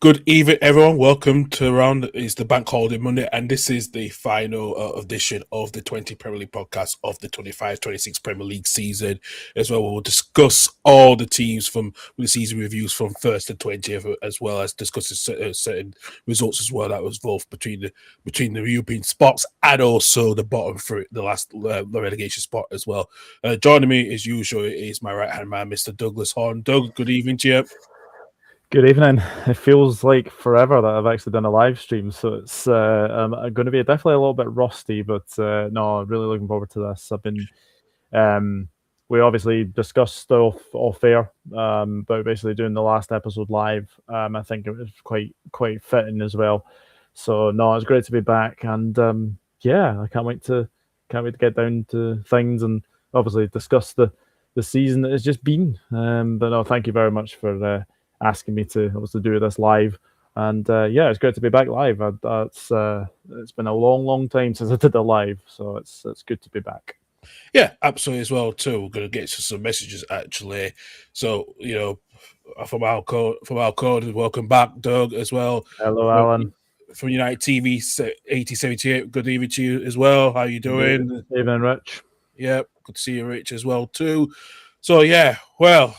Good evening, everyone. Welcome to Around. It's the Bank Holiday Monday, and this is the final edition of the 20 Premier League podcast of the 25-26 Premier League season. As well, we'll discuss all the teams from the season reviews from 1st to 20th, as well as discussing certain results as well that was both between the European spots and also the bottom for the last the relegation spot as well. Joining me as usual is my right hand man, Mr. Douglas Horne. Doug, good evening to you. Good evening. It feels like forever that I've actually done a live stream, so it's going to be definitely a little bit rusty, but no, really looking forward to this. We obviously discussed off air about basically doing the last episode live. I think it was quite fitting as well. So no, it's great to be back, and yeah, I can't wait to get down to things and obviously discuss the season that has just been. But no, thank you very much for asking me to obviously do this live, and yeah, it's great to be back live. It's been a long time since I did a live, so it's good to be back. Yeah, absolutely as well too. We're going to get to some messages actually. So from our code, welcome back, Doug, as well. Hello, Alan. From United TV 8078. Good evening to you as well. How you doing? Good evening, Rich. Yeah, good to see you, Rich, as well too. So yeah, well,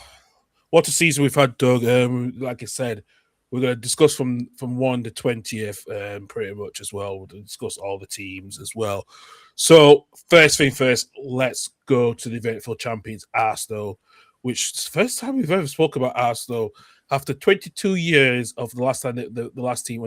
what a season we've had, Doug. Like I said, we're going to discuss from 1 to 20th pretty much as well. We'll discuss all the teams as well. So first thing first, let's go to the eventful champions, Arsenal, which is the first time we've ever spoken about Arsenal after 22 years of the last time the last team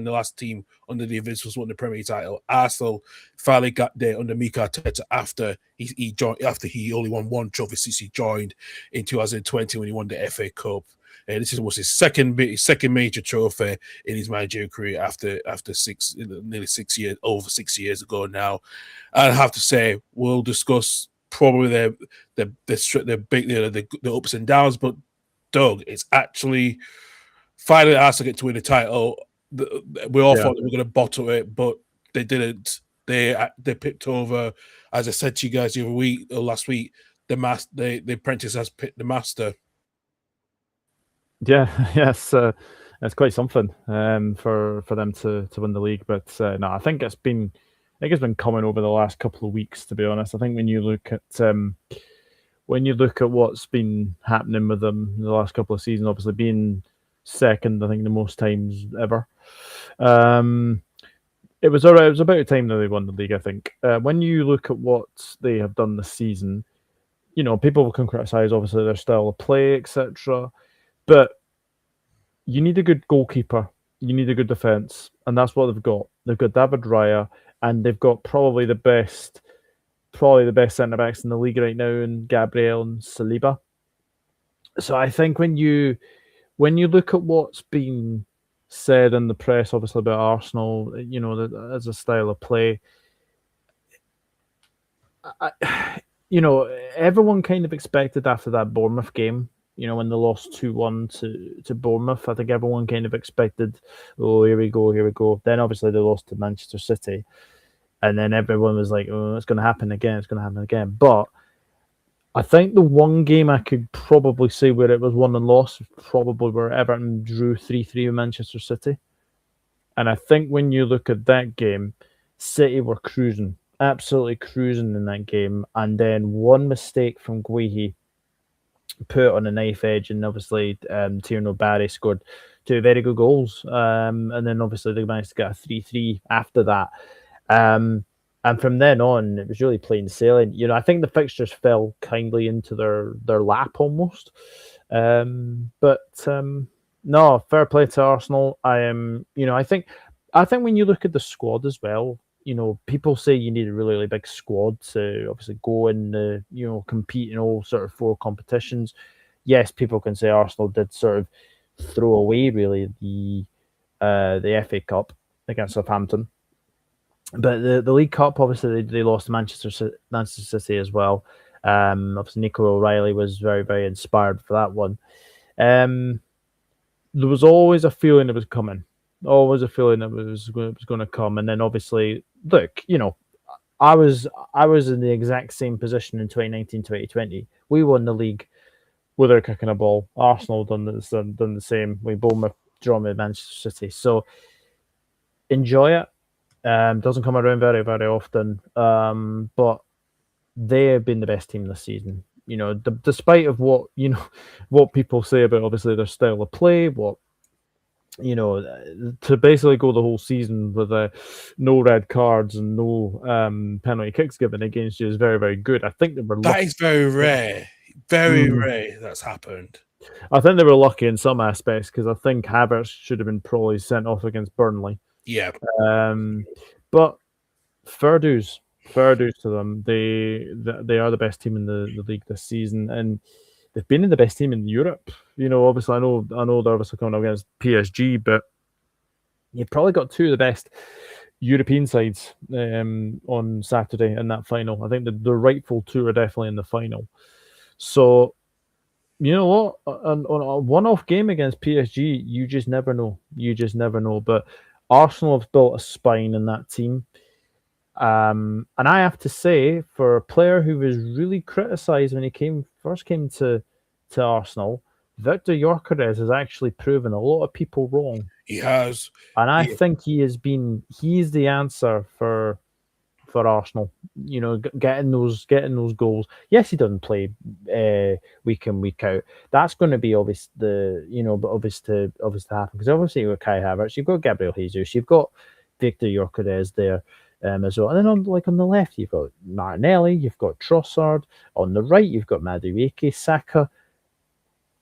under the Invincibles won the Premier League title. Arsenal finally got there under Mikel Arteta after he joined, after he only won one trophy since he joined in 2020 when he won the FA Cup. This was his second major trophy in his managerial career after nearly 6 years, over 6 years ago now. And I have to say, we'll discuss probably the ups and downs, but Doug, it's actually finally Arsenal get to win the title. We all thought they were going to bottle it, but they didn't. They picked over, as I said to you guys the other week or last week, the apprentice has picked the master. Yeah, yes, it's quite something for them to win the league. But no, I think it's been coming over the last couple of weeks. To be honest, I think when you look at what's been happening with them in the last couple of seasons, obviously being second, I think the most times ever. It was about time that they won the league. I think when you look at what they have done this season, people can criticize obviously their style of play, etc. But you need a good goalkeeper, you need a good defense, and that's what they've got. They've got David Raya, and they've got probably the best centre backs in the league right now in Gabriel and Saliba. So I think when you look at what's been said in the press, obviously about Arsenal, as a style of play, everyone kind of expected after that Bournemouth game, when they lost 2-1 to Bournemouth, I think everyone kind of expected, oh, here we go. Then obviously they lost to Manchester City. And then everyone was like, oh, it's going to happen again. But I think the one game I could probably say where it was won and lost was probably where Everton drew 3-3 with Manchester City. And I think when you look at that game, City were cruising, absolutely cruising in that game. And then one mistake from Guehi put on a knife edge, and obviously Tierno Barry scored two very good goals. And then obviously they managed to get a 3-3 after that. And from then on, it was really plain sailing. I think the fixtures fell kindly into their lap almost. But no, fair play to Arsenal. I think when you look at the squad as well, people say you need a really, really big squad to obviously go and compete in all sort of four competitions. Yes, people can say Arsenal did sort of throw away really the FA Cup against Southampton. But the League Cup, obviously, they lost to Manchester City as well. Obviously, Nico O'Reilly was very, very inspired for that one. There was always a feeling it was coming. Always a feeling that it was going to come. And then, obviously, look, I was in the exact same position in 2019-2020. We won the league without kicking a ball. Arsenal done the same. We Bournemouth drawn with Manchester City. So enjoy it. Doesn't come around very, very often. But they have been the best team this season. Despite of what what people say about obviously their style of play, to basically go the whole season with no red cards and no penalty kicks given against you is very, very good. I think they were lucky. That is very rare. Very rare that's happened. I think they were lucky in some aspects because I think Havertz should have been probably sent off against Burnley. Yeah. But fair dues to them. They are the best team in the league this season, and they've been in the best team in Europe. Obviously, I know they're obviously coming up against PSG, but you've probably got two of the best European sides on Saturday in that final. I think the rightful two are definitely in the final. So, you know what? On a one-off game against PSG, you just never know. But Arsenal have built a spine in that team. And I have to say, for a player who was really criticised when he first came to Arsenal, Victor Gyökeres has actually proven a lot of people wrong. He has. And I think he's the answer for Arsenal. Getting those goals. Yes, he doesn't play week in, week out. That's going to be obvious to happen because obviously you've got Kai Havertz, you've got Gabriel Jesus, you've got Victor Gyökeres there. As well. And then on the left, you've got Martinelli, you've got Trossard. On the right, you've got Madueke, Saka.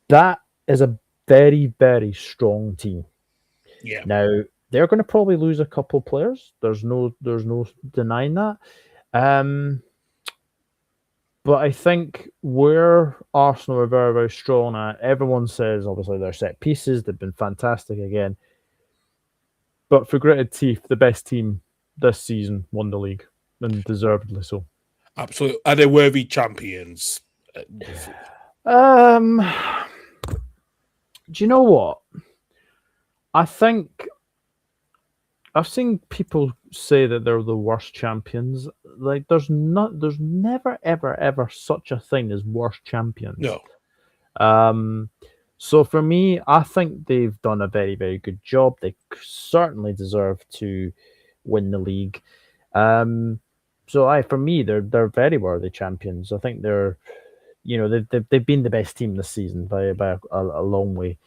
That is a very, very strong team. Yeah. Now, they're going to probably lose a couple players. There's no denying that. But I think where Arsenal are very, very strong at, everyone says, obviously, their set pieces, they've been fantastic again. But for gritted teeth, the best team this season won the league, and deservedly so. Absolutely. Are they worthy champions? Do you know what? I think I've seen people say that they're the worst champions. Like, there's never, ever such a thing as worst champions. No. So for me, I think they've done a very, very good job. They certainly deserve to win the league. For me, they're very worthy champions. I think they're, they've been the best team this season by a long way.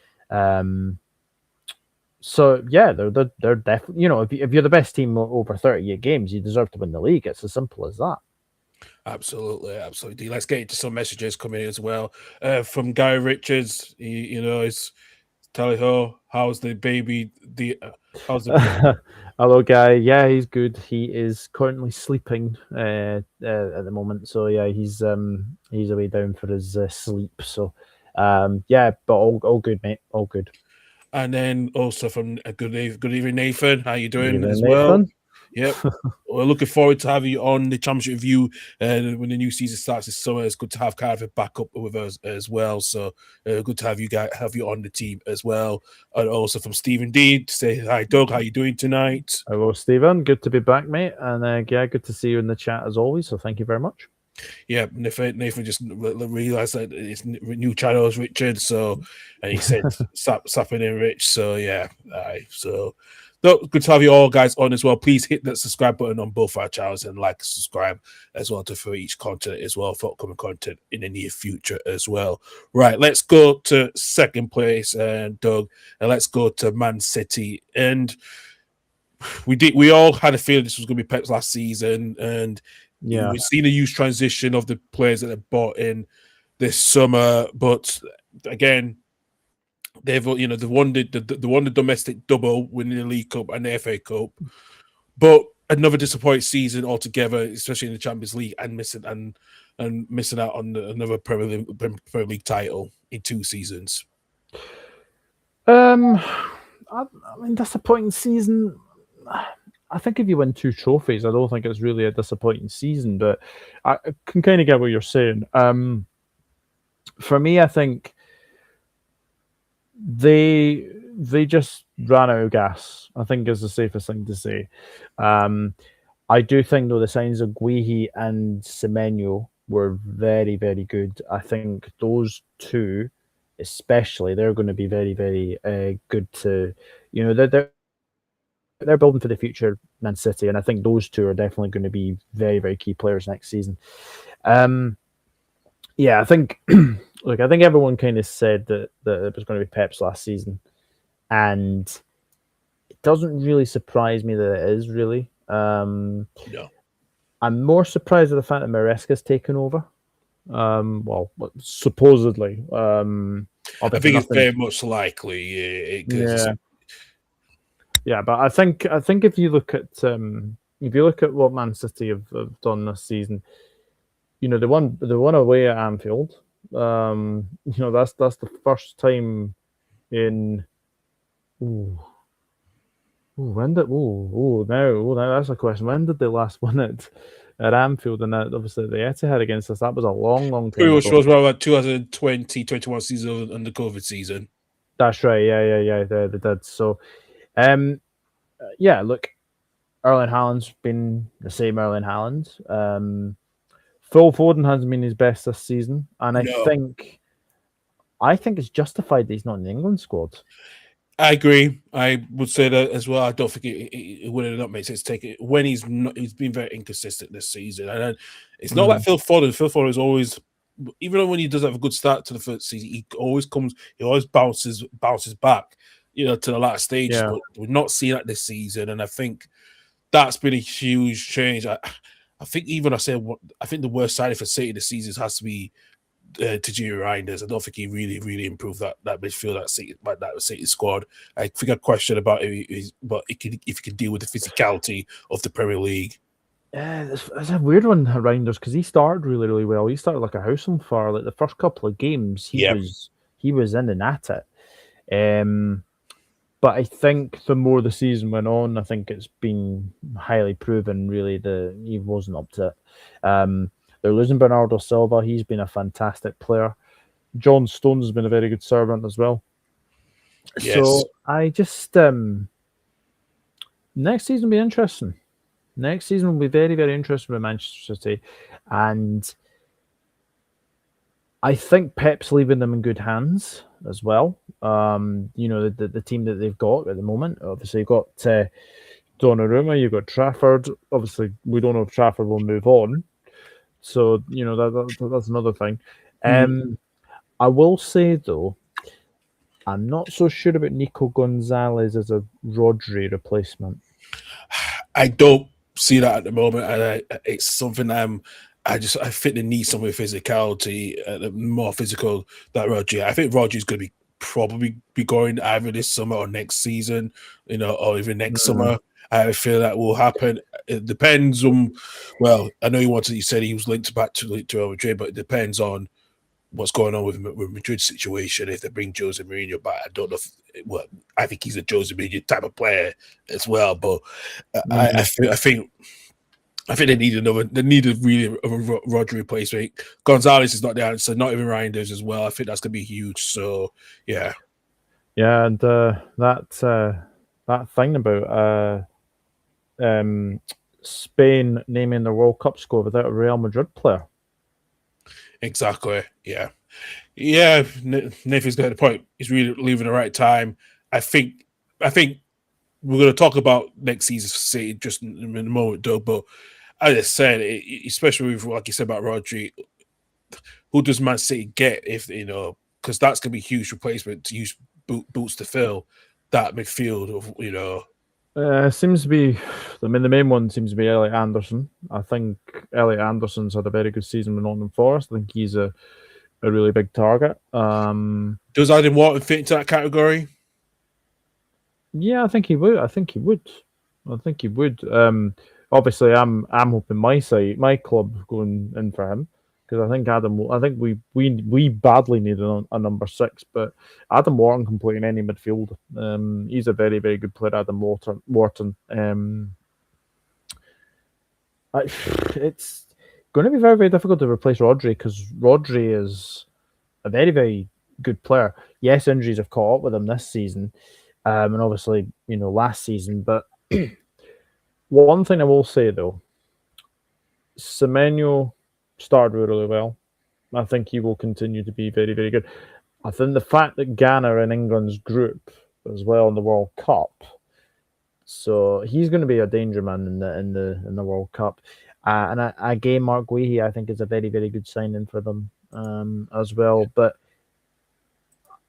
So yeah, they're definitely, if you're the best team over 38 games, you deserve to win the league. It's as simple as that. Absolutely. Let's get into some messages coming in as well. From Guy Richards, he's tally ho. How's the baby? How's the baby? Hello, Guy. Yeah, he's good. He is currently sleeping at the moment. So yeah, he's away down for his sleep. So but all good, mate. All good. And then also from good evening, Nathan. How you doing evening, as well? Nathan. Yep. We're looking forward to have you on the Championship Review when the new season starts this summer. It's good to have Carl back up with us as well. So good to have you on the team as well. And also from Stephen D to say hi, Doug. How you doing tonight? Hello, Stephen. Good to be back, mate. And good to see you in the chat as always. So thank you very much. Yeah, Nathan just realized that his new channel is Richard, and he said sapping in Rich. So yeah, good to have you all guys on as well. Please hit that subscribe button on both our channels and like, subscribe as well for each content as well, for upcoming content in the near future as well. Right, let's go to second place, Doug, and let's go to Man City. And we all had a feeling this was going to be Pep's last season, and yeah, we've seen a huge transition of the players that they've bought in this summer, but again, they've won the domestic double, winning the League Cup and the FA Cup, but another disappointing season altogether, especially in the Champions League, and missing out on another Premier League title in 2 seasons. I mean, disappointing season. I think if you win 2 trophies, I don't think it's really a disappointing season, but I can kind of get what you're saying. For me, I think they just ran out of gas, I think is the safest thing to say. I do think, though, the signs of Guehi and Semenyo were very, very good. I think those two especially, they're going to be very, very good to, they're building for the future, Man City, and I think those two are definitely going to be very, very key players next season. Yeah, I think, look, I think everyone kind of said that it was going to be Pep's last season, and it doesn't really surprise me that it is, really. No. I'm more surprised at the fact that Maresca's taken over. Supposedly. I think it's very much likely. Yeah, but I think if you look at what Man City have done this season, they won away at Anfield. That's the first time in. Now that's a question. When did they last win it at Anfield? And obviously the Etihad against us. That was a long time ago. Pretty much was about 2020-21 season and the COVID season. That's right. Yeah. They did. So, look, Erling Haaland's been the same Erling Haaland. Phil Foden hasn't been his best this season, and I think it's justified that he's not in the England squad. I agree. I would say that as well. I don't think it would have not made sense to take it when he's not. He's been very inconsistent this season, and it's not like Phil Foden. Phil Foden is always, even when he does have a good start to the first season, he always bounces back, to the latter stages. Yeah. But we're not seeing that this season, and I think that's been a huge change. I think I think the worst signing for City this season has to be Tajiri Reinders. I don't think he really improved that midfield, that City squad. I think I question about if he can deal with the physicality of the Premier League. Yeah, it's a weird one, Reinders, because he started really well. He started like a house on fire. Like the first couple of games, he was in and at it. But I think the more the season went on, I think it's been highly proven really that he wasn't up to it. They're losing Bernardo Silva. He's been a fantastic player. John Stones has been a very good servant as well. Yes. So I just next season will be interesting. Next season will be very, very interesting with Manchester City. And I think Pep's leaving them in good hands as well. The team that they've got at the moment. Obviously, you've got Donnarumma, you've got Trafford. Obviously, we don't know if Trafford will move on. So, that's another thing. I will say, though, I'm not so sure about Nico Gonzalez as a Rodri replacement. I don't see that at the moment. And it's something I think they need some physicality, more physical than Rodri. I think Rodri's going to probably be going either this summer or next season, or even next summer. I feel that will happen. It depends on, I know you said he was linked back to Real Madrid, but it depends on what's going on with Madrid's situation. If they bring Jose Mourinho back, I don't know I think he's a Jose Mourinho type of player as well, but I think they need a really Rodri replacement. Gonzalez is not the answer, not even Reinders as well. I think that's going to be huge. So, yeah. Yeah, and that thing about Spain naming the World Cup squad without a Real Madrid player. Exactly. Yeah. Nathan's got the point. He's really leaving the right time. I think we're going to talk about next season's City just in a moment, Doug. But as I said, especially with, like you said about Rodri, who does Man City get if because that's going to be a huge replacement to use boots to fill that midfield of seems to be, the main one seems to be Elliot Anderson. I think Elliot Anderson's had a very good season with Nottingham Forest. I think he's a really big target. Does Adam Wharton fit into that category? Yeah, I think he would. Obviously, I'm hoping my club going in for him, because I think we badly need a number 6, but Adam Wharton can play in any midfield. He's a very, very good player, Adam Wharton. It's going to be very, very difficult to replace Rodri, because Rodri is a very, very good player. Yes, injuries have caught up with him this season, and obviously, last season. But one thing I will say, though, Semenyo started really well. I think he will continue to be very, very good. I think the fact that Ghana are in England's group as well in the World Cup, so he's going to be a danger man in the World Cup. And again, Mark Guehi, I think, is a very, very good signing for them as well. But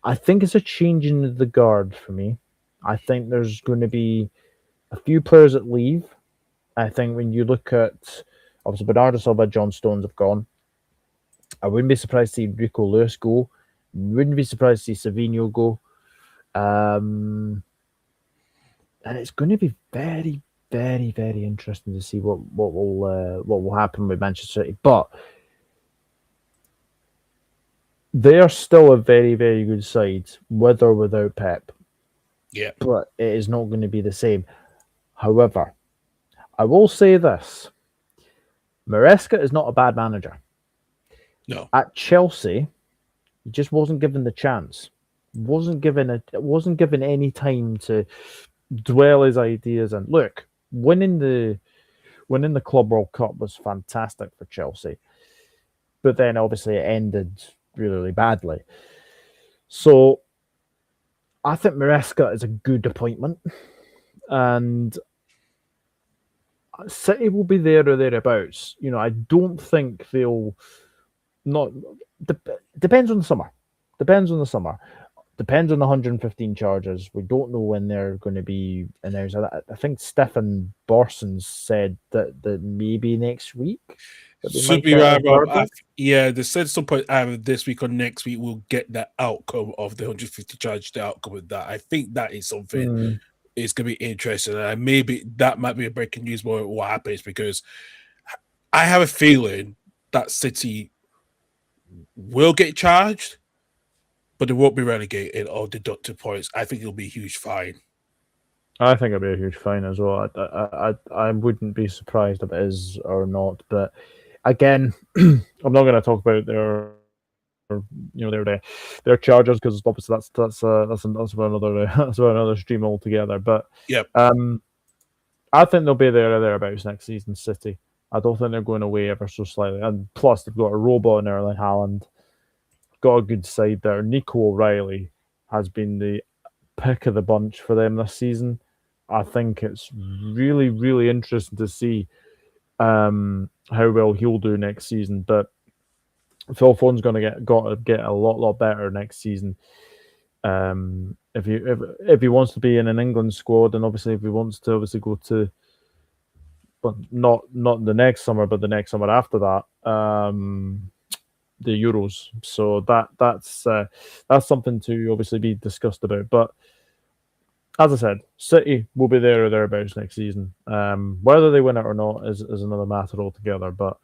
I think it's a change in the guard for me. I think there's going to be a few players that leave. I think when you look at, obviously, Bernardo Silva, John Stones have gone. I wouldn't be surprised to see Rico Lewis go. Wouldn't be surprised to see Savino go. And it's going to be very, very, very interesting to see what will happen with Manchester City. But they are still a very, very good side, with or without Pep. Yeah. But it is not going to be the same. However, I will say this. Maresca is not a bad manager. No. At Chelsea, he just wasn't given the chance. Wasn't given any time to dwell his ideas. And look, winning the Club World Cup was fantastic for Chelsea. But then obviously it ended really, really badly. So I think Maresca is a good appointment. And City will be there or thereabouts. You know, I don't think they'll not. Depends on the summer. Depends on the 115 charges. We don't know when they're going to be announced. I think Stefan Borsens said that maybe next week. Should be right. Yeah, they said some point either this week or next week we'll get the outcome of the 150 charge. The outcome of that, I think that is something. It's going to be interesting, and maybe that might be a breaking news more what happens, because I have a feeling that City will get charged, but they won't be relegated or deducted points. I think it'll be a huge fine. I think it'll be a huge fine as well. I wouldn't be surprised if it is or not. But again, I'm not going to talk about their charges, because obviously that's for another stream altogether. But yeah, I think they'll be there or thereabouts next season. City. I don't think they're going away ever so slightly. And plus, they've got a robot in Erling Haaland. Got a good side there. Nico O'Reilly has been the pick of the bunch for them this season. I think it's really, really interesting to see how well he'll do next season. But Phil Foden's going to get a lot better next season. If he wants to be in an England squad, and obviously if he wants to go to, but not the next summer, but the next summer after that, the Euros. So that's something to obviously be discussed about. But as I said, City will be there or thereabouts next season. Whether they win it or not is another matter altogether. But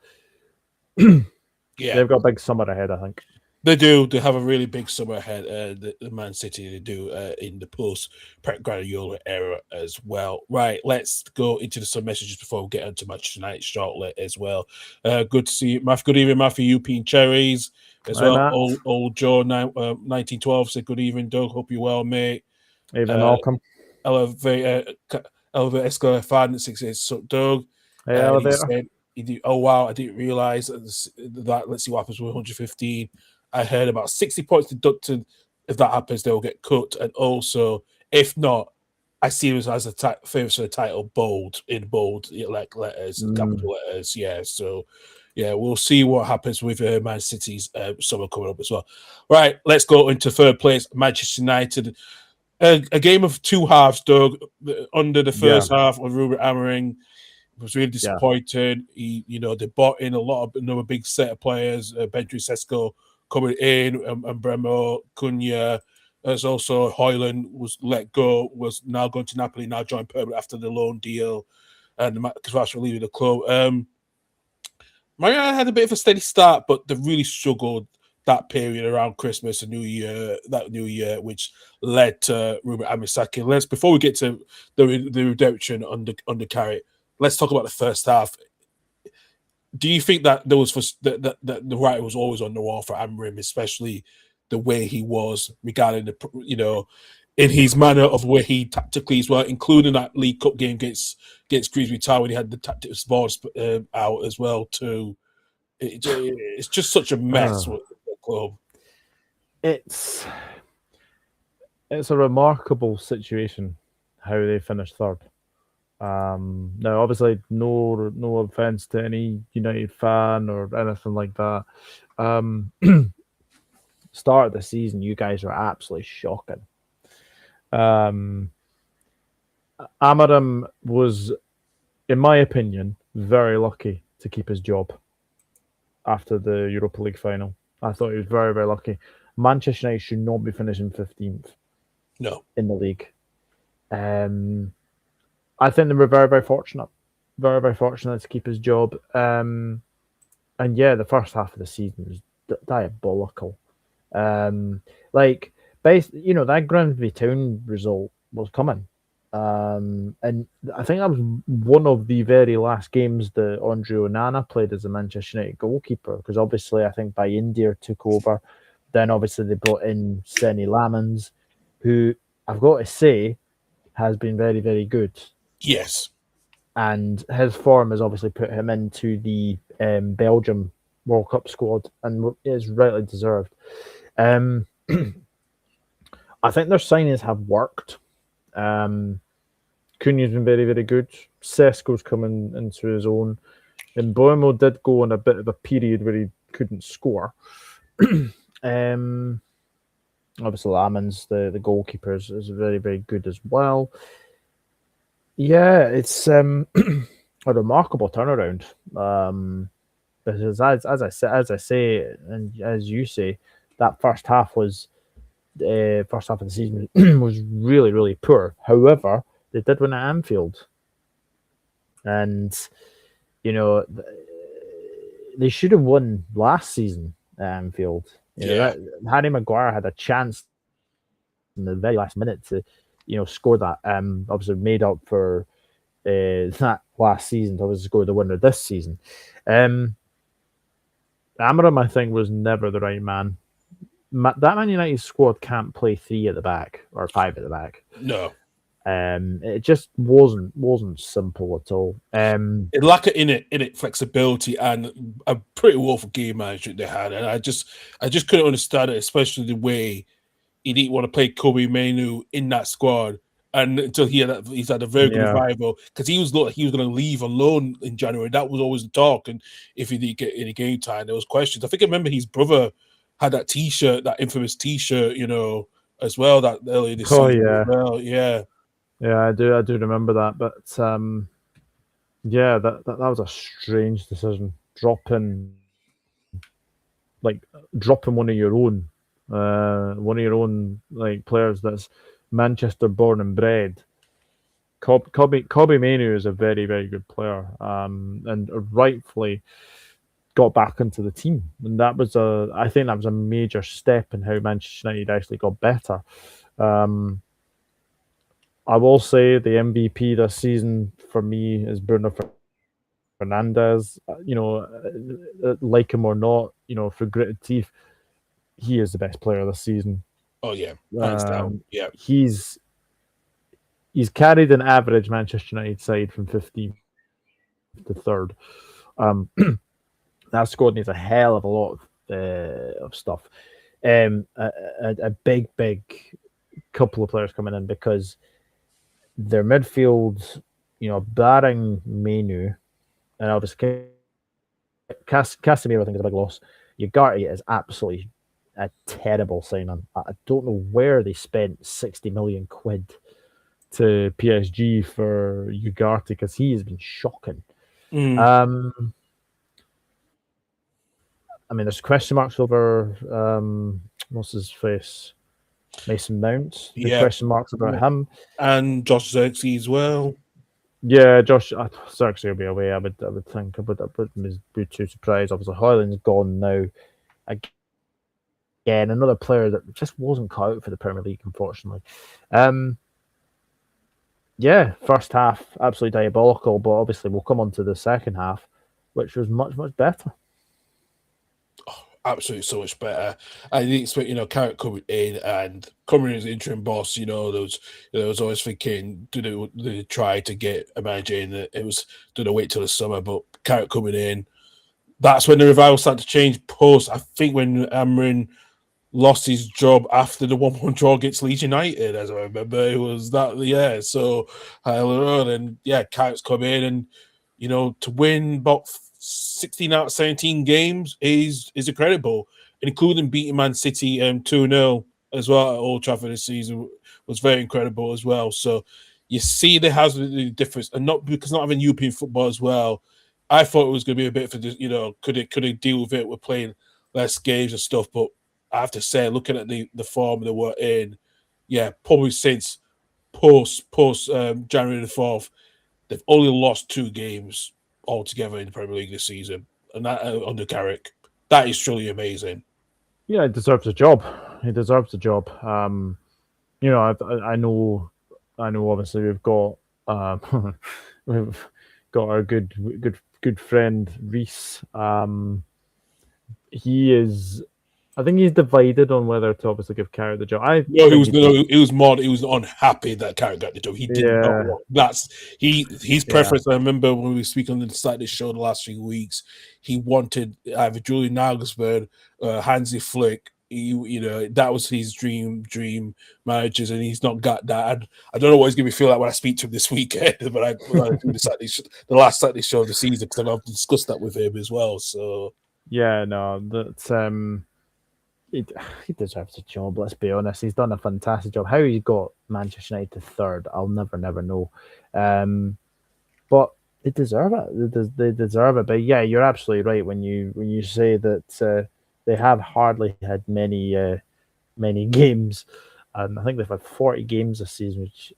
yeah, they've got a big summer ahead, I think. They do. They have a really big summer ahead. The Man City, they do in the post Pep Guardiola era as well. Right, let's go into some messages before we get into Manchester United shortly as well. Good to see you, Matthew. Good evening, Matthew. You peeing cherries as well. Matt. Old Joe 1912 said good evening, Doug. Hope you're well, mate. Evening, Malcolm. Elevate Escalator 566. So Doug. Hey, Elevator. Oh wow, I didn't realize that. Let's see what happens with 115. I heard about 60 points deducted. If that happens, they will get cut. And also, if not, I see this as a favor for the title bold, like letters, capital letters. Yeah, so yeah, we'll see what happens with Man City's summer coming up as well. Right, let's go into third place, Manchester United. A game of two halves, Doug. Under the first half of Ruben Amorim was really disappointed. They bought in another big set of players, Benjamin Sesko coming in, and Bremo, Cunha. There's also Højlund was let go, was now going to Napoli, now joined permanent after the loan deal, and Kvaratskhelia leaving the club. Mariano had a bit of a steady start, but they really struggled that period around Christmas and New Year, which led to Ruben Amorim sacking. Before we get to the redemption under Carrot, let's talk about the first half. Do you think that there was that the writing was always on the wall for Amorim, especially the way he was regarding in his manner of where he tactically as well, including that League Cup game against Grimsby Town when he had the tactics boards out as well too. It's just such a mess with the club. it's a remarkable situation how they finished third. Now, obviously, no offense to any United fan or anything like that. Um, Start of the season, you guys are absolutely shocking. Um, Amarim was, in my opinion, very lucky to keep his job after the Europa League final. I thought he was very, very lucky. Manchester United should not be finishing 15th No. in the league. I think they were very, very fortunate. Very, very fortunate to keep his job. And yeah, the first half of the season was diabolical. Like, that Grimsby Town result was coming. And I think that was one of the very last games that Andre Onana played as a Manchester United goalkeeper, because obviously I think by India took over. Then obviously they brought in Senny Lamans, who I've got to say has been very, very good. Yes. And his form has obviously put him into the Belgium World Cup squad, and is rightly deserved. I think their signings have worked. Cunha's been very, very good. Sesko's coming into his own. And Boemo did go on a bit of a period where he couldn't score. Obviously, Lamans, the goalkeeper, is very, very good as well. Yeah, it's a remarkable turnaround. Because as I say, and as you say, that first half of the season was really, really poor. However, they did win at Anfield, and they should have won last season at Anfield. Harry Maguire had a chance in the very last minute to, score that. Obviously made up for that last season to obviously score the winner this season. Amarim, I think, was never the right man. That Man United squad can't play 3 at the back or 5 at the back. No. It just wasn't simple at all. It lacked in it flexibility and a pretty woeful game management they had, and I just couldn't understand it, especially the way he didn't want to play Kobe Mainoo in that squad, and until he's had a very good revival, because he was going to leave on loan in January. That was always the talk, and if he didn't get any game time, there was questions. I think I remember his brother had that T-shirt, that infamous T-shirt, as well, that earlier this season. Yeah. As well. Yeah, I do remember that, but yeah, that was a strange decision. Dropping one of your own, like players that's Manchester born and bred. Kobe Mainoo is a very, very good player, and rightfully got back into the team, and I think that was a major step in how Manchester United actually got better. I will say the MVP this season for me is Bruno Fernandes. Like him or not, for gritted teeth, he is the best player this season. Oh yeah, hands down. Yeah, he's carried an average Manchester United side from 15th to 3rd. That squad needs a hell of a lot of stuff. A big couple of players coming in, because their midfield, barring Mainoo, and obviously Casemiro, I think, is a big loss. Ugarte is absolutely a terrible signing. I don't know where they spent 60 million quid to PSG for Ugarte, because he has been shocking. I mean, there's question marks over what's his face, Mason Mount. The question marks about him, and Josh Zirkzee as well. Yeah, Josh Zirkzee will be away. I would think. I wouldn't be too surprised. Obviously, Højlund's gone now. Again, another player that just wasn't cut out for the Premier League, unfortunately. Yeah, first half absolutely diabolical, but obviously we'll come on to the second half, which was much, much better. Absolutely so much better. I didn't expect, Carrot coming in and coming in as interim boss, there was always thinking, do they try to get a manager in? It was, do they wait till the summer? But Carrot coming in, that's when the revival started to change. Post, I think, when Amarin lost his job after the 1-1 draw against Leeds United, as I remember. It was that, yeah. So, and yeah, Carrick's come in and, to win about 16 out of 17 games is incredible, including beating Man City 2-0 as well at Old Trafford this season was very incredible as well. So, you see there has the difference, and not because not having European football as well. I thought it was going to be a bit for could it deal with it with playing less games and stuff, but I have to say, looking at the form they were in, yeah, probably since post January the 4th, they've only lost 2 games altogether in the Premier League this season, and that under Carrick, that is truly amazing. Yeah, he deserves a job. He deserves a job. I know, Obviously, we've got we've got our good friend Reese. He is. I think he's divided on whether to obviously give Carrick the job. No, he was unhappy that Carrick got the job. He did not want his preference. I remember when we were speaking on the side of the show the last few weeks, he wanted either Julian Nagelsmann, Hansi Flick. That was his dream managers, and he's not got that. I don't know what he's going to feel like when I speak to him this weekend, but I do the last Saturday show of the season, because I've discussed that with him as well. So yeah, no, that's he deserves a job. Let's be honest. He's done a fantastic job. How he got Manchester United to third, I'll never know. But they deserve it. They deserve it. But yeah, you're absolutely right when you say that they have hardly had many games. And I think they've had 40 games this season, which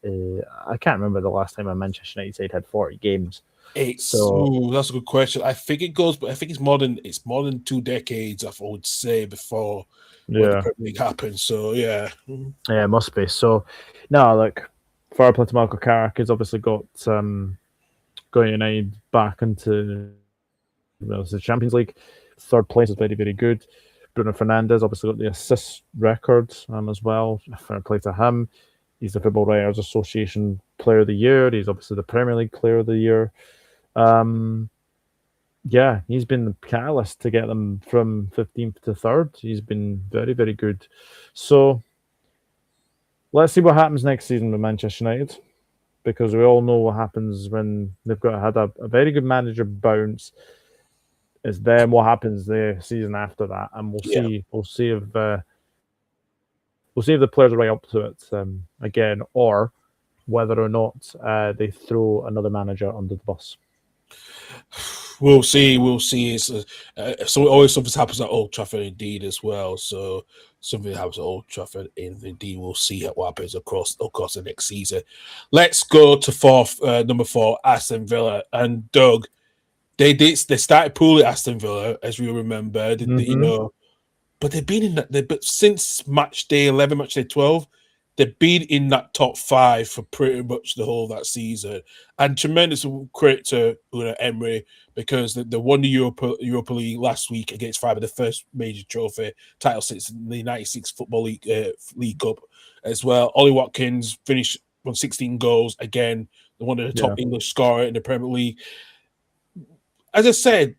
I can't remember the last time a Manchester United side had 40 games. that's a good question. I think it's more than 2 decades, I would say, before when the Premier League happened. So yeah, it must be. So no, look, fair play to Michael Carrick. Has obviously got United back into the Champions League. Third place is very, very good. Bruno Fernandes obviously got the assist record as well. Fair play to him. He's the Football Writers Association Player of the Year. He's obviously the Premier League Player of the Year. Yeah, he's been the catalyst to get them from 15th to 3rd. He's been very, very good. So let's see what happens next season with Manchester United, because we all know what happens when they've had a very good manager bounce. It's then what happens the season after that, and we'll see if the players are right up to it again, or whether or not they throw another manager under the bus. We'll see. So always something happens at Old Trafford indeed as well. So something happens at Old Trafford indeed. We'll see what happens across the next season. Let's go to number 4, Aston Villa. And Doug, they started poorly at Aston Villa, as we remember. But they've been in that. But since match day 11, match day 12, they've been in that top 5 for pretty much the whole of that season. And tremendous credit to Emery, because they won the Europa League last week against Fibre, the first major trophy title since the 96 Football League Cup as well. Ollie Watkins finished on 16 goals. Again, one of the top English scorer in the Premier League. As I said,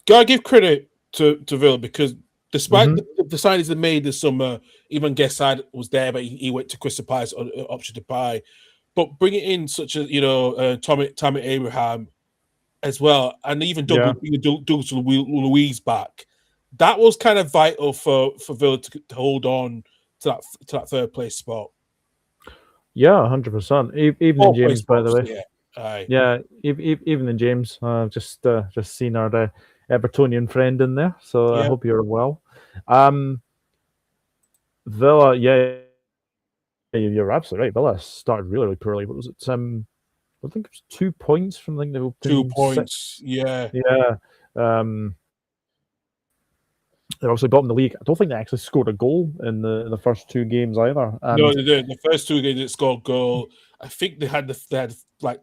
gotta give credit to Villa, because despite the signings they made this summer, even Guesside was there, but he went to Crystal Palace option to buy. But bringing in such a Tommy Abraham as well, and even Douglas Luiz back, that was kind of vital for Villa to hold on to that 3rd place spot. Yeah, 100%. Even in James, by the way. Even in James. Just seen our Evertonian friend in there, so I hope you're well. Villa, you're absolutely right. Villa started really, really poorly. What was it? I think it was 2 points from the opening 2 points. 6. Yeah. They're obviously bottom of the league. I don't think they actually scored a goal in the first 2 games either. No, they did. The first 2 games they scored a goal. I think they had like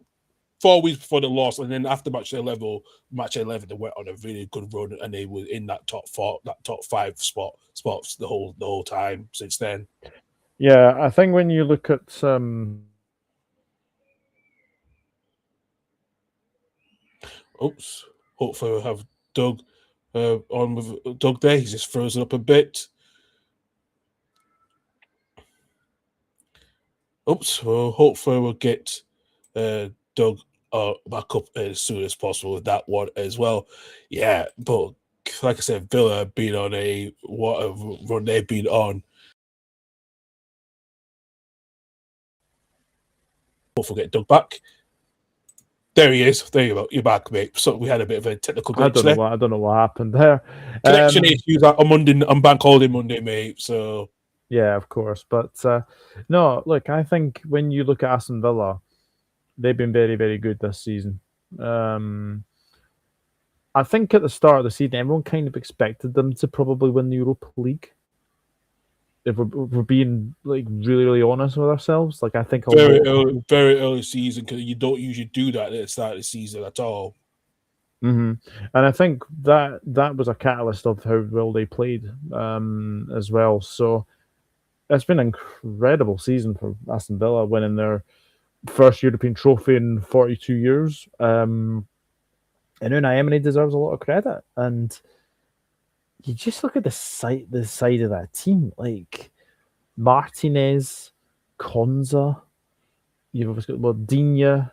4 weeks before the loss, and then after match 11, they went on a really good run, and they were in that top 4, that top 5 spots the whole time since then. Yeah, I think when you look at oops, hopefully we'll have Doug on with Doug there. He's just frozen up a bit. Oops. Well, hopefully we'll get Doug back up as soon as possible with that one as well. Yeah, but like I said, Villa have been on what a run they've been on. Hopefully get Doug back. There he is. There you go. You're back, mate. So we had a bit of a technical glitch there. I don't know what happened there. Connection issues on Bank Holiday Monday, mate. So yeah, of course. But no, look, I think when you look at Aston Villa, they've been very, very good this season. I think at the start of the season, everyone kind of expected them to probably win the Europa League. If we're being like really, really honest with ourselves, like I think very early season, because you don't usually do that at the start of the season at all. And I think that was a catalyst of how well they played as well. So it's been an incredible season for Aston Villa, winning their first European trophy in 42 years. And Unai Emery deserves a lot of credit. And you just look at the side of that team, like Martinez, Konza, you've obviously got Digne,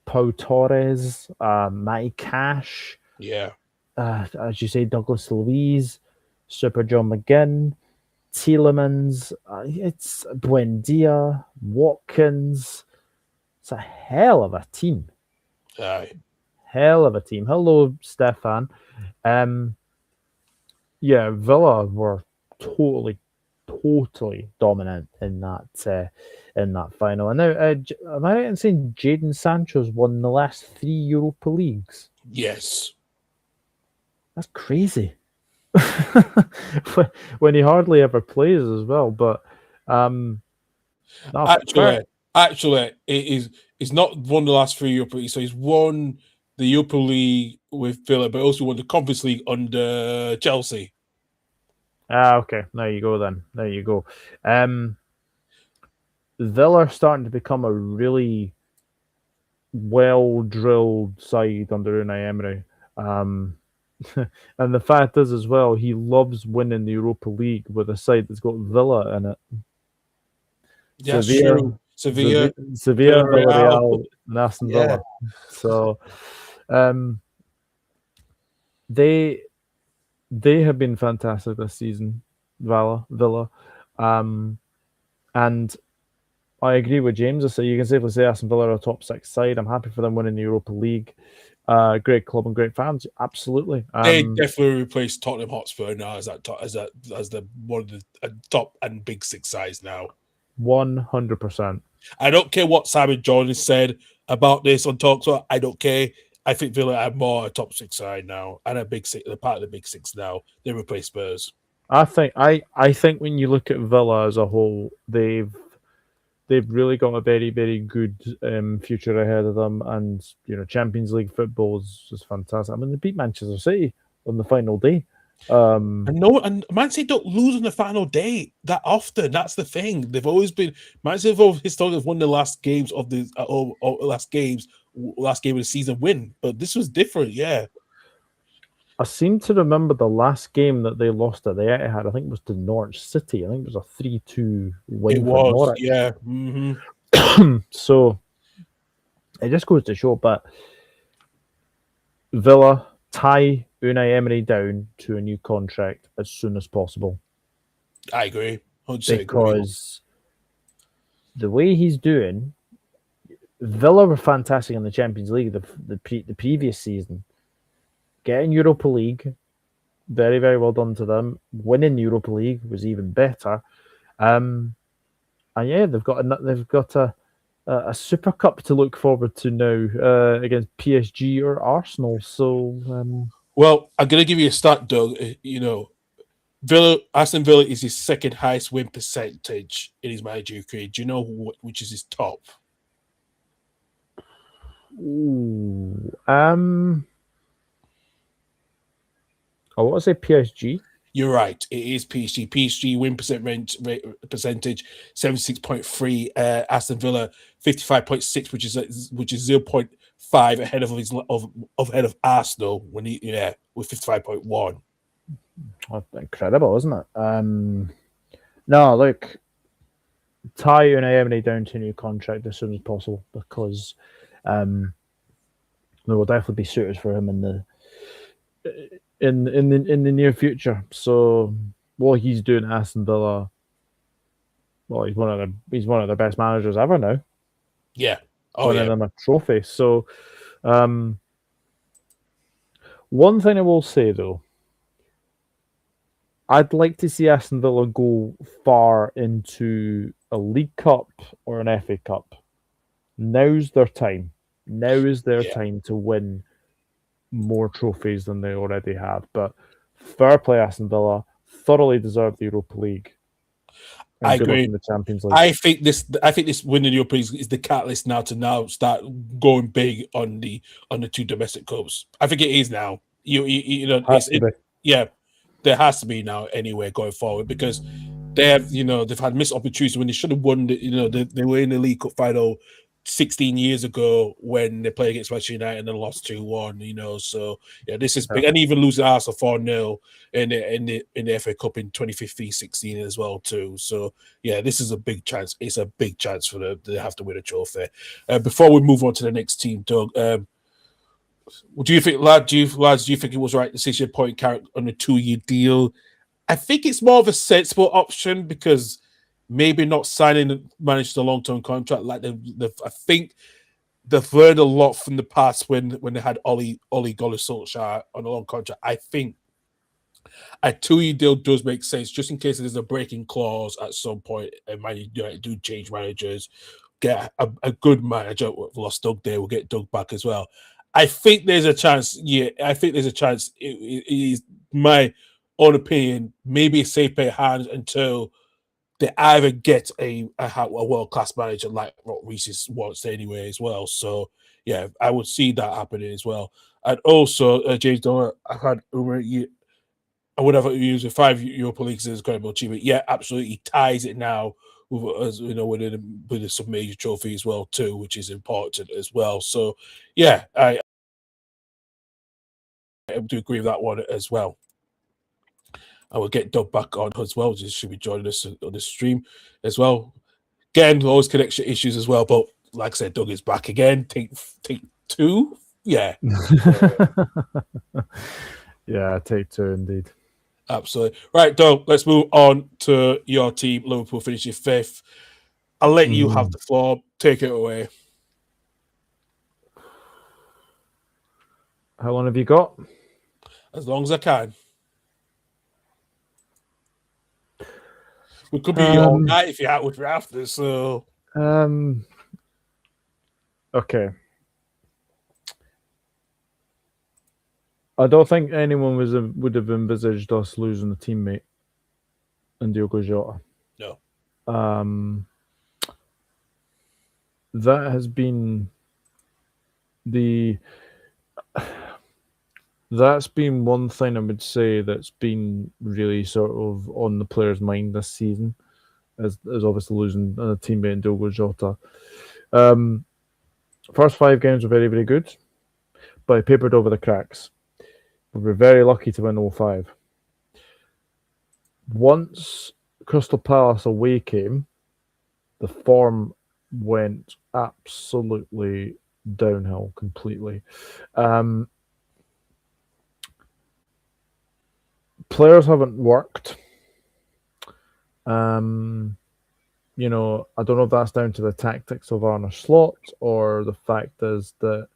Pau Torres, Matty Cash. Yeah. As you say, Douglas Luiz, Super John McGinn, Tielemans, it's Buendia, Watkins. It's a hell of a team. Aye. Hell of a team. Hello, Stefan. Yeah, Villa were totally dominant in that final. And now, am I right in saying Jadon Sancho's won the last 3 Europa Leagues? Yes. That's crazy. When he hardly ever plays as well. But actually, it's not won the last 3 Europa Leagues. So he's won the Europa League with Villa, but also won the Conference League under Chelsea. Okay. There you go then. There you go. Villa are starting to become a really well-drilled side under Unai Emery. And the fact is as well, he loves winning the Europa League with a side that's got Villa in it. That's true. Sevilla, Villarreal, and Aston Villa. So they have been fantastic this season, Villa. And I agree with James. I say you can safely say Aston Villa are a top 6 side. I'm happy for them winning the Europa League. Great club and great fans, absolutely. They definitely replaced Tottenham Hotspur now as the one of the top and big 6 sides now. 100%. I don't care what Simon Jordan said about this on Talk, so I don't care. I think Villa are more a top 6 side now and a big 6. They're part of the big 6 now. They replace Spurs. I think when you look at Villa as a whole, they've really got a very, very good future ahead of them, and Champions League football is just fantastic. I mean, they beat Manchester City on the final day. And Man City don't lose on the final day that often. That's the thing. They've always been Man City have historically won the last games of the last game of the season win, but this was different. Yeah. I seem to remember the last game that they lost at the Etihad. I think it was to Norwich City. I think it was a 3-2 win. It was, Norwich. Yeah. Mm-hmm. So it just goes to show. But Villa tie Unai Emery down to a new contract as soon as possible. I agree. Because the way he's doing, Villa were fantastic in the Champions League the previous season. Getting Europa League, very, very well done to them. Winning Europa League was even better. And yeah, they've got a Super Cup to look forward to now against PSG or Arsenal. So, well, I'm gonna give you a stat, Doug. Aston Villa is his second highest win percentage in his managerial career. Do you know which is his top? I want to say PSG. You're right. It is PSG. PSG win percentage 76.3. Aston Villa 55.6, which is 0.5 ahead ahead of Arsenal with 55.1. Oh, incredible, isn't it? No, look, tie Unai down to a new contract as soon as possible, because there will definitely be suitors for him in the near future. So what he's doing at Aston Villa, well, he's one of the best managers ever now. Yeah. Winning them a trophy. So one thing I will say though, I'd like to see Aston Villa go far into a League Cup or an FA Cup. Now's their time. Now is their time to win more trophies than they already have. But fair play, Aston Villa thoroughly deserve the Europa League. I agree. In the Champions League. I think this winning the Europa League is the catalyst now to start going big on the two domestic cups. I think it is now. You know, there has to be now anyway going forward, because they've had missed opportunities when they should have won. They were in the League Cup final 16 years ago when they played against Manchester United and lost 2-1. So this is big, and even losing Arsenal 4-0 in the FA Cup in 2015-16 as well too. So this is a big chance. It's a big chance for them. They have to win a trophy. Before we move on to the next team, Doug, do you think, do you think it was right decision to appoint Carrick on a 2-year deal? I think it's more of a sensible option, because maybe not signing managed a long-term contract like I think they've learned a lot from the past when they had Ole Gunnar Solskjaer on a long contract. I think a 2-year deal does make sense, just in case there's a breaking clause at some point and Man United do change managers. Get a good manager. We've lost Doug there. We'll get Doug back as well. I think there's a chance. Yeah, I think there's a chance. It is my own opinion. Maybe a safe pair of hands until they either get a world-class manager like what Reece wants anyway as well. So, I would see that happening as well. And also, James Donner, I've had I would have used 5 Europa Leagues as incredible achievement. Yeah, absolutely. He ties it now with some major trophy as well too, which is important as well. So, I do agree with that one as well. I will get Doug back on as well. Just should be joining us on the stream as well. Again, always connection issues as well. But like I said, Doug is back again. Take 2. Yeah. Yeah, take 2 indeed. Absolutely. Right, Doug, let's move on to your team. Liverpool finishing 5th. I'll let you have the floor. Take it away. How long have you got? As long as I can. We could be all night if you're out with after. So, okay. I don't think anyone would have envisaged us losing a teammate in Diogo Jota. No. That has been that's been one thing I would say that's been really sort of on the player's mind this season, as obviously losing a teammate in Diogo Jota. First 5 games were very, very good, but I papered over the cracks. We were very lucky to win all 5. Once Crystal Palace away came, the form went absolutely downhill completely. Players haven't worked. I don't know if that's down to the tactics of Arne Slot, or the fact is that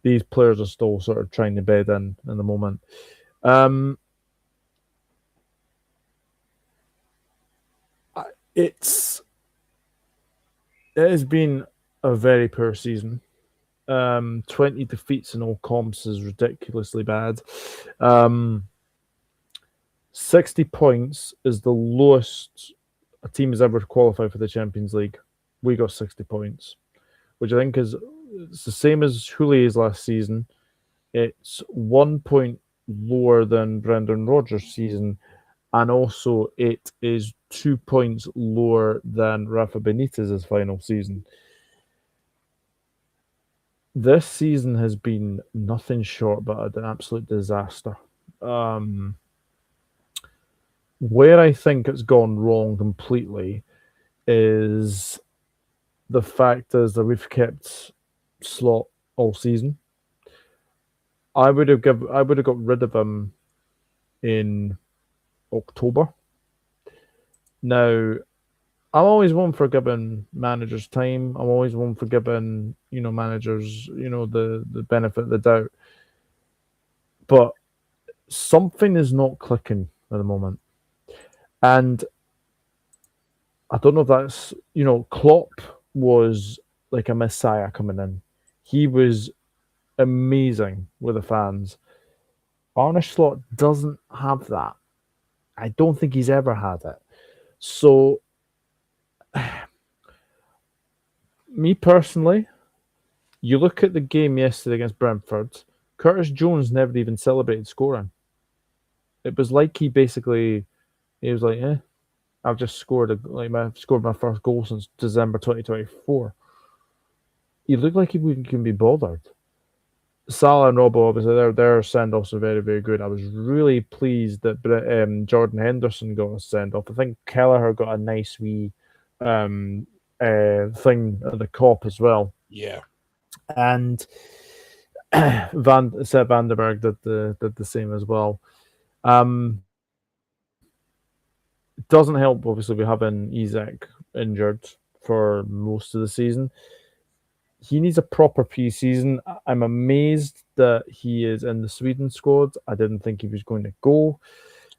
these players are still sort of trying to bed in the moment. It has been a very poor season. 20 defeats in all comps is ridiculously bad. 60 points is the lowest a team has ever qualified for the Champions League. We got 60 points, which I think it's the same as Houlier's last season. It's 1 point lower than Brendan Rodgers' season, and also it is 2 points lower than Rafa Benitez's final season. This season has been nothing short but an absolute disaster. Where I think it's gone wrong completely is the fact is that we've kept Slot all season. I would have got rid of him in October. Now, I'm always one for giving managers time. I'm always one for giving managers the benefit of the doubt. But something is not clicking at the moment, and I don't know if that's Klopp was like a messiah coming in. He was amazing with the fans. Arne Slot doesn't have that. I don't think he's ever had it. So, me personally, you look at the game yesterday against Brentford, Curtis Jones never even celebrated scoring. It was like he was like, I've just scored my first goal since December 2024. He looked like he wouldn't even be bothered. Salah and Robbo, obviously, their send-offs are very, very good. I was really pleased that Jordan Henderson got a send-off. I think Kelleher got a nice wee thing at the Kop as well. Yeah. And Sepp Vandenberg did the same as well. It doesn't help, obviously, we having Isak injured for most of the season. He needs a proper pre-season. I'm amazed that he is in the Sweden squad. I didn't think he was going to go.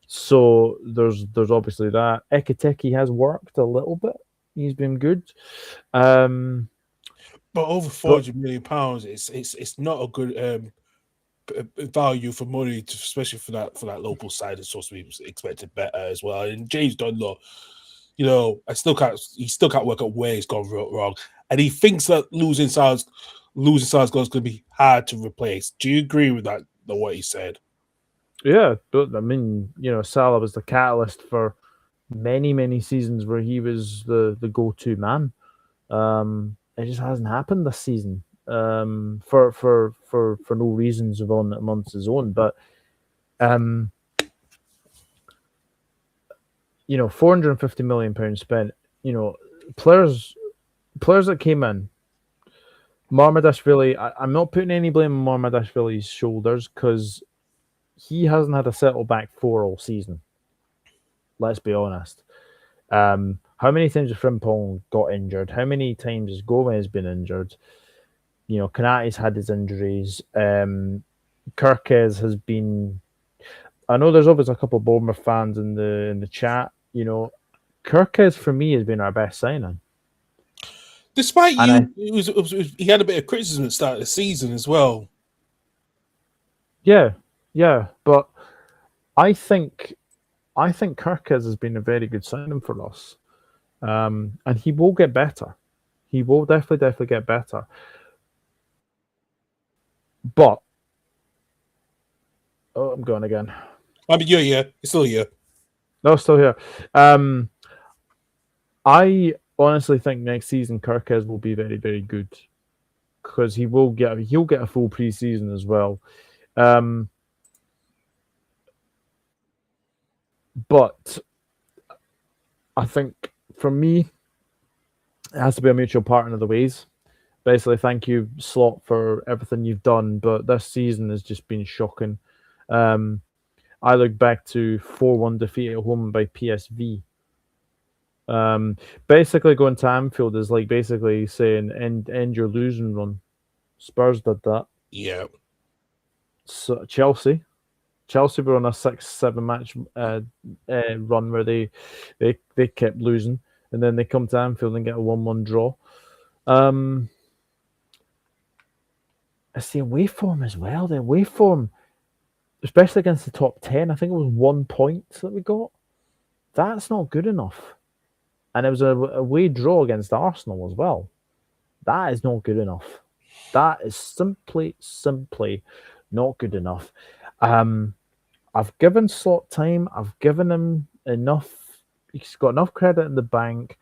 So there's obviously that. Ekiteke has worked a little bit. He's been good. But over £400 million, it's not a good value for money, especially for that local side. It's supposed to be expected better as well. And James Dunlop, he still can't work out where he's gone wrong. And he thinks that losing Southgaard's going to be hard to replace. Do you agree with that? What he said? Yeah, but I mean, Salah was the catalyst for many, many seasons where he was the go-to man. It just hasn't happened this season. For no reasons amongst his own, but £450 million spent. Players that came in. Marmadashvili, I'm not putting any blame on Marmadashvili's shoulders because he hasn't had a settle back four all season. Let's be honest. How many times has Frimpong got injured? How many times has Gomez been injured? Kanate's had his injuries. Kirkes has been. I know there's obviously a couple of Bournemouth fans in the chat. Kirkes for me has been our best signing. Despite he had a bit of criticism at the start of the season as well. Yeah, but I think Kirkes has been a very good signing for us, and he will get better. He will definitely get better. But I'm going again. I mean, you're here. You're still here. No, still here. I honestly think next season Kirkes will be very, very good because he'll get a full pre-season as well. But I think for me, it has to be a mutual partner of the ways. Basically, thank you, Slot, for everything you've done, but this season has just been shocking. I look back to 4-1 defeat at home by PSV. Basically, going to Anfield is like basically saying end your losing run. Spurs did that. Yeah. So Chelsea were on a 6-7 match run where they kept losing, and then they come to Anfield and get a 1-1 draw. It's the away form as well. The away form, especially against the top 10, I think it was 1 point that we got. That's not good enough. And it was a away draw against Arsenal as well. That is not good enough. That is simply not good enough. I've given Slot time. I've given him enough. He's got enough credit in the bank.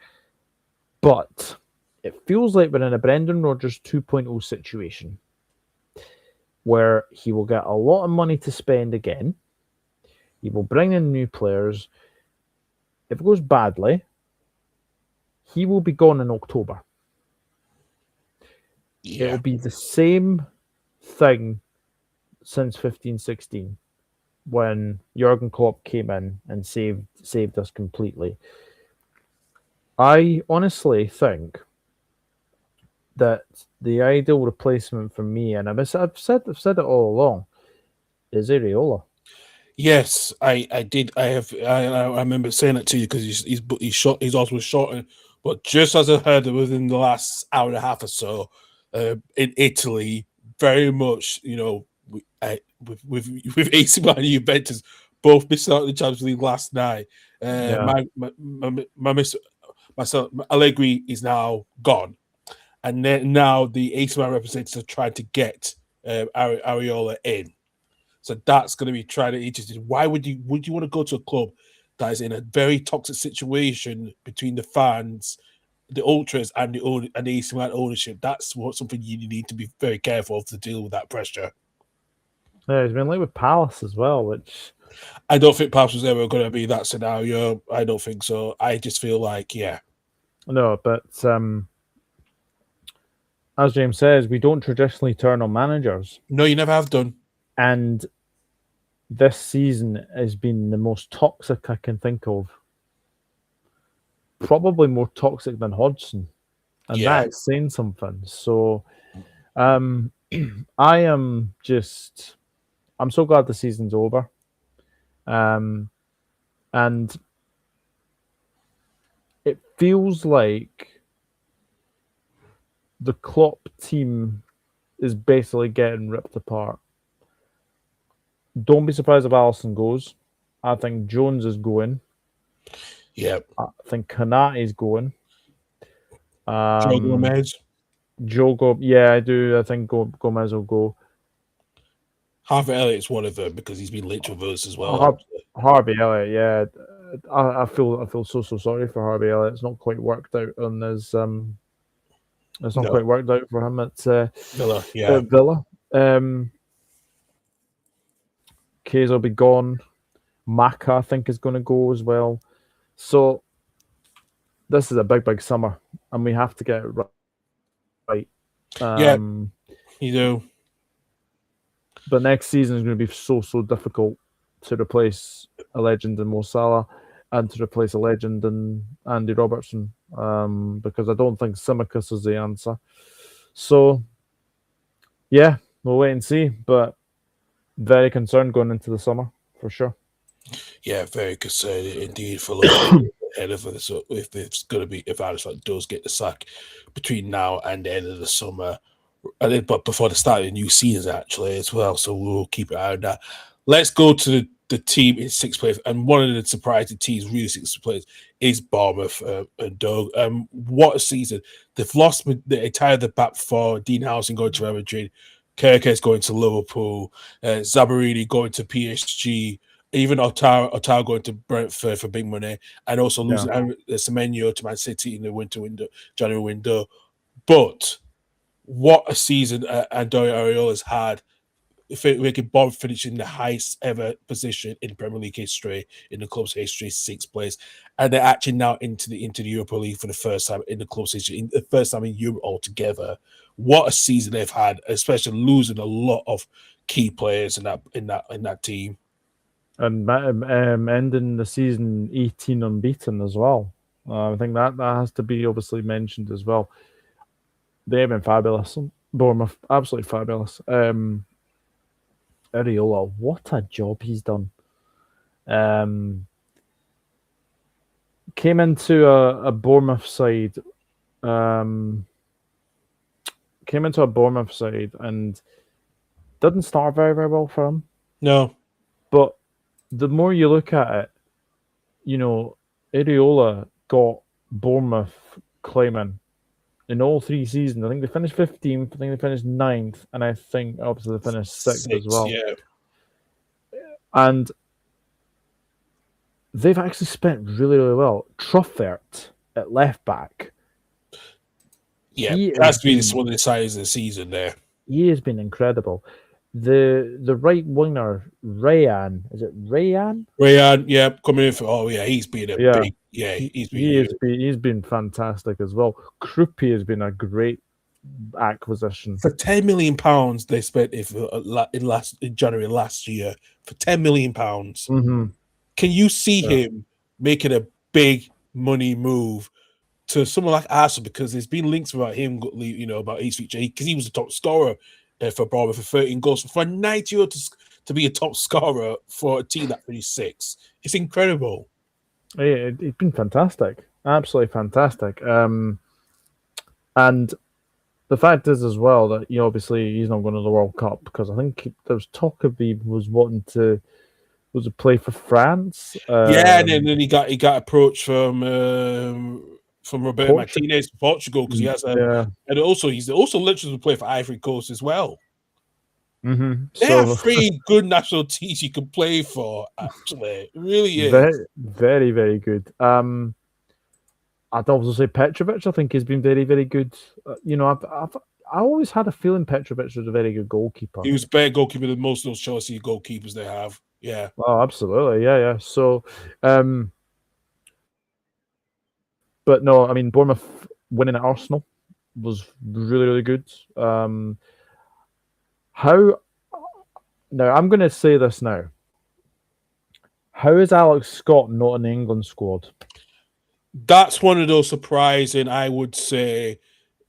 But it feels like we're in a Brendan Rodgers 2.0 situation where he will get a lot of money to spend again. He will bring in new players. If it goes badly, He will be gone in October. Yeah. It'll be the same thing since 15-16 when Jurgen Klopp came in and saved us completely. I honestly think that the ideal replacement for me, and I've said it all along, is Areola. Yes, I did. I remember saying it to you because he's also shot. But just as I heard within the last hour and a half or so, in Italy, very much with AC Milan and Juventus both missing out on the Champions League last night. Yeah. Myself Allegri is now gone, and then now the AC Milan representatives are trying to get Areola in. So that's going to be trying to interesting. Why would you want to go to a club that is in a very toxic situation between the fans, the ultras, and the AC Milan ownership? That's something you need to be very careful of to deal with that pressure. Yeah, he's been linked with Palace as well, which I don't think Palace was ever going to be that scenario. I don't think so. I just feel like, yeah. No, but as James says, we don't traditionally turn on managers. No, you never have done. And this season has been the most toxic I can think of. Probably more toxic than Hodgson. And that is saying something. So I'm so glad the season's over. And it feels like the Klopp team is basically getting ripped apart. Don't be surprised if Alisson goes. I think Jones is going. Yeah. I think Kanate is going. Joe Gomez. Yeah, I do. I think Gomez will go. Harvey Elliott's one of them because he's been linked with us as well. Harvey Elliott, yeah. I feel so sorry for Harvey Elliott. It's not quite worked out on his it's not quite worked out for him at Villa. Yeah. Villa. Kays will be gone. Maka, I think, is going to go as well. So this is a big summer, and we have to get it right. You do. But next season is going to be so difficult to replace a legend in Mo Salah and to replace a legend in Andy Robertson, because I don't think Tsimikas is the answer. So, yeah, we'll wait and see. But very concerned going into the summer, for sure. Yeah, very concerned indeed for ahead of us. So if it's going to be, if Alisson does get the sack between now and the end of the summer, but before the start of the new season actually as well. So we'll keep an eye on that. Let's go to the team in sixth place, and one of the surprising teams, really sixth place, is Bournemouth and Doug. What a season! They've lost the entire the back four. Dean Howson going to Real Madrid, Kirkes going to Liverpool, Zabarini going to PSG. Even Otaro going to Brentford for big money, and also losing Semenyo to Man City in the January window. But what a season Antonio Areola's had, making Bournemouth finish in the highest ever position in Premier League history, in the club's history, sixth place, and they're actually now into the Europa League for the first time in the club's history, the first time in Europe altogether. What a season they've had, especially losing a lot of key players in that team. And ending the season 18 unbeaten as well. I think that has to be obviously mentioned as well. They've been fabulous. Bournemouth, absolutely fabulous. Areola, what a job he's done. Came into a Bournemouth side. And didn't start very, very well for him. No. But the more you look at it, Areola got Bournemouth climbing in all 3 seasons. I think they finished 15th, I think they finished 9th, and I think obviously they finished 6th as well. Yeah. And they've actually spent really, really well. Truffert at left back. Yeah, it has to be one of the sides of the season there. He has been incredible. The right winger, Rayan, is it Rayan? Rayan, yeah, coming in for he's been Yeah, he's been He has huge. he's been fantastic as well. Krupi has been a great acquisition. For £10 million they spent in January last year for £10 million. Mm-hmm. Can you see Yeah. him making a big money move to someone like Arsenal? Because there's been links about him, about his future, because he was the top scorer for Bournemouth for 13 goals. For a 90-year-old to be a top scorer for a team that finished sixth, it's incredible. Yeah, it's been fantastic, absolutely fantastic. And the fact is as well that obviously he's not going to the World Cup because I think there was talk of he was wanting to play for France. Yeah, and then he got approached from Roberto Portugal. Martinez for Portugal because he has Yeah. and also he's also literally play for Ivory Coast as well. Mm-hmm. They have So three good national teams you can play for. Actually, it really is. very, very, very good. I'd also say Petrovic. I think has been very, very good. I always had a feeling Petrovic was a very good goalkeeper. He was a better goalkeeper than most of those Chelsea goalkeepers they have. Yeah. Oh, absolutely. Yeah, yeah. So, but no, I mean, Bournemouth winning at Arsenal was really, really good. How now? I'm going to say this now. How is Alex Scott not in the England squad? That's one of those surprising. I would say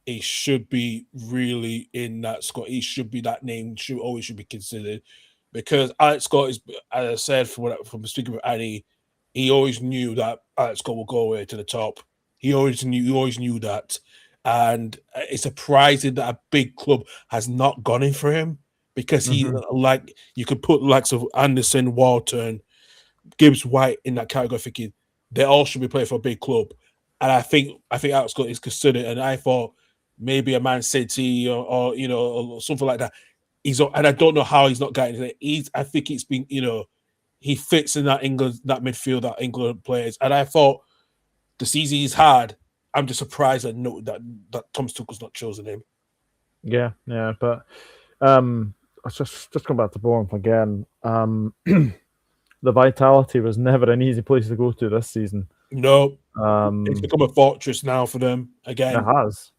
he should be really in that squad. He should be that name. Should be considered because Alex Scott is, as I said from speaking with Annie, he always knew that Alex Scott will go away to the top. He always knew that, and it's surprising that a big club has not gone in for him because he like you could put likes of Anderson, Walton, Gibbs White in that category, thinking they all should be playing for a big club. And I think Alex Scott is considered, and I thought maybe a Man City or or something like that. And I don't know how he's not getting it. I think it's been he fits in that midfield that England players. And I thought the season he's had, I'm just surprised that Thomas Tuchel's not chosen him. Yeah, yeah, but just going back to Bournemouth again. The Vitality was never an easy place to go to this season. No, it's become a fortress now for them again. It has.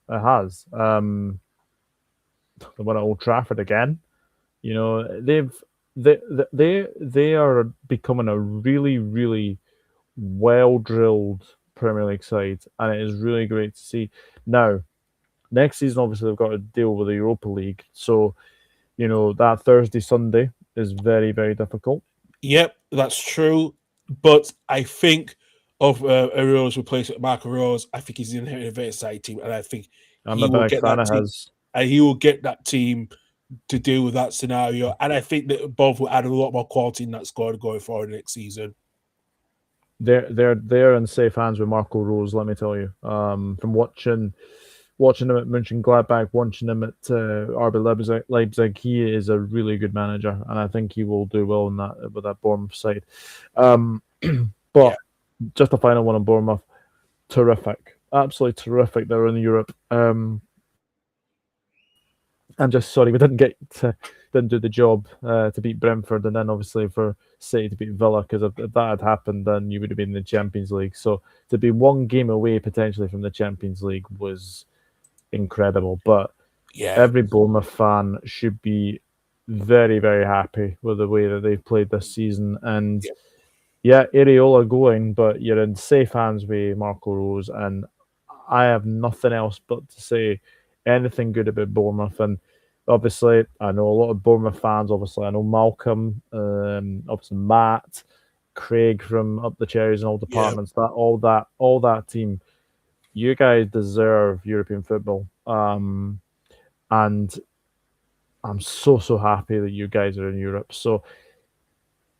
They won at Old Trafford again. They are becoming a really, really well drilled Premier League side, and it is really great to see. Now, next season, obviously, they've got to deal with the Europa League, so that Thursday, Sunday is very, very difficult. Yep, that's true. But I think of Areola's replacement, Marco Rose, I think he's in a very exciting team, and I think he will get that team. And he will get that team to deal with that scenario. And I think that both will add a lot more quality in that squad going forward next season. They're in safe hands with Marco Rose, let me tell you. From watching him at Mönchengladbach, watching him at RB Leipzig, he is a really good manager, and I think he will do well in that with that Bournemouth side. But just a final one on Bournemouth, terrific, absolutely terrific. They're in Europe. I'm just sorry we didn't do the job to beat Brentford, and then obviously for City to beat Villa, because if that had happened, then you would have been in the Champions League. So to be one game away potentially from the Champions League was incredible. But every Bournemouth fan should be very, very happy with the way that they've played this season. And Areola going, but you're in safe hands with Marco Rose, and I have nothing else but to say anything good about Bournemouth. And obviously, I know a lot of Bournemouth fans. Obviously, I know Malcolm, obviously Matt, Craig from Up the Cherries and all departments. All that team. You guys deserve European football, and I'm so happy that you guys are in Europe. So,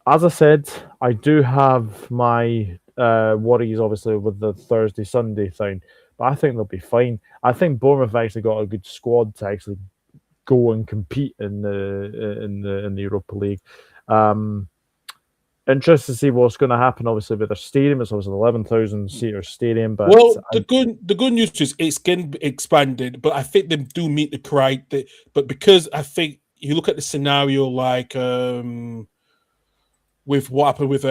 as I said, I do have my worries, obviously, with the Thursday Sunday thing, but I think they'll be fine. I think Bournemouth have actually got a good squad to actually go and compete in the Europa League. Interested to see what's going to happen, obviously, with their stadium. It's obviously an 11,000 seater stadium. But the good news is it's getting expanded, but I think they do meet the criteria. But because I think you look at the scenario like with what happened with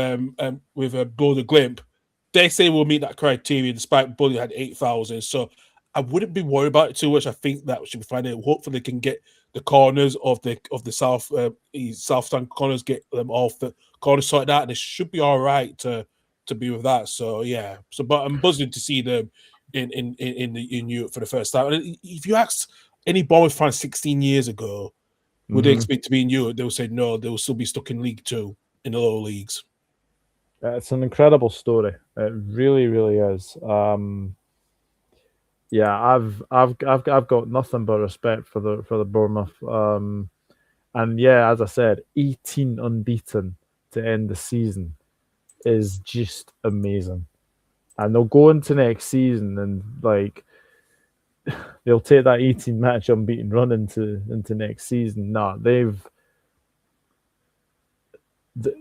Bodo Glimp, they say we'll meet that criteria, despite Bully had 8,000. So I wouldn't be worried about it too much. I think that should be fine. Hopefully, they can get the corners of the south stand corners, get them off the corners sorted out. And it should be all right to be with that. So yeah. So, but I'm buzzing to see them in Europe for the first time. And if you asked any Bournemouth fan 16 years ago, would they expect to be in Europe? They would say no. They will still be stuck in League Two in the lower leagues. It's an incredible story. It really, really is. Yeah, I've got nothing but respect for the Bournemouth. And yeah, as I said, 18 unbeaten to end the season is just amazing. And they'll go into next season and like they'll take that 18 match unbeaten run into next season. Nah,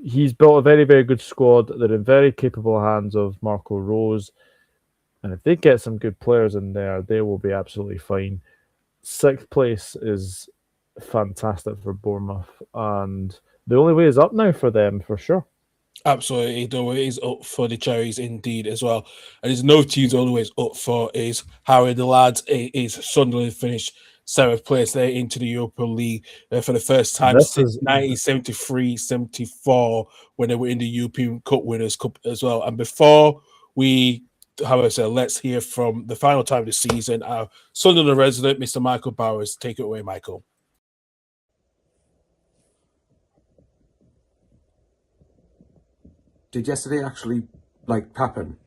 he's built a very, very good squad. They're in very capable hands of Marco Rose. And if they get some good players in there, they will be absolutely fine. 6th place is fantastic for Bournemouth. And the only way is up now for them, for sure. Absolutely. The way is up for the Cherries indeed as well. And there's no teams the only way is up for is Harry the lads. Is Sunderland finished 7th place there into the Europa League for the first time since 1973-74 when they were in the European Cup Winners' Cup as well. And before we, let's hear from the final time of the season, our Sunderland resident, Mr. Michael Bowers. Take it away, Michael. Did yesterday actually happen?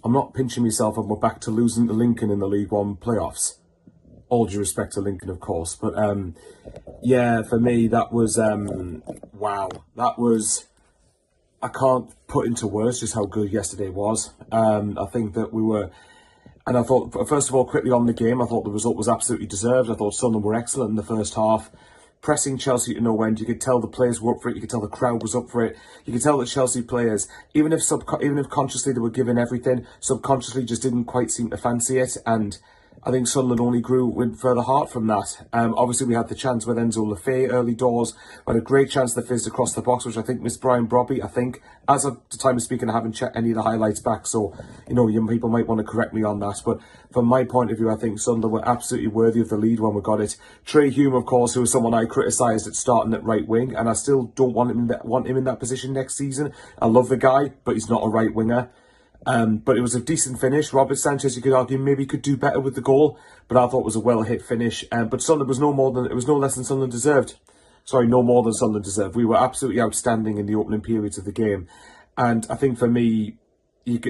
I'm not pinching myself and we're back to losing to Lincoln in the League One playoffs. All due respect to Lincoln, of course. But yeah, for me, that was wow. That was, I can't put into words just how good yesterday was. I think that we were, and I thought, first of all, quickly on the game, I thought the result was absolutely deserved. I thought Sunderland were excellent in the first half. Pressing Chelsea to no end. You could tell the players were up for it. You could tell the crowd was up for it. You could tell that Chelsea players, even if consciously they were given everything, subconsciously just didn't quite seem to fancy it. And I think Sunderland only grew with further heart from that. Obviously, we had the chance with Enzo Lefebvre early doors. We had a great chance that fizzed across the box, which I think missed Brian Brobby. I think, as of the time of speaking, I haven't checked any of the highlights back, so you people might want to correct me on that. But from my point of view, I think Sunderland were absolutely worthy of the lead when we got it. Trey Hume, of course, who was someone I criticised at starting at right wing, and I still don't want him in that position next season. I love the guy, but he's not a right winger. But it was a decent finish. Robert Sanchez, you could argue, maybe could do better with the goal, but I thought it was a well-hit finish. But Sunderland was no less than Sunderland deserved. Sorry, no more than Sunderland deserved. We were absolutely outstanding in the opening periods of the game. And I think for me,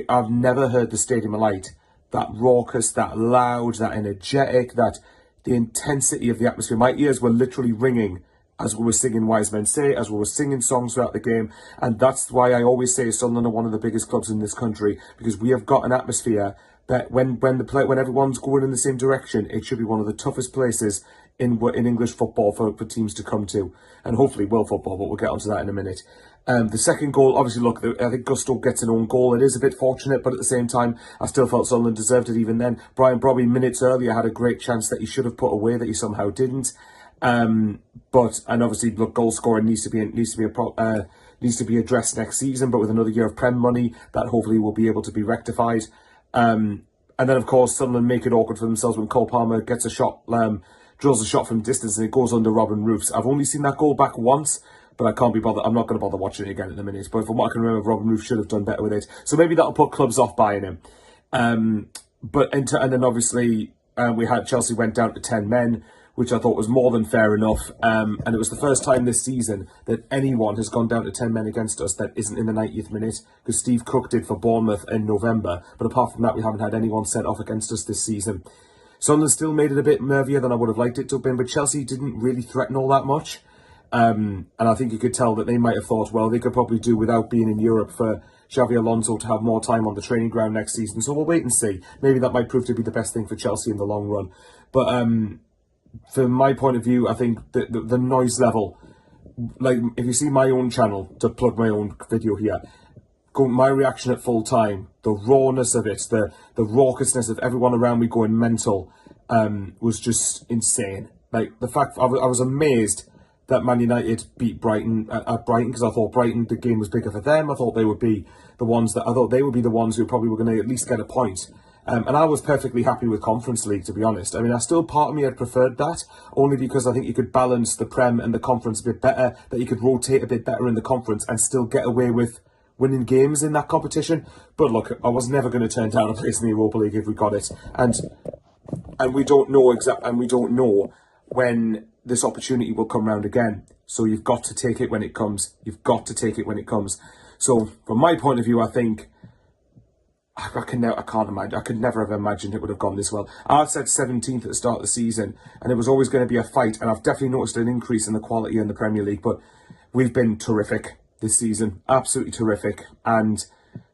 I've never heard the Stadium of Light that raucous, that loud, that energetic, that the intensity of the atmosphere. My ears were literally ringing as we were singing Wise Men Say, as we were singing songs throughout the game. And that's why I always say Sunderland are one of the biggest clubs in this country, because we have got an atmosphere that when everyone's going in the same direction, it should be one of the toughest places in English football for teams to come to, and hopefully world football, but we'll get onto that in a minute. The second goal, obviously, look, I think Gusto gets an own goal. It is a bit fortunate, but at the same time, I still felt Sunderland deserved it even then. Brian Brobby, minutes earlier, had a great chance that he should have put away that he somehow didn't. And obviously, look, goal scoring needs to be addressed next season, but with another year of Prem money, that hopefully will be able to be rectified. And then, of course, Sunderland make it awkward for themselves when Cole Palmer gets a shot, drills a shot from distance, and it goes under Robin Roofs. I've only seen that goal back once, but I can't be bothered. I'm not going to bother watching it again in a minute. But from what I can remember, Robin Roofs should have done better with it. So maybe that'll put clubs off buying him. And then obviously we had Chelsea went down to 10 men, which I thought was more than fair enough. And it was the first time this season that anyone has gone down to 10 men against us that isn't in the 90th minute, because Steve Cook did for Bournemouth in November. But apart from that, we haven't had anyone sent off against us this season. Sunderland still made it a bit nervier than I would have liked it to have been, but Chelsea didn't really threaten all that much. And I think you could tell that they might have thought, well, they could probably do without being in Europe for Xavi Alonso to have more time on the training ground next season. So we'll wait and see. Maybe that might prove to be the best thing for Chelsea in the long run. But from my point of view, I think the noise level, like if you see my own channel, to plug my own video here, my reaction at full time, the rawness of it, the raucousness of everyone around me going mental, was just insane. Like the fact I was amazed that Man United beat Brighton at Brighton, because I thought Brighton, the game was bigger for them. I thought they would be the ones who probably were going to at least get a point. And I was perfectly happy with Conference League, to be honest. I mean, part of me had preferred that, only because I think you could balance the Prem and the Conference a bit better, that you could rotate a bit better in the Conference and still get away with winning games in that competition. But look, I was never going to turn down a place in the Europa League if we got it. And we don't know when this opportunity will come round again. So you've got to take it when it comes. So from my point of view, I think I could never have imagined it would have gone this well. I said 17th at the start of the season, and it was always going to be a fight. And I've definitely noticed an increase in the quality in the Premier League. But we've been terrific this season, absolutely terrific. And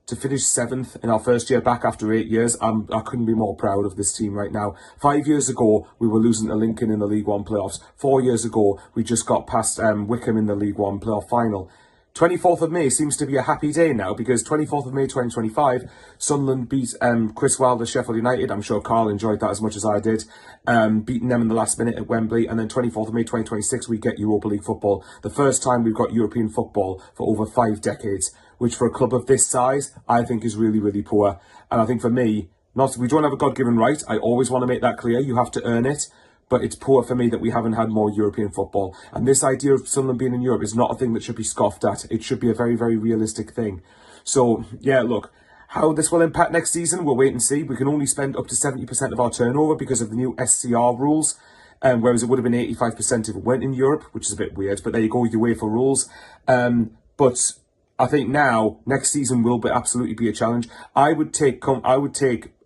to finish 7th in our first year back after 8 years, I couldn't be more proud of this team right now. 5 years ago, we were losing to Lincoln in the League One playoffs. 4 years ago, we just got past Wickham in the League One playoff final. 24th of May seems to be a happy day now, because 24th of May 2025, Sunderland beat Chris Wilder's Sheffield United. I'm sure Karl enjoyed that as much as I did, beating them in the last minute at Wembley. And then 24th of May 2026, we get Europa League football. The first time we've got European football for over 5 decades, which for a club of this size, I think is really, really poor. And I think for me, we don't have a God-given right. I always want to make that clear. You have to earn it. But it's poor for me that we haven't had more European football. And this idea of Sunderland being in Europe is not a thing that should be scoffed at. It should be a very, very realistic thing. So, yeah, look, how this will impact next season, we'll wait and see. We can only spend up to 70% of our turnover because of the new SCR rules, whereas it would have been 85% if it weren't in Europe, which is a bit weird. But there you go, your way for rules. But I think now, next season will absolutely be a challenge. I would take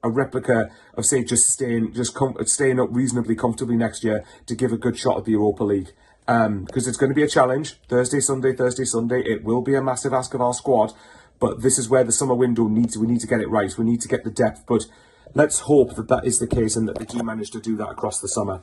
a replica of, say, staying up reasonably comfortably next year to give a good shot at the Europa League. Because it's going to be a challenge. Thursday, Sunday. It will be a massive ask of our squad. But this is where the summer window we need to get it right. We need to get the depth. But let's hope that is the case and that they do manage to do that across the summer.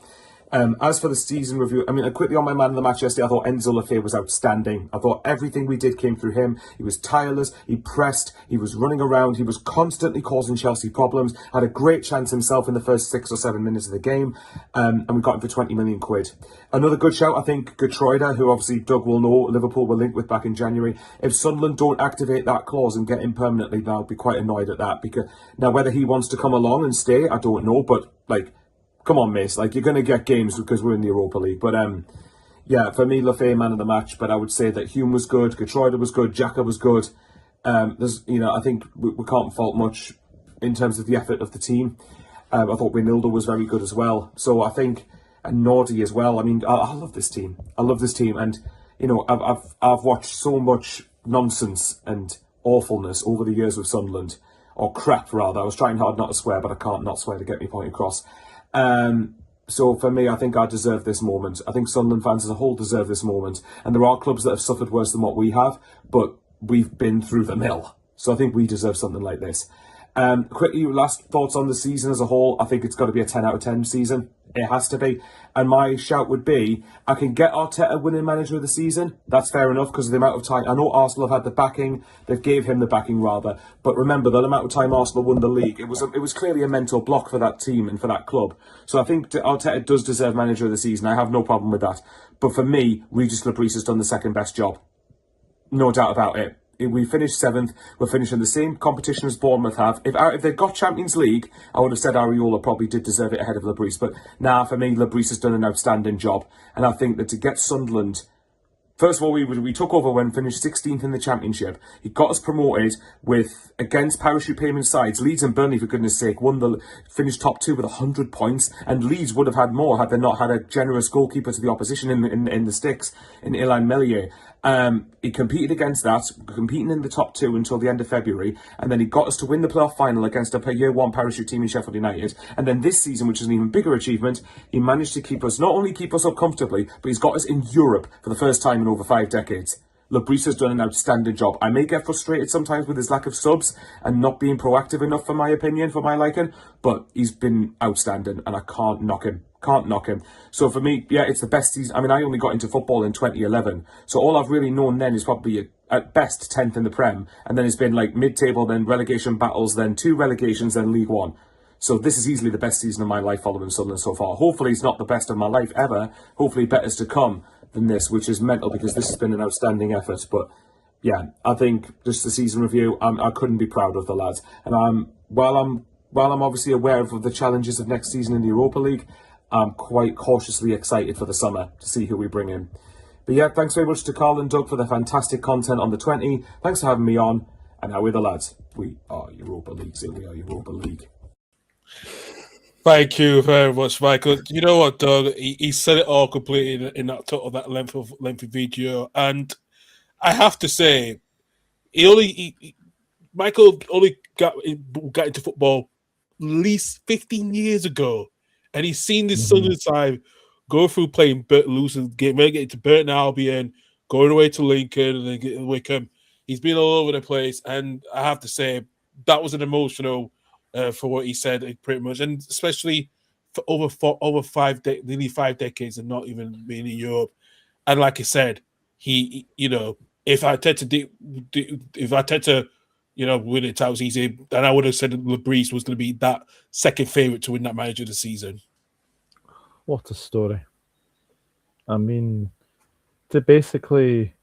As for the season review, I mean, quickly on my man of the match yesterday, I thought Enzo Lefebvre was outstanding. I thought everything we did came through him. He was tireless, he pressed, he was running around, he was constantly causing Chelsea problems, had a great chance himself in the first 6 or 7 minutes of the game, and we got him for 20 million quid. Another good shout, I think, Gertruida, who obviously Doug will know Liverpool were linked with back in January. If Sunderland don't activate that clause and get him permanently, then I'll be quite annoyed at that. Because now, whether he wants to come along and stay, I don't know, but come on, mate. You're going to get games because we're in the Europa League. But, yeah, for me, Lefebvre, man of the match. But I would say that Hume was good, Gertruida was good, Xhaka was good. I think we can't fault much in terms of the effort of the team. I thought Wijnaldum was very good as well. So I think, and Nordy as well. I mean, I love this team. And, I've watched so much nonsense and awfulness over the years with Sunderland. Or crap, rather. I was trying hard not to swear, but I can't not swear to get my point across. So for me, I think I deserve this moment. I think Sunderland fans as a whole deserve this moment. And there are clubs that have suffered worse than what we have, but we've been through the mill. So I think we deserve something like this. Quickly, last thoughts on the season as a whole. I think it's got to be a 10 out of 10 season. It has to be. And my shout would be, I can get Arteta winning manager of the season. That's fair enough because of the amount of time. I know Arsenal have had the backing. They've gave him the backing rather. But remember, the amount of time Arsenal won the league, it was clearly a mental block for that team and for that club. So I think Arteta does deserve manager of the season. I have no problem with that. But for me, Regis Labrise has done the second best job. No doubt about it. We finished 7th. We're finishing the same competition as Bournemouth have. If they'd got Champions League, I would have said Areola probably did deserve it ahead of Labrise. But for me, Labrise has done an outstanding job. And I think that to get Sunderland... First of all, we took over when finished 16th in the Championship. He got us promoted against parachute payment sides. Leeds and Burnley, for goodness sake, finished top 2 with 100 points. And Leeds would have had more had they not had a generous goalkeeper to the opposition in the sticks, in Ilan Meslier. He competed against that, competing in the top 2 until the end of February, and then he got us to win the playoff final against a year 1 parachute team in Sheffield United. And then this season, which is an even bigger achievement, he managed to not only keep us up comfortably, but he's got us in Europe for the first time in over 5 decades. Labrise has done an outstanding job. I may get frustrated sometimes with his lack of subs and not being proactive enough for my opinion, for my liking, but he's been outstanding and I can't knock him. So for me, yeah, it's the best season. I mean, I only got into football in 2011. So all I've really known then is probably at best 10th in the Prem. And then it's been mid-table, then relegation battles, then 2 relegations, then League One. So this is easily the best season of my life following Sunderland so far. Hopefully it's not the best of my life ever. Hopefully better's to come. than this, which is mental because this has been an outstanding effort. But yeah, I think just the season review, I couldn't be proud of the lads. And while I'm obviously aware of the challenges of next season in the Europa League, I'm quite cautiously excited for the summer to see who we bring in. But yeah, thanks very much to Karl and Doug for the fantastic content on the 20. Thanks for having me on. And now we're the lads. We are Europa League. So we are Europa League. Thank you very much, Michael. You know what, Doug? He said it all completely in that lengthy video, and I have to say, Michael only got into football at least 15 years ago, and he's seen this Sunderland side go through playing losing game, making it to Burton Albion, going away to Lincoln and then getting Wickham. He's been all over the place, and I have to say that was an emotional for what he said, pretty much, and especially for over nearly 5 decades and not even being in Europe. And like I said, he if I tend to win it, that was easy, then I would have said Lebreeze was going to be that second favourite to win that manager of the season. What a story. I mean, to basically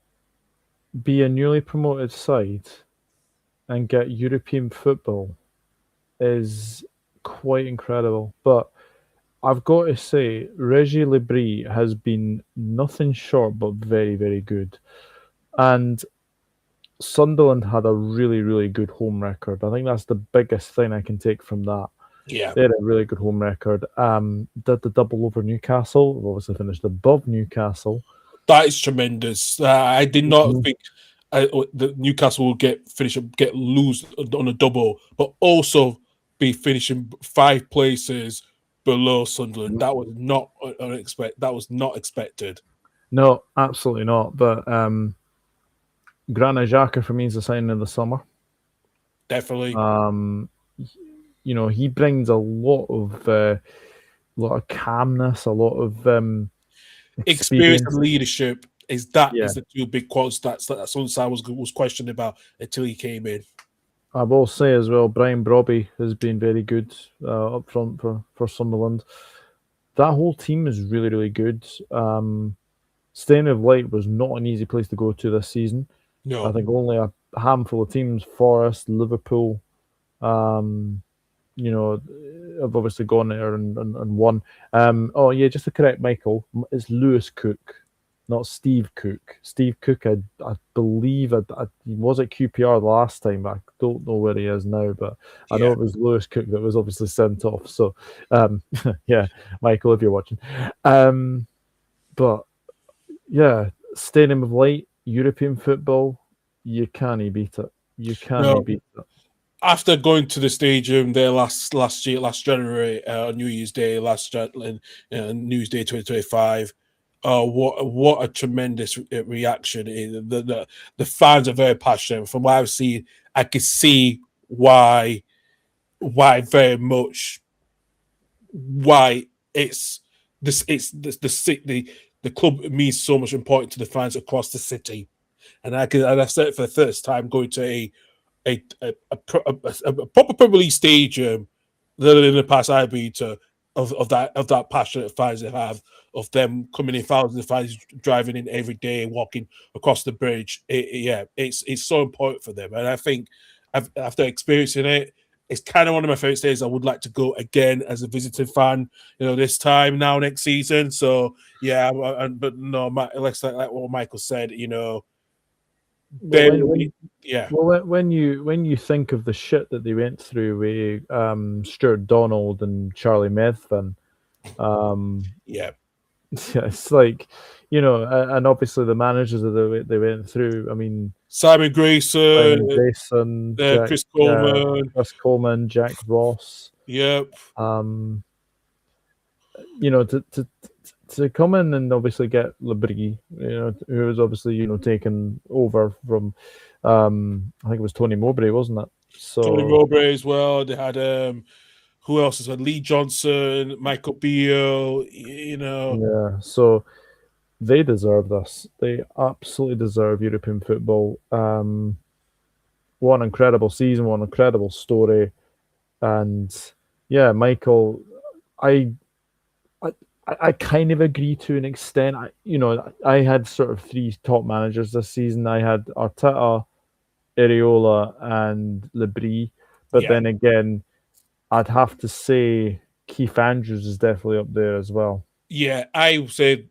be a newly promoted side and get European football is quite incredible. But I've got to say, Reggie Lebreeze has been nothing short but very, very good. And Sunderland had a really, really good home record. I think that's the biggest thing I can take from that. Yeah. They had a really good home record. Did the double over Newcastle. We've obviously finished above Newcastle. That is tremendous. I did not think that Newcastle will lose on a double, but also be finishing 5 places below Sunderland. That was not unexpected. That was not expected. No, absolutely not. But Granit Xhaka for me is a signing of the summer. Definitely. He brings a lot of calmness, a lot of experience and leadership. Is the 2 big quotes that Sunderland was questioned about until he came in. I will say as well, Brian Brobby has been very good up front for Sunderland. That whole team is really, really good. Staying of Light was not an easy place to go to this season. No. I think only a handful of teams, Forest, Liverpool, have obviously gone there and won. Just to correct Michael, it's Lewis Cook, not Steve Cook. Steve Cook, I believe, he was at QPR the last time. I don't know where he is now, but I know it was Lewis Cook that was obviously sent off. So, Michael, if you're watching. But, yeah, Stadium of Light, European football, you can't beat it. You can't beat it. After going to the stadium there last January, New Year's Day, New Year's Day 2025, what a tremendous reaction! The fans are very passionate. From what I've seen, I can see why very much why it's the club means so much important to the fans across the city, and I've said it for the first time, going to a proper Premier League stadium than in the past I've been to of that passionate fans they have, of them coming in, thousands of fans driving in every day, walking across the bridge. It's so important for them, and I think after experiencing it, it's kind of one of my favorite days. I would like to go again as a visiting fan, this time now next season. So yeah, but no, like what Michael said, when you think of the shit that they went through with Stuart Donald and Charlie Methven, it's like, and obviously the managers that they went through. I mean, Simon Grayson, Chris Coleman, Jack Ross. Yep. To come in and obviously get Lebreeze, who was obviously, taken over from, I think it was Tony Mowbray, wasn't it? So Tony Mowbray as well. They had who else has had Lee Johnson, Michael Beale, Yeah, so they deserve this. They absolutely deserve European football. What an incredible season, what an incredible story. And yeah, Michael, I kind of agree to an extent. I had sort of three top managers this season. I had Arteta, Areola, and Lebris. But Yeah. then again, I'd have to say Keith Andrews is definitely up there as well. Yeah, I said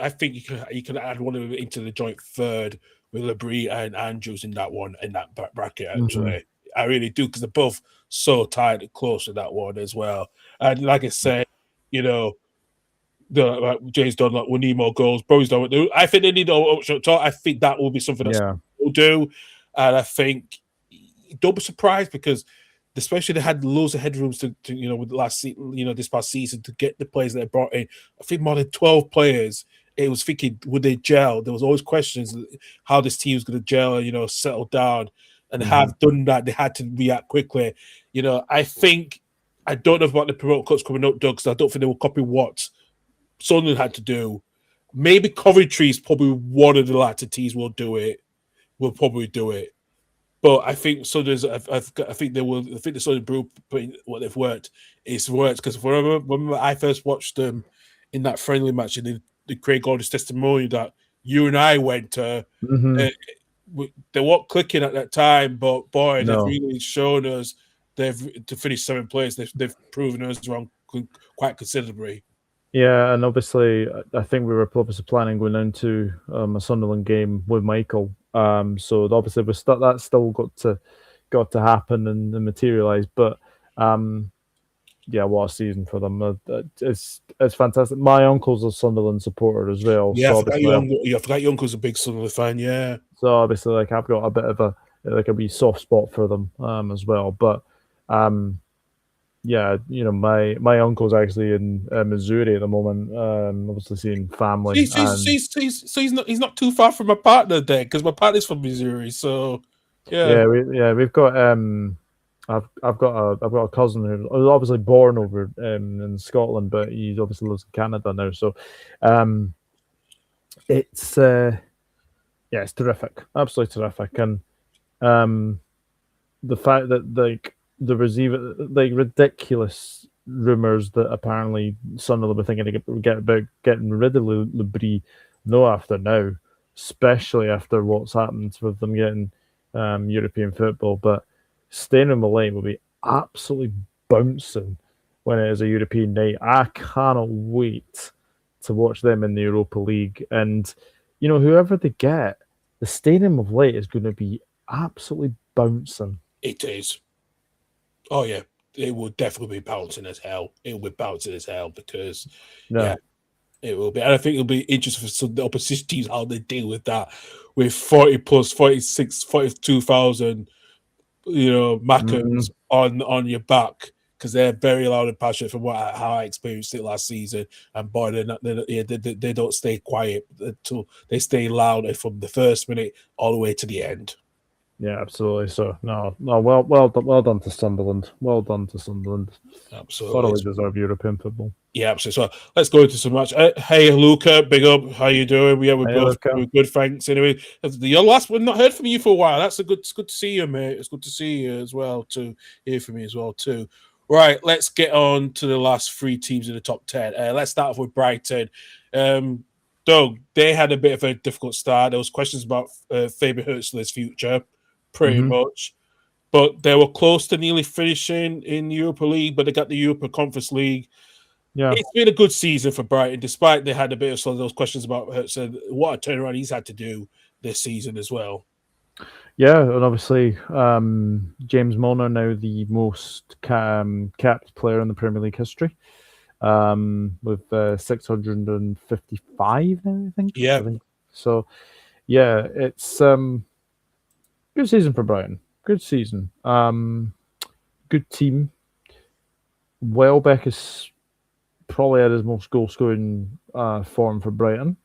I think you can add one of them into the joint third with Lebris and Andrews in that one in that bracket. Actually, I really do, because they're both so tight and close to that one as well. And like I said, you know, Jay's done like we need more goals. Bro's done it. I think they need more option top. I think that will be something that we'll do, and I think don't be surprised, because especially they had loads of headrooms to with this past season to get the players that they brought in. I think more than 12 players. It was thinking, would they gel? There was always questions how this team was going to gel, settle down, and have done that. They had to react quickly. I think I don't know about the promote cuts coming up, Doug, because I don't think they will copy what Sunderland had to do. Maybe Coventry is probably one of the latter teams will do it. Will probably do it. But I think so. I think they will. I think the Southern Brew what they've worked is worked, because remember I first watched them in that friendly match in the Craig Gordon's testimonial that you and I went to. They weren't clicking at that time, but boy, they've really shown us to finish 7th place. They've proven us wrong quite considerably. Yeah, and obviously, I think we were obviously planning going into a Sunderland game with Michael. So obviously, that's still got to happen and materialize. But yeah, what a season for them! It's fantastic. My uncle's a Sunderland supporter as well. Yeah, so I forgot your uncle's a big Sunderland fan. Yeah. So obviously, like, I've got a bit of a wee soft spot for them as well. But yeah, my uncle's actually in Missouri at the moment, obviously seeing family. He's not too far from my partner there, because my partner's from Missouri. So yeah, we've got I've got a cousin who was obviously born over in Scotland, but he obviously lives in Canada now. So it's it's terrific, absolutely terrific, and the fact that there was even ridiculous rumors that apparently Sunderland were thinking about getting rid of Lebris after now, especially after what's happened with them getting European football. But staying in the lane will be absolutely bouncing when it is a European night. I cannot wait to watch them in the Europa League. And, whoever they get, the Stadium of Light is going to be absolutely bouncing. It is. Oh, yeah. It will definitely be bouncing as hell. It will be bouncing as hell, because, it will be. And I think it'll be interesting for some of the opposition teams how they deal with that, with 40 plus 46, 42,000, Mackens on your back, because they're very loud and passionate from how I experienced it last season. And boy, they don't stay quiet until they stay loud from the first minute all the way to the end. Yeah, absolutely. So well done to Sunderland. Well done to Sunderland. Absolutely, thoroughly deserve European football. Yeah, absolutely. So let's go into some match. Hey, Luca, big up. How you doing? Yeah, we're good. Thanks. Anyway, your last one. Not heard from you for a while. It's good to see you, mate. It's good to see you as well. To hear from you as well too. Right, let's get on to the last 3 teams in the top 10. Let's start off with Brighton. Doug, they had a bit of a difficult start. There was questions about Fabian Hürzeler's future, pretty much. But they were close to nearly finishing in Europa League, but they got the Europa Conference League. Yeah, it's been a good season for Brighton, despite they had a bit of some of those questions about Hürzeler. What a turnaround he's had to do this season as well. Yeah, and obviously James Milner now the most capped player in the Premier League history, with 655 now, I think. Yeah. So, yeah, it's good season for Brighton. Good season. Good team. Welbeck is probably at his most goal-scoring form for Brighton.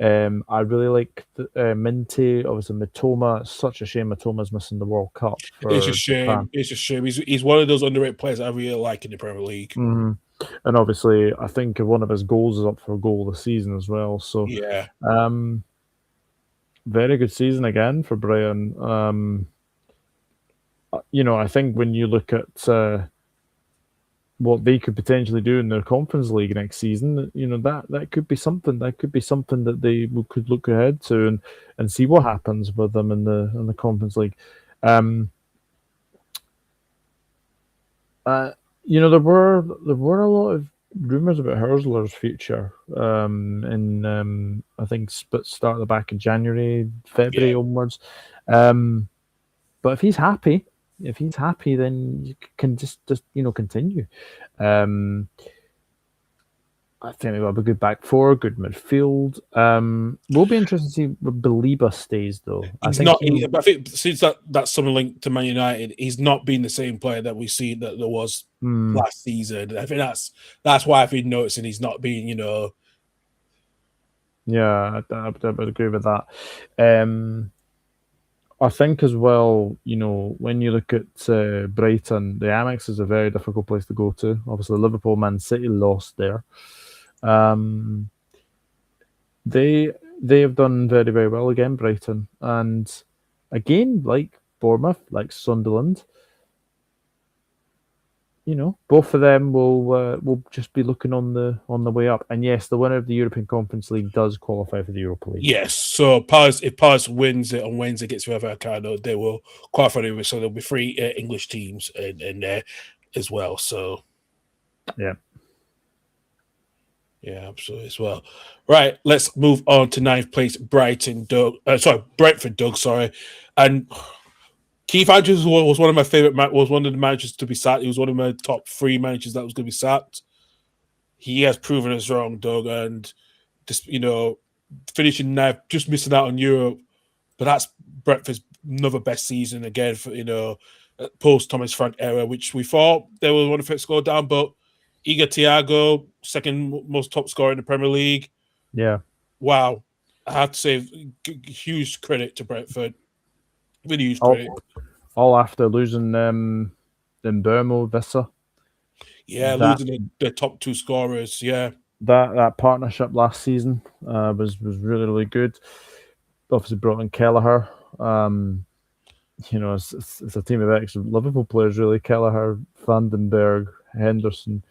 I really like Minty. Obviously, Mitoma. It's such a shame Mitoma's missing the World Cup. It's a shame. Japan. It's a shame. He's one of those underrated players I really like in the Premier League. And obviously, I think one of his goals is up for a goal of the season as well. So yeah, very good season again for Brighton. I think when you look at what they could potentially do in their Conference League next season, that could be something. That could be something that they could look ahead to and see what happens with them in the Conference League. There were a lot of rumors about Herzler's future. I think started back in January, February onwards. But if he's happy, then you can just continue. I think we've got a good back four, good midfield. We'll be interested to see where Baliba stays, though. I think since that summer link to Man United, he's not been the same player that we've seen that there was last season. I think that's why I've been noticing he's not been, Yeah, I would agree with that. I think as well, when you look at Brighton, the Amex is a very difficult place to go to. Obviously, Liverpool, Man City lost there. They have done very, very well again, Brighton, and again, like Bournemouth, like Sunderland. Both of them will just be looking on the way up. And yes, the winner of the European Conference League does qualify for the Europa League. Yes, so if Palace wins it on Wednesday against Vallecano, they will qualify. So there'll be 3 English teams in there as well. So yeah, absolutely as well. Right, let's move on to 9th place, Brentford, Doug. And Keith Andrews was one of my favorite. Was one of the managers to be sacked. He was one of my top 3 managers that was going to be sacked. He has proven us wrong, Doug, and just finishing 9th, just missing out on Europe. But that's Brentford's another best season again for post Thomas Frank era, which we thought they were one of the go down. But Igor Thiago, second most top scorer in the Premier League. Yeah, wow, I have to say, huge credit to Brentford. Really huge credit. All after losing Burmo, Vissa. Yeah, losing the top 2 scorers. Yeah, that partnership last season was really, really good. Obviously brought in Kelleher. It's a team of ex-Liverpool players, really. Kelleher, Vandenberg, Henderson,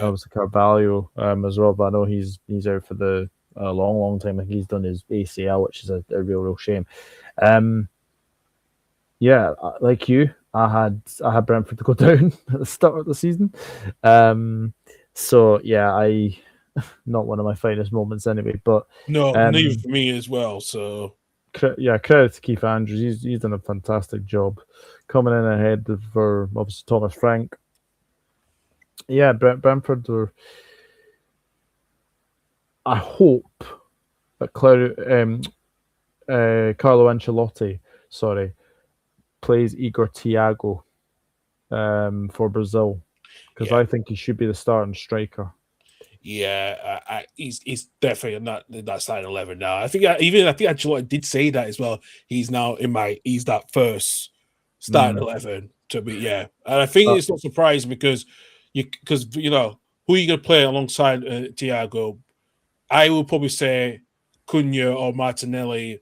obviously Carvalho as well. But I know he's out for the long, long time. I think he's done his ACL, which is a real shame. Yeah, like you, I had Brentford to go down at the start of the season. So yeah, not one of my finest moments anyway. But no, neither for me as well. So yeah, credit to Keith Andrews. He's done a fantastic job coming in ahead for obviously Thomas Frank. Yeah, Brentford were. I hope that Carlo Ancelotti, plays Igor Thiago for Brazil, because I think he should be the starting striker. Yeah, he's definitely in that starting 11 now. I think Ancelotti did say that as well. He's now he's that first starting 11 to be. Yeah, and I think it's not surprising because who are you going to play alongside Thiago? I would probably say Cunha or Martinelli,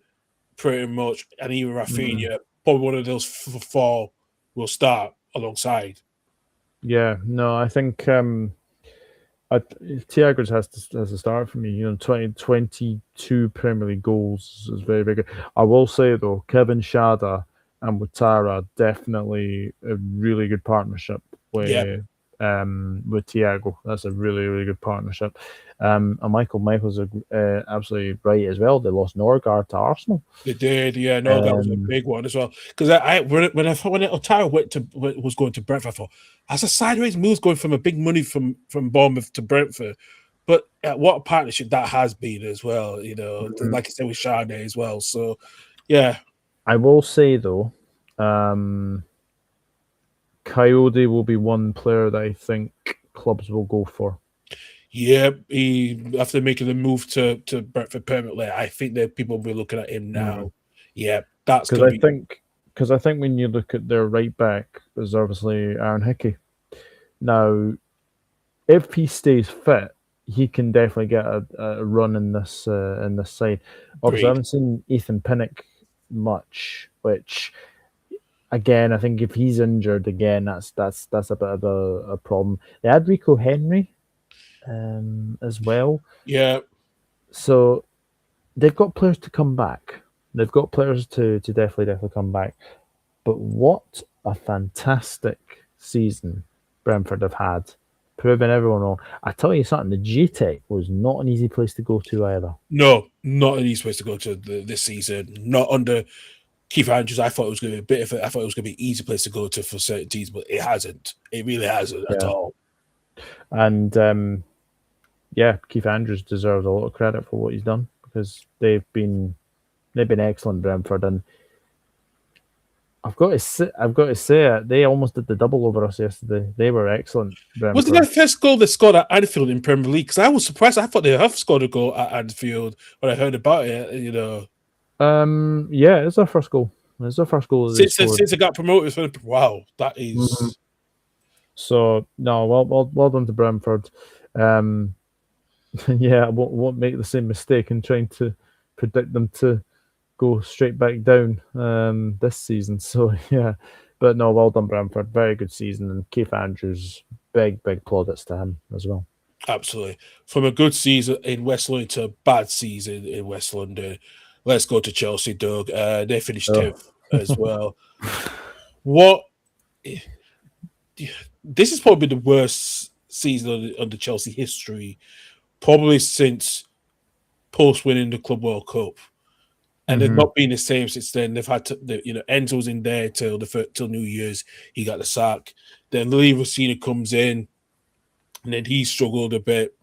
pretty much, and even Rafinha. Probably one of those 4 will start alongside. Yeah, no, I think Thiago has to start for me. 22 Premier League goals is very, very good. I will say though, Kevin Schade and Ouattara definitely a really good partnership with Thiago. That's a really, really good partnership. And Michael's absolutely right as well. They lost Norgard to Arsenal. They did, yeah. No, that was a big one as well. Because when Ouattara was going to Brentford, I thought that's a sideways move going from a big money from Bournemouth to Brentford. But what a partnership that has been as well. Like I said with Schade as well. So, yeah. I will say though, Coyote will be one player that I think clubs will go for. Yeah, after making the move to Brentford permanently, I think that people will be looking at him now. Yeah, that's because I think when you look at their right back, there's obviously Aaron Hickey. Now, if he stays fit, he can definitely get a run in this side. Obviously, I haven't seen Ethan Pinnock much, which again, I think if he's injured again, that's a bit of a problem. They had Rico Henry as well, Yeah. so they've got players to come back. They've got players to definitely come back. But what a fantastic season Brentford have had, proving everyone wrong. I tell you something, the GTEC was not an easy place to go to either. No, not an easy place to go to this season. Not under Keith Andrews. I thought it was going to be I thought it was going to be an easy place to go to for certain teams, but it hasn't. It really hasn't at all. And yeah, Keith Andrews deserves a lot of credit for what he's done because they've been excellent, Brentford, and I've got to say it. They almost did the double over us yesterday. They were excellent. Brentford. Wasn't that first goal they scored at Anfield in Premier League? Because I was surprised. I thought they have scored a goal at Anfield when I heard about it. Yeah, it's their first goal. It's their first goal that Since they got promoted. Wow, that is. Mm-hmm. So no, well done to Brentford. Yeah, I won't make the same mistake in trying to predict them to go straight back down this season. So yeah, but no, well done Brentford. Very good season, and Keith Andrews, big plaudits to him as well. Absolutely. From a good season in West London to a bad season in West London, let's go to Chelsea, Doug. They finished 10th as well. What? This is probably the worst season under Chelsea history, probably since post-winning the Club World Cup. And they've not been the same since then. They've had to, Enzo was in there till New Year's. He got the sack. Then Levy comes in, and then he struggled a bit.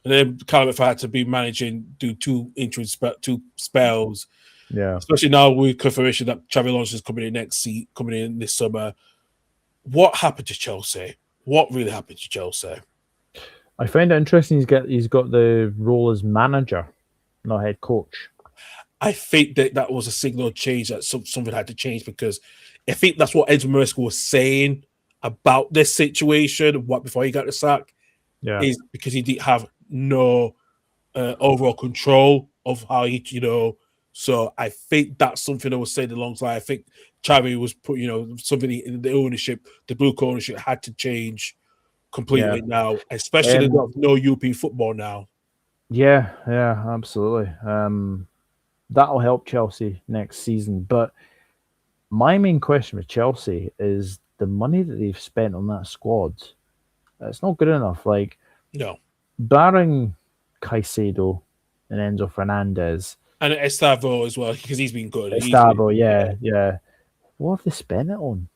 And then Karl had to be managing, do two spells. Yeah, especially now with confirmation that Xabi Alonso is coming in this summer. What happened to Chelsea? What really happened to Chelsea? I find it interesting. He's got the role as manager, not head coach. I think that was a signal change that something had to change because I think that's what Enzo Maresca was saying about this situation. What before he got the sack, is because he didn't have no overall control of how he, So I think that's something that was said alongside. I think Xavi was put, something in the ownership, the blue coat ownership had to change completely now, especially no European football now. Yeah, absolutely. That'll help Chelsea next season. But my main question with Chelsea is the money that they've spent on that squad. It's not good enough. Like, no, barring Caicedo and Enzo Fernandez. And Estavo as well, because he's been good. Estavo, yeah. What have they spent it on?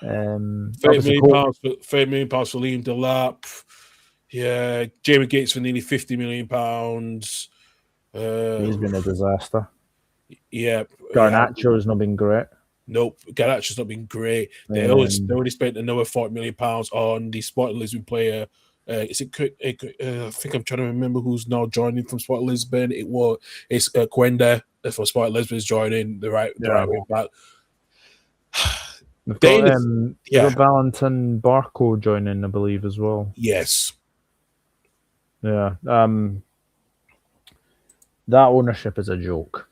£30 million for Liam Delap. Yeah, Jamie Gates for nearly £50 million. He's been a disaster. Yeah. Garnacho's not been great. Nope, Garnacho's not been great. They already spent another £40 million on the Sporting Lisbon player. Is it? I think I'm trying to remember who's now joining from Sporting Lisbon. It's Quenda for Sporting Lisbon is joining the right wing back. We've got Valentin Barco joining, I believe, as well. Yes. Yeah. That ownership is a joke.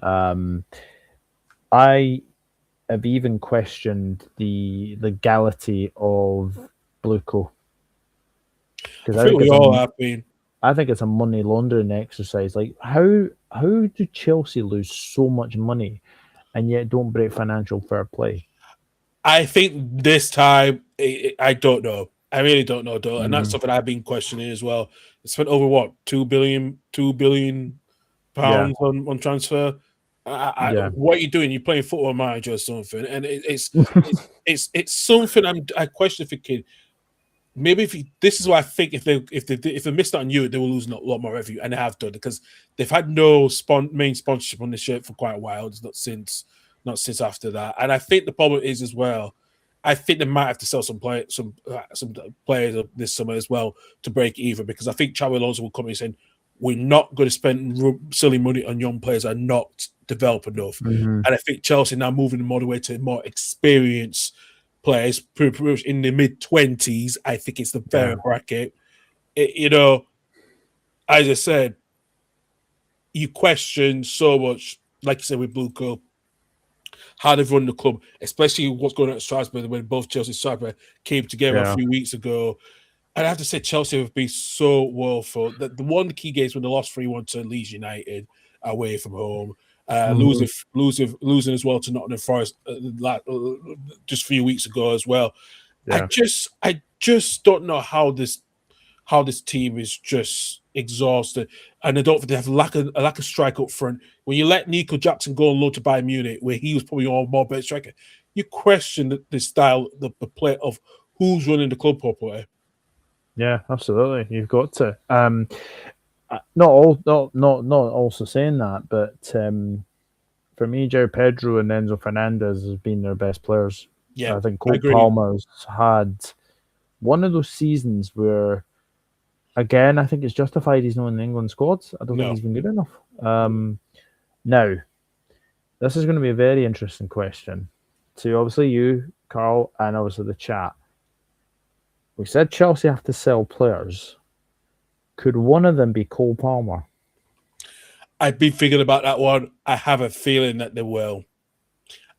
I have even questioned the legality of Blueco. I think we all have been. I think it's a money laundering exercise. Like, how do Chelsea lose so much money and yet don't break financial fair play? I think this time, I don't know. I really don't know, though. And that's something I've been questioning as well. They spent over, what, £2 billion on transfer? What are you doing? You're playing Football Manager or something. And it's something I question thinking, maybe this is why I think if they missed out on you, they will lose a lot more revenue, and they have done because they've had no main sponsorship on the shirt for quite a while. It's not since after that, and I think the problem is as well. I think they might have to sell some players this summer as well to break even because I think Xabi Alonso will come in saying we're not going to spend silly money on young players that are not developed enough, and I think Chelsea now moving them all the way to more experienced players in the mid-20s. I think it's the fair bracket. As I said, you question so much, like you said with Blueco. how they've run the club, especially what's going on at Strasbourg when both Chelsea and Strasbourg came together a few weeks ago. And I have to say, Chelsea have been so woeful. The one key games when they lost 3-1 to Leeds United away from home, losing as well to Nottingham Forest just a few weeks ago as well. Yeah. I just don't know how this team is just exhausted, and I don't think they have a lack of strike up front. When you let Nico Jackson go on loan to Bayern Munich, where he was probably your more better striker, you question the style, the play of who's running the club properly. Yeah, absolutely. You've got to. Not also saying that, but for me, João Pedro and Enzo Fernandez has been their best players. Yeah, I think Cole Palmer's had one of those seasons where, again, I think it's justified he's not in the England squad. I don't think he's been good enough. Now, this is going to be a very interesting question to obviously you, Karl, and obviously the chat. We said Chelsea have to sell players. Could one of them be Cole Palmer? I've been thinking about that one. I have a feeling that they will.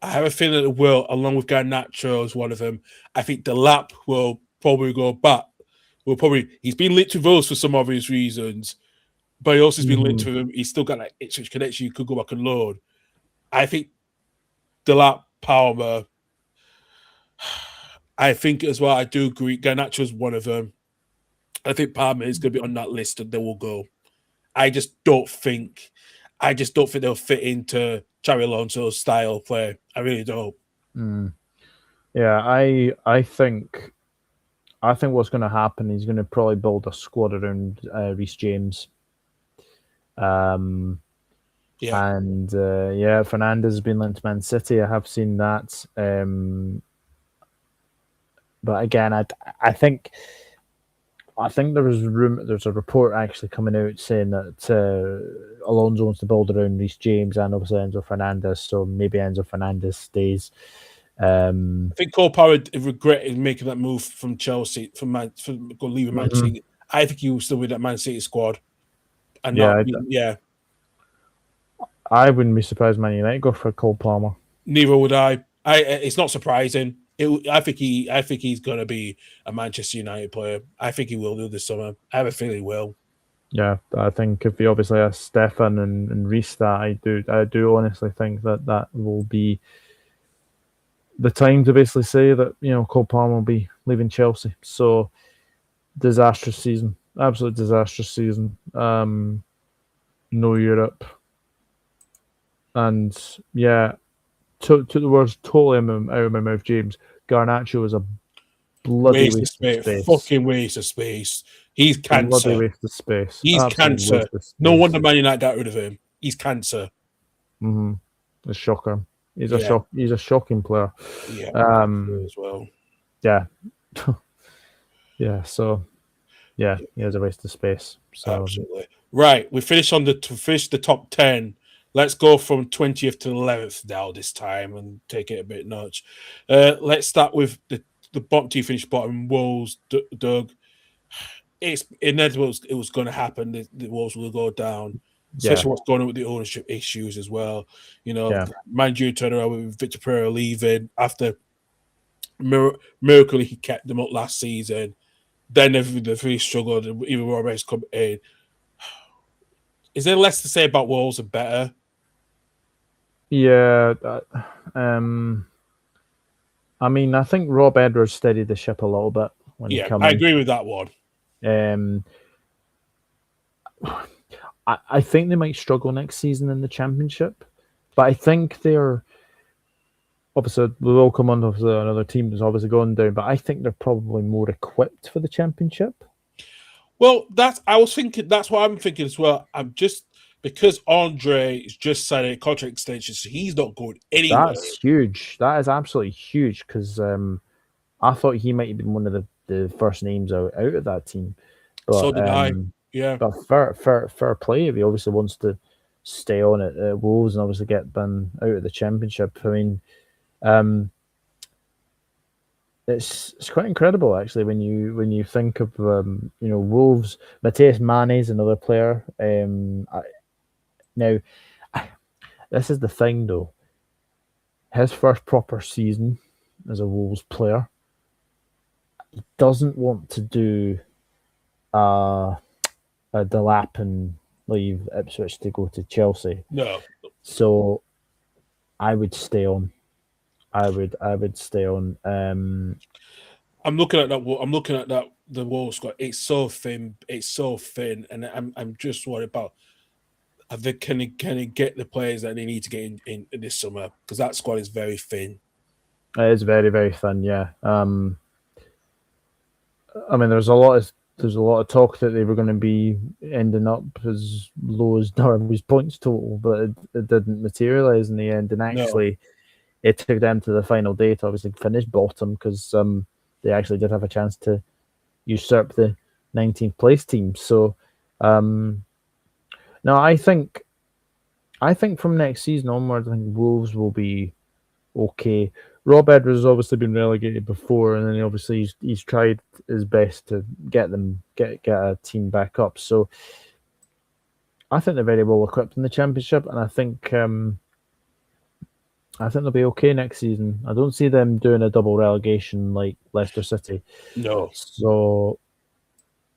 Along with Garnacho as one of them. I think Delap will probably go back. He's been linked to those for some obvious reasons, but he also has been linked to him. He's still got that Ipswich connection. You could go back and load. I think Delap, Palmer. I think as well, I do agree. Garnacho is one of them. I think Palmer is going to be on that list and they will go. I just don't think they'll fit into Xabi Alonso's style of play. I really don't. Yeah, I think what's going to happen, he's going to probably build a squad around Reece James. Fernandez has been linked to Man City. I have seen that. But again, I think there's a report actually coming out saying that Alonso wants to build around Reece James and obviously Enzo Fernandez, so maybe Enzo Fernandez stays. I think Cole Palmer regretted making that move from Chelsea, leaving Man City. I think he will still be that Man City squad. And I wouldn't be surprised Man United go for Cole Palmer. Neither would I. It's not surprising. I think he's going to be a Manchester United player. I think he will do this summer. I have a feeling he will. Yeah, I think if he obviously has Stefan and Reece, that I do honestly think that will be the time to basically say that Cole Palmer will be leaving Chelsea. So disastrous season, absolute disastrous season. No Europe, and took the words totally out of my mouth, James. Garnacho is a bloody waste of space. Fucking waste of space. He's cancer. Bloody waste of space. He's cancer. No wonder Man United got rid of him. He's cancer. A shocker. He's a shocking player. Yeah. As well. Yeah. So he has a waste of space. So. Absolutely. Right. We finish the top 10. Let's go from 20th to 11th now this time and take it a bit notch. Let's start with the bottom team finish bottom, Wolves, Doug. It's inevitable it was going to happen. The Wolves will go down, especially what's going on with the ownership issues as well. Mind you, turn around with Victor Pereira leaving after miraculously he kept them up last season. Then they really struggled, and even Roberts come in. Is there less to say about Wolves and better? Yeah, I mean, I think Rob Edwards steadied the ship a little bit when he came in. I agree with that one. I think they might struggle next season in the Championship, but I think they're obviously we will come on to another team that's obviously going down, but I think they're probably more equipped for the Championship. Well, that's what I'm thinking as well. I'm just because Andre is just signed a contract extension, so he's not going anywhere. That's huge. That is absolutely huge because I thought he might have been one of the first names out of that team. But, so did I. Yeah. But fair play if he obviously wants to stay on at Wolves and obviously get them out of the Championship. I mean, it's quite incredible actually when you think of Wolves. Matthias Mane is another player. Now, this is the thing though. his first proper season as a Wolves player. He doesn't want to do a delap and leave Ipswich to go to Chelsea. No. So I would stay on. I would stay on. I'm looking at that. I'm looking at that. The Wolves squad. It's so thin. And I'm just worried about. Can they get the players that they need to get in this summer? Because that squad is very thin. It is very, very thin. Yeah. I mean, there's a lot of talk that they were going to be ending up as low as Derby's points total, but it didn't materialise in the end. And actually, it took them to the final day to obviously finish bottom because they actually did have a chance to usurp the 19th place team. So, no, I think from next season onwards, I think Wolves will be okay. Rob Edwards has obviously been relegated before, and then obviously he's tried his best to get a team back up. So I think they're very well equipped in the Championship, and I think they'll be okay next season. I don't see them doing a double relegation like Leicester City. No. So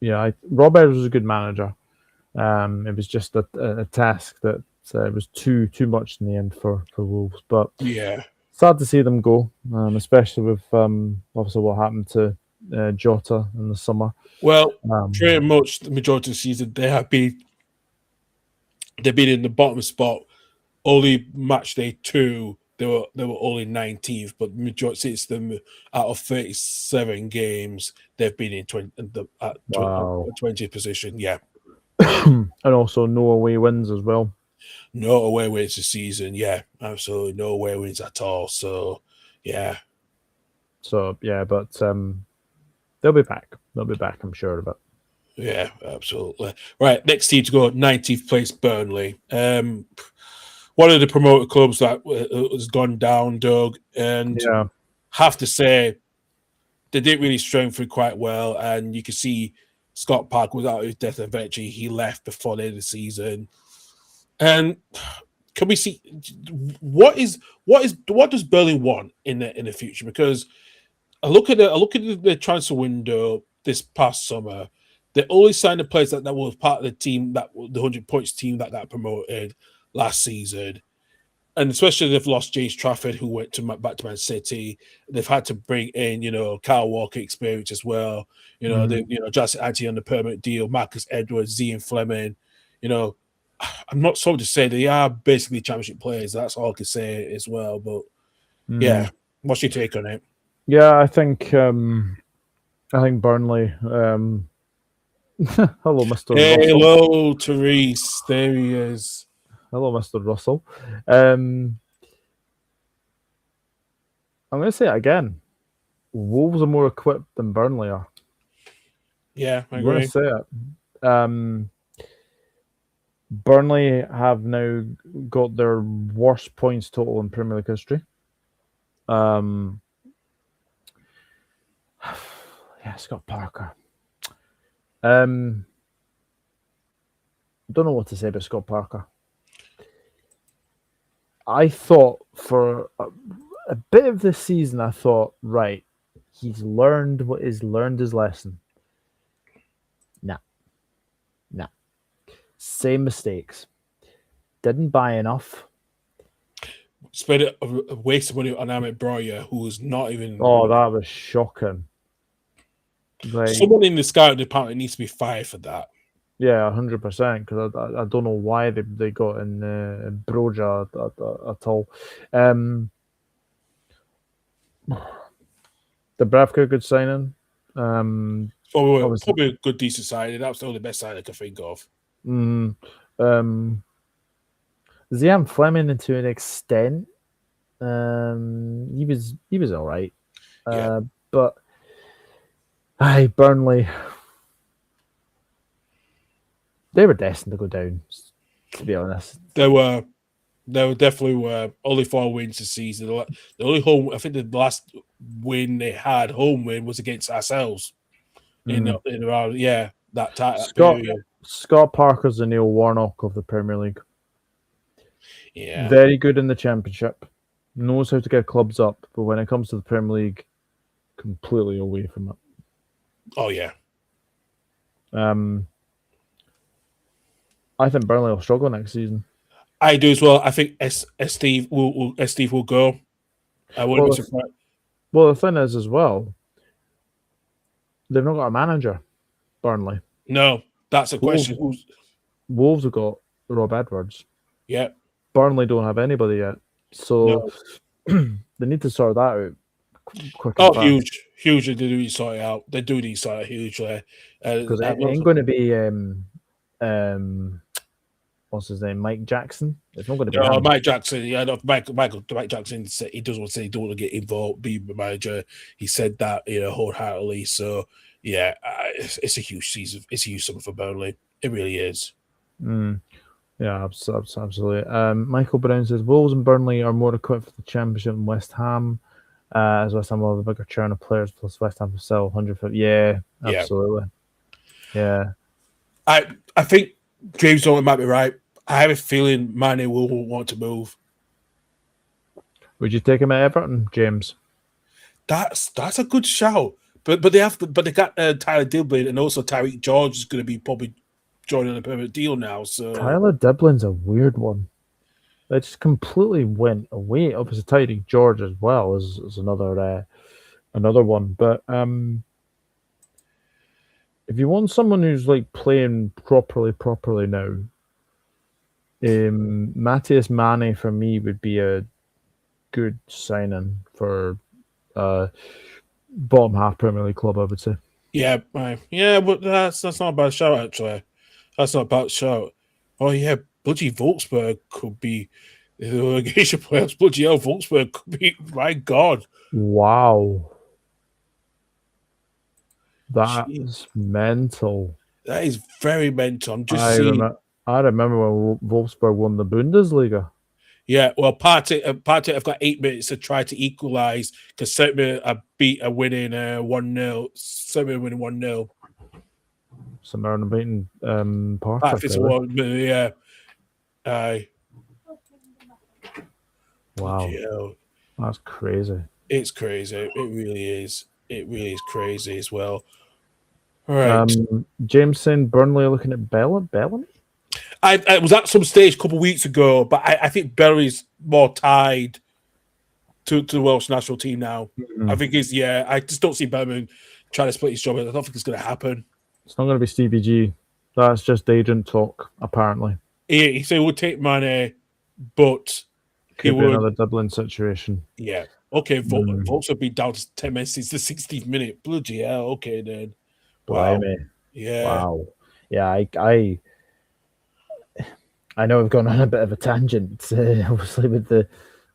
yeah, Rob Edwards was a good manager. It was just a task that was too much in the end for Wolves, but yeah. Sad to see them go, especially with obviously what happened to Jota in the summer. Well, pretty much the majority of the season they've been in the bottom spot. Only match day 2, they were only 19th, but majority since them out of 37 games, they've been in 20th position. Yeah, and also no away wins as well. No away wins this season. Yeah, absolutely no away wins at all. So, yeah. So, yeah, but they'll be back. They'll be back, I'm sure of it. Yeah, absolutely. Right, next team to go, 19th place, Burnley. One of the promoted clubs that has gone down, Doug. And have to say, they didn't really strengthen quite well. And you can see Scott Park was out of his death eventually. He left before the end of the season. And can we see what does Burnley want in the future? Because I look at the transfer window this past summer. They only signed the players that was part of the team the 100 points team that got promoted last season, and especially they've lost James Trafford, who went back to Man City. They've had to bring in Kyle Walker experience as well. Justin Ante on the permanent deal, Marcus Edwards, Zian Fleming. I'm not sorry to say they are basically championship players. That's all I can say as well. But yeah, what's your take on it? Yeah, I think Burnley. Hello, Mr. Hello, Therese. There he is. Hello, Mr. Russell. I'm going to say it again. Wolves are more equipped than Burnley are. Yeah, I agree. I'm going to say it. Burnley have now got their worst points total in Premier League history. Yeah, Scott Parker. Don't know what to say about Scott Parker. I thought for a bit of this season, I thought, right, he's learned his lesson. Nah. Same mistakes. Didn't buy enough. Spent a waste of money on Amit Broya, who was not even. Oh, that was shocking. Like, someone in the scouting department needs to be fired for that. Yeah, 100%. Because I don't know why they got in Broja at all. The Bravka good signing. Probably a good decent signing. That was the only best signing I could think of. Zian Fleming to an extent. He was all right. But Burnley, they were destined to go down, to be honest. They definitely were. Only 4 wins this season. The only home, I think the last win they had, home win, was against ourselves in around that time. Scott Parker's the Neil Warnock of the Premier League. Yeah, very good in the Championship, knows how to get clubs up, but when it comes to the Premier League, completely away from it. Oh yeah. I think Burnley will struggle next season. I do as well. I think Steve will go. I wouldn't be surprised. Well, the thing is as well, they've not got a manager, Burnley. No, that's a question. Wolves have got Rob Edwards. Yeah. Burnley don't have anybody yet. So they need to sort that out quick. Oh, huge. They do need to sort it out. They do need to sort it out hugely. Because it ain't going to be what's his name, Mike Jackson. It's not going to be Mike Jackson. Yeah, no, Mike Jackson said he doesn't want to say he don't want to get involved, be the manager. He said that wholeheartedly. So yeah, it's a huge season. It's a huge summer for Burnley. It really is. Yeah, absolutely. Michael Brown says Wolves and Burnley are more equipped for the Championship than West Ham. As West Ham will have a bigger churn of players, plus West Ham will sell 150. Yeah, absolutely. Yeah. I think James Dolan might be right. I have a feeling Mane will want to move. Would you take him at Everton, James? That's a good shout. But they got Tyler Dibblin, and also Tyreek George is going to be probably joining a permanent deal now. So Tyler Diblin's a weird one. They just completely went away. Obviously, Tyreek George as well is another one. But if you want someone who's like playing properly now, Matthias Mane for me would be a good signing for bottom half Premier League club, I would say. Yeah, but that's not a bad shout actually. That's not a bad shout. Oh yeah, bloody Wolfsburg could be the relegation players. Bloody hell, Wolfsburg could be. My God! Wow, that's mental. That is very mental. I'm just seeing. I remember when Wolfsburg won the Bundesliga. Yeah, well, Partey have got 8 minutes to try to equalise because St. beat a winning 1-0. St. winning 1-0. St. Mirren beating Partey. Yeah. Wow. Yeah. That's crazy. It's crazy. It really is. It really is crazy as well. All right. James saying Burnley are looking at Bellamy? I was at some stage a couple of weeks ago, but I think Bellery's more tied to the Welsh national team now. I think I just don't see Bellamy trying to split his job. I don't think it's going to happen. It's not going to be Stevie G. That's just agent talk, apparently. He said he would take Mane, but Could be another Dublin situation. Yeah. Okay, Volks have been down to 10 minutes since the 60th minute. Bloody hell. Okay, then. Wow. Blimey. Yeah. Wow. Yeah, I know we've gone on a bit of a tangent, obviously, with the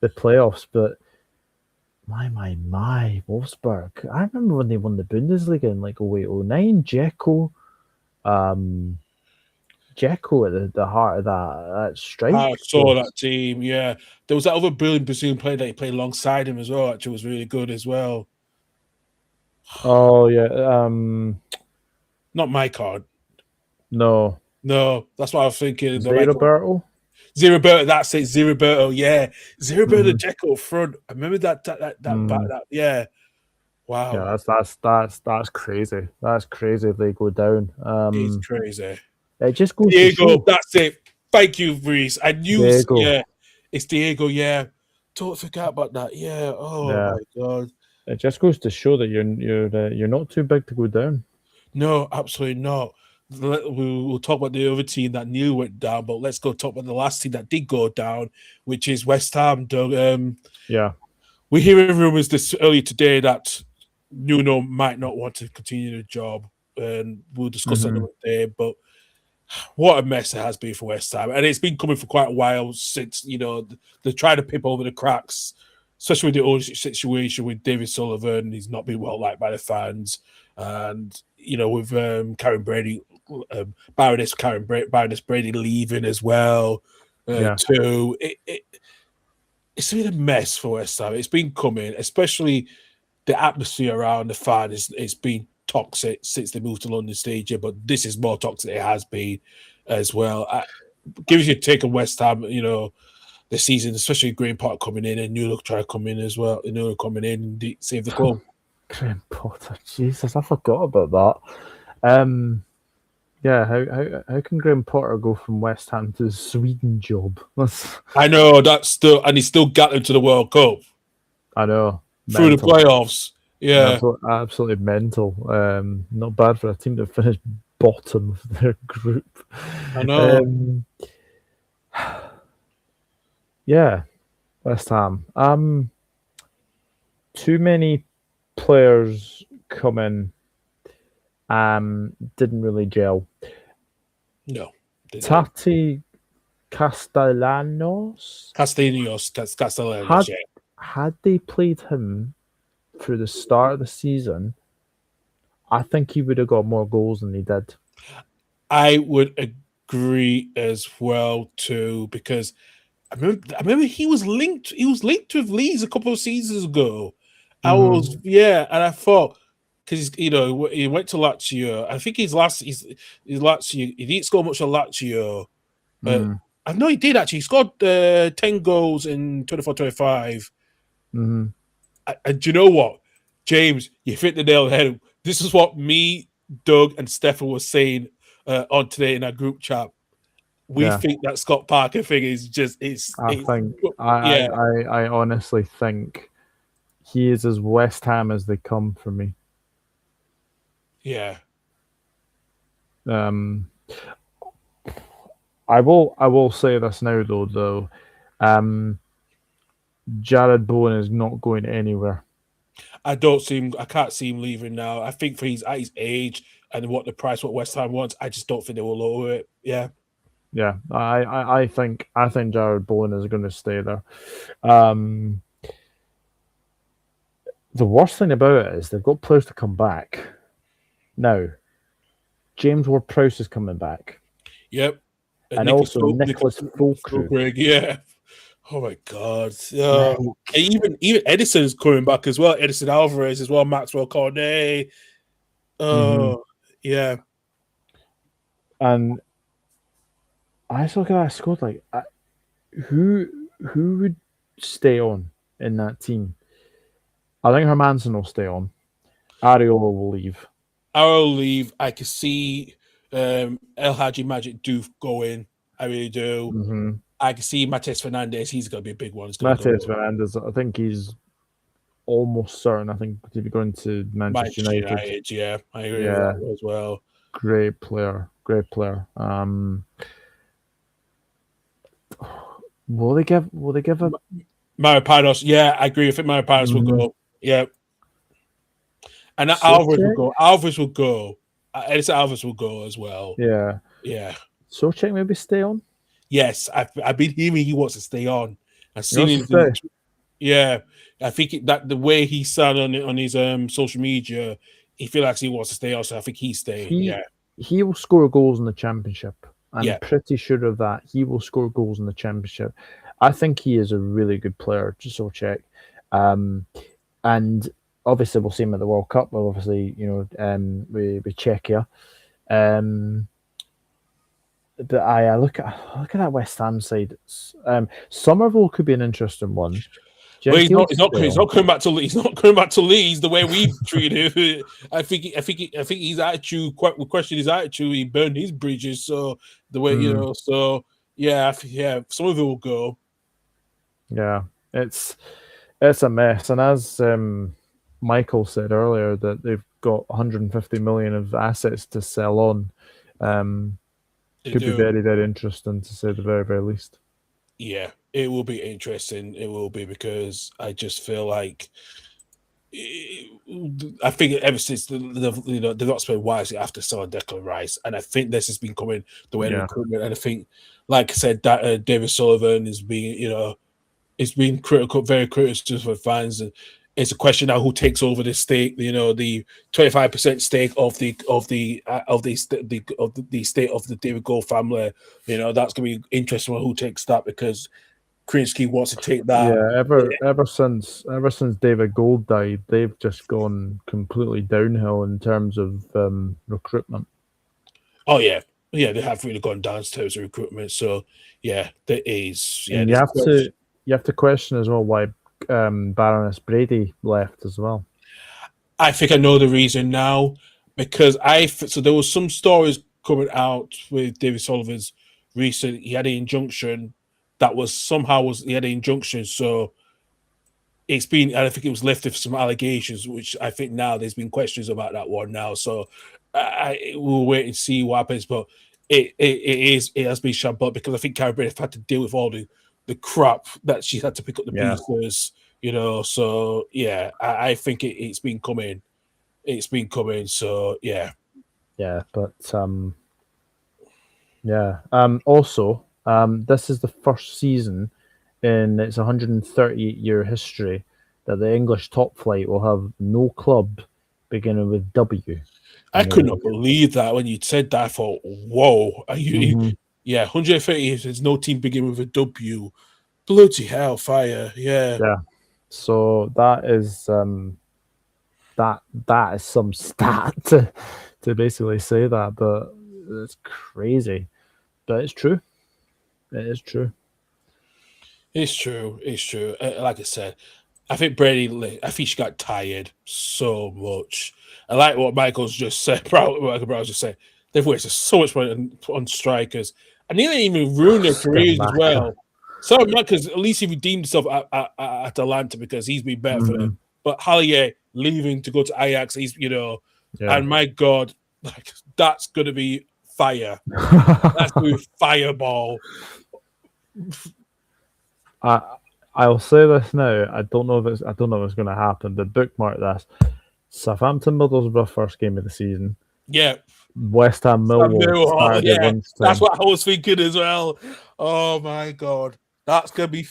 playoffs, but my, Wolfsburg. I remember when they won the Bundesliga in like 08-09, Dzeko at the heart of that strike. I saw that team, yeah. There was that other brilliant Brazilian player that he played alongside him as well, actually was really good as well. Oh, yeah. Not my card. No, that's what I was thinking. Zeriberto, that's it. Zeriberto, yeah. Zeriberto and Dzeko up front. I remember that. Yeah. Wow. Yeah, that's crazy. That's crazy if they go down. It's crazy. It just goes Diego, that's it. Thank you, Reese. I knew it's Diego, yeah. Don't forget about that. Yeah. Oh my God. It just goes to show that you're not too big to go down. No, absolutely not. We'll talk about the other team that nearly went down, but let's go talk about the last team that did go down, which is West Ham, Doug. We're hearing rumours this earlier today that Nuno might not want to continue the job, and we'll discuss that another day. But what a mess it has been for West Ham, and it's been coming for quite a while since they tried to pip over the cracks, especially with the ownership situation with David Sullivan. He's not been well liked by the fans, and with Karen Brady. Baroness Brady leaving as well too. It's been a mess for West Ham. It's been coming, especially the atmosphere around the fan. It's been toxic since they moved to London Stadium, but this is more toxic than it has been as well. Gives you a take on West Ham. The the season, especially Graham Potter coming in and Newlook trying to come in as well. Newlook coming in and save the club. Graham Potter, Jesus, I forgot about that. Yeah, how can Graham Potter go from West Ham to the Sweden job? I know that's still, and he's still got them to the World Cup I know. through the playoffs. Yeah, Absolutely mental. Not bad for a team that finished bottom of their group. I know. Yeah, West Ham. Too many players come in. Didn't really gel. No. Tati Castellanos. Castellanos, yeah. Had they played him through the start of the season, I think he would have got more goals than he did. I would agree as well too, because I remember he was linked with Leeds a couple of seasons ago. And I thought, because he went to Lazio. I think his Lazio, he didn't score much at Lazio, but I know he did actually. He scored 10 goals in 24-25. And do you know what, James? You hit the nail on the head. This is what me, Doug, and Stefan was saying on today in our group chat. We think that Scott Parker thing is just I honestly think he is as West Ham as they come for me. Yeah. I will say this now though. Jared Bowen is not going anywhere. I can't see him leaving now. I think at his age and what West Ham wants, I just don't think they will lower it. Yeah. Yeah, I think Jared Bowen is going to stay there. The worst thing about it is they've got players to come back. Now, James Ward-Prowse is coming back. Yep. And also Nicholas Füllkrug. Yeah. Oh my God. Even Edison is coming back as well. Edison Alvarez as well. Maxwell Cornet. Yeah. And I just look at that squad like, who would stay on in that team? I think Hermansen will stay on. Areola will leave. I can see El Hadji Magic Doof go in. I really do. I can see Matheus Fernandes. He's going to be a big one. Matheus Fernandes, I think he's almost certain. I think to be going to Manchester United. Yeah, I agree with that as well. Great player. Will they give a Maripanos? Yeah, I agree. I think Maripanos will go. Yeah, and Alvarez will go. Alvarez will go. Edison Alvarez will go as well. Yeah. Souček maybe stay on. Yes, I've been hearing he wants to stay on. I've seen him. Yeah, I think that the way he said on his social media, he feels like he wants to stay on. So I think he's staying. He will score goals in the Championship. I'm pretty sure of that. He will score goals in the Championship. I think he is a really good player, just so check. And obviously we'll see him at the World Cup. Well, obviously, with Czechia. But I look at that West Ham side. Somerville could be an interesting one. Well, he's not coming back to Leeds. He's not coming back to Leeds the way we treated him. I think his attitude. We question his attitude. He burned his bridges. So the way So Somerville will go. Yeah, it's a mess. And as Michael said earlier, that they've got 150 million of assets to sell on. Could be very, very interesting, to say the very, very least. Yeah, it will be interesting. It will be, because I just feel like I think ever since they've not spent wisely after selling Declan Rice, and I think this has been coming the way of recruitment. And I think, like I said, that David Sullivan is being it's been critical, very critical for fans, and it's a question now who takes over the stake. The 25% stake of the estate of the David Gold family. That's going to be interesting who takes that, because Krinsky wants to take that. Yeah, ever since David Gold died, they've just gone completely downhill in terms of recruitment. Oh yeah, Yeah, they have really gone down in terms of recruitment. So yeah, there is. Yeah, And you have to question as well why Baroness Brady left as well. I think I know the reason now because so there was some stories coming out with David Sullivan's recent. He had an injunction that was he had an injunction, so it's been. I think it was lifted for some allegations, which I think now there's been questions about that one now. So we'll wait and see what happens, but it has been shut because I think Carrie Brady had to deal with all the crap that she had to pick up the pieces. So yeah, I think it's been coming. It's been coming, so yeah. Yeah, but also, this is the first season in its 138-year history that the English top flight will have no club beginning with W. I could not believe that when you said that. I thought, whoa, are you? Yeah, 130. There's no team beginning with a W. Bloody hell, fire! Yeah. So that is that is some stat to basically say that, but it's crazy. But it's true. It is true. It's true. It's true. Like I said, I think Brady. I think she got tired so much. I like what Michael's just said. Michael Brown's just said they've wasted so much money on strikers, and they didn't even ruin their careers as well. Sorry, because at least he redeemed himself at Atalanta because he's been better for them. But Hallier leaving to go to Ajax, and my God, like that's gonna be fire. That's gonna be fireball. I'll say this now. I don't know if it's going to happen, but bookmark this: Southampton Middlesbrough first game of the season. Yeah. West Ham Millwall. Yeah, that's what I was thinking as well. Oh my God, that's gonna be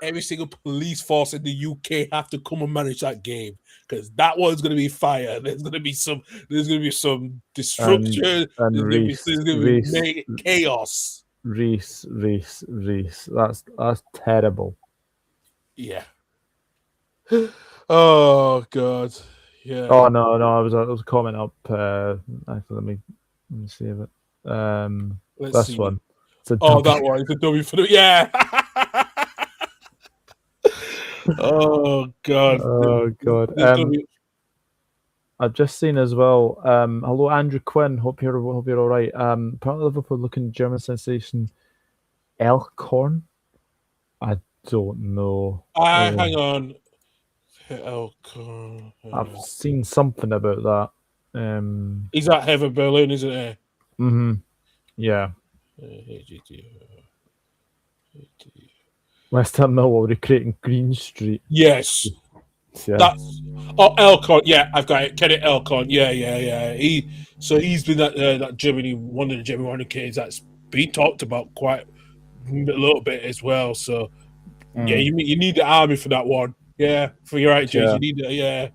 every single police force in the UK have to come and manage that game because that one's gonna be fire. There's gonna be some destruction. There's gonna be chaos. Reese. That's terrible. Yeah. Oh God. Yeah. Oh no! I was comment up. Actually, let me see if it. Let's see. One. That one. It's a W for the Oh God. Oh God. I've just seen as well. Hello, Andrew Quinn. Hope you're all right. Apparently, Liverpool looking German sensation Horne. I don't know. Hang on. Horne. I've seen something about that. He's at Heaven Berlin, isn't he? Mm-hmm. Yeah. West Ham Millwall recreating Green Street. Yes. Yeah. That's Elcon. Yeah, I've got it. Kenneth Elcon. Yeah. He's been that Germany, one of the German Wonder Kids that's been talked about quite a little bit as well. So yeah, you need the army for that one. Yeah, for your right, James. You need it. Yeah.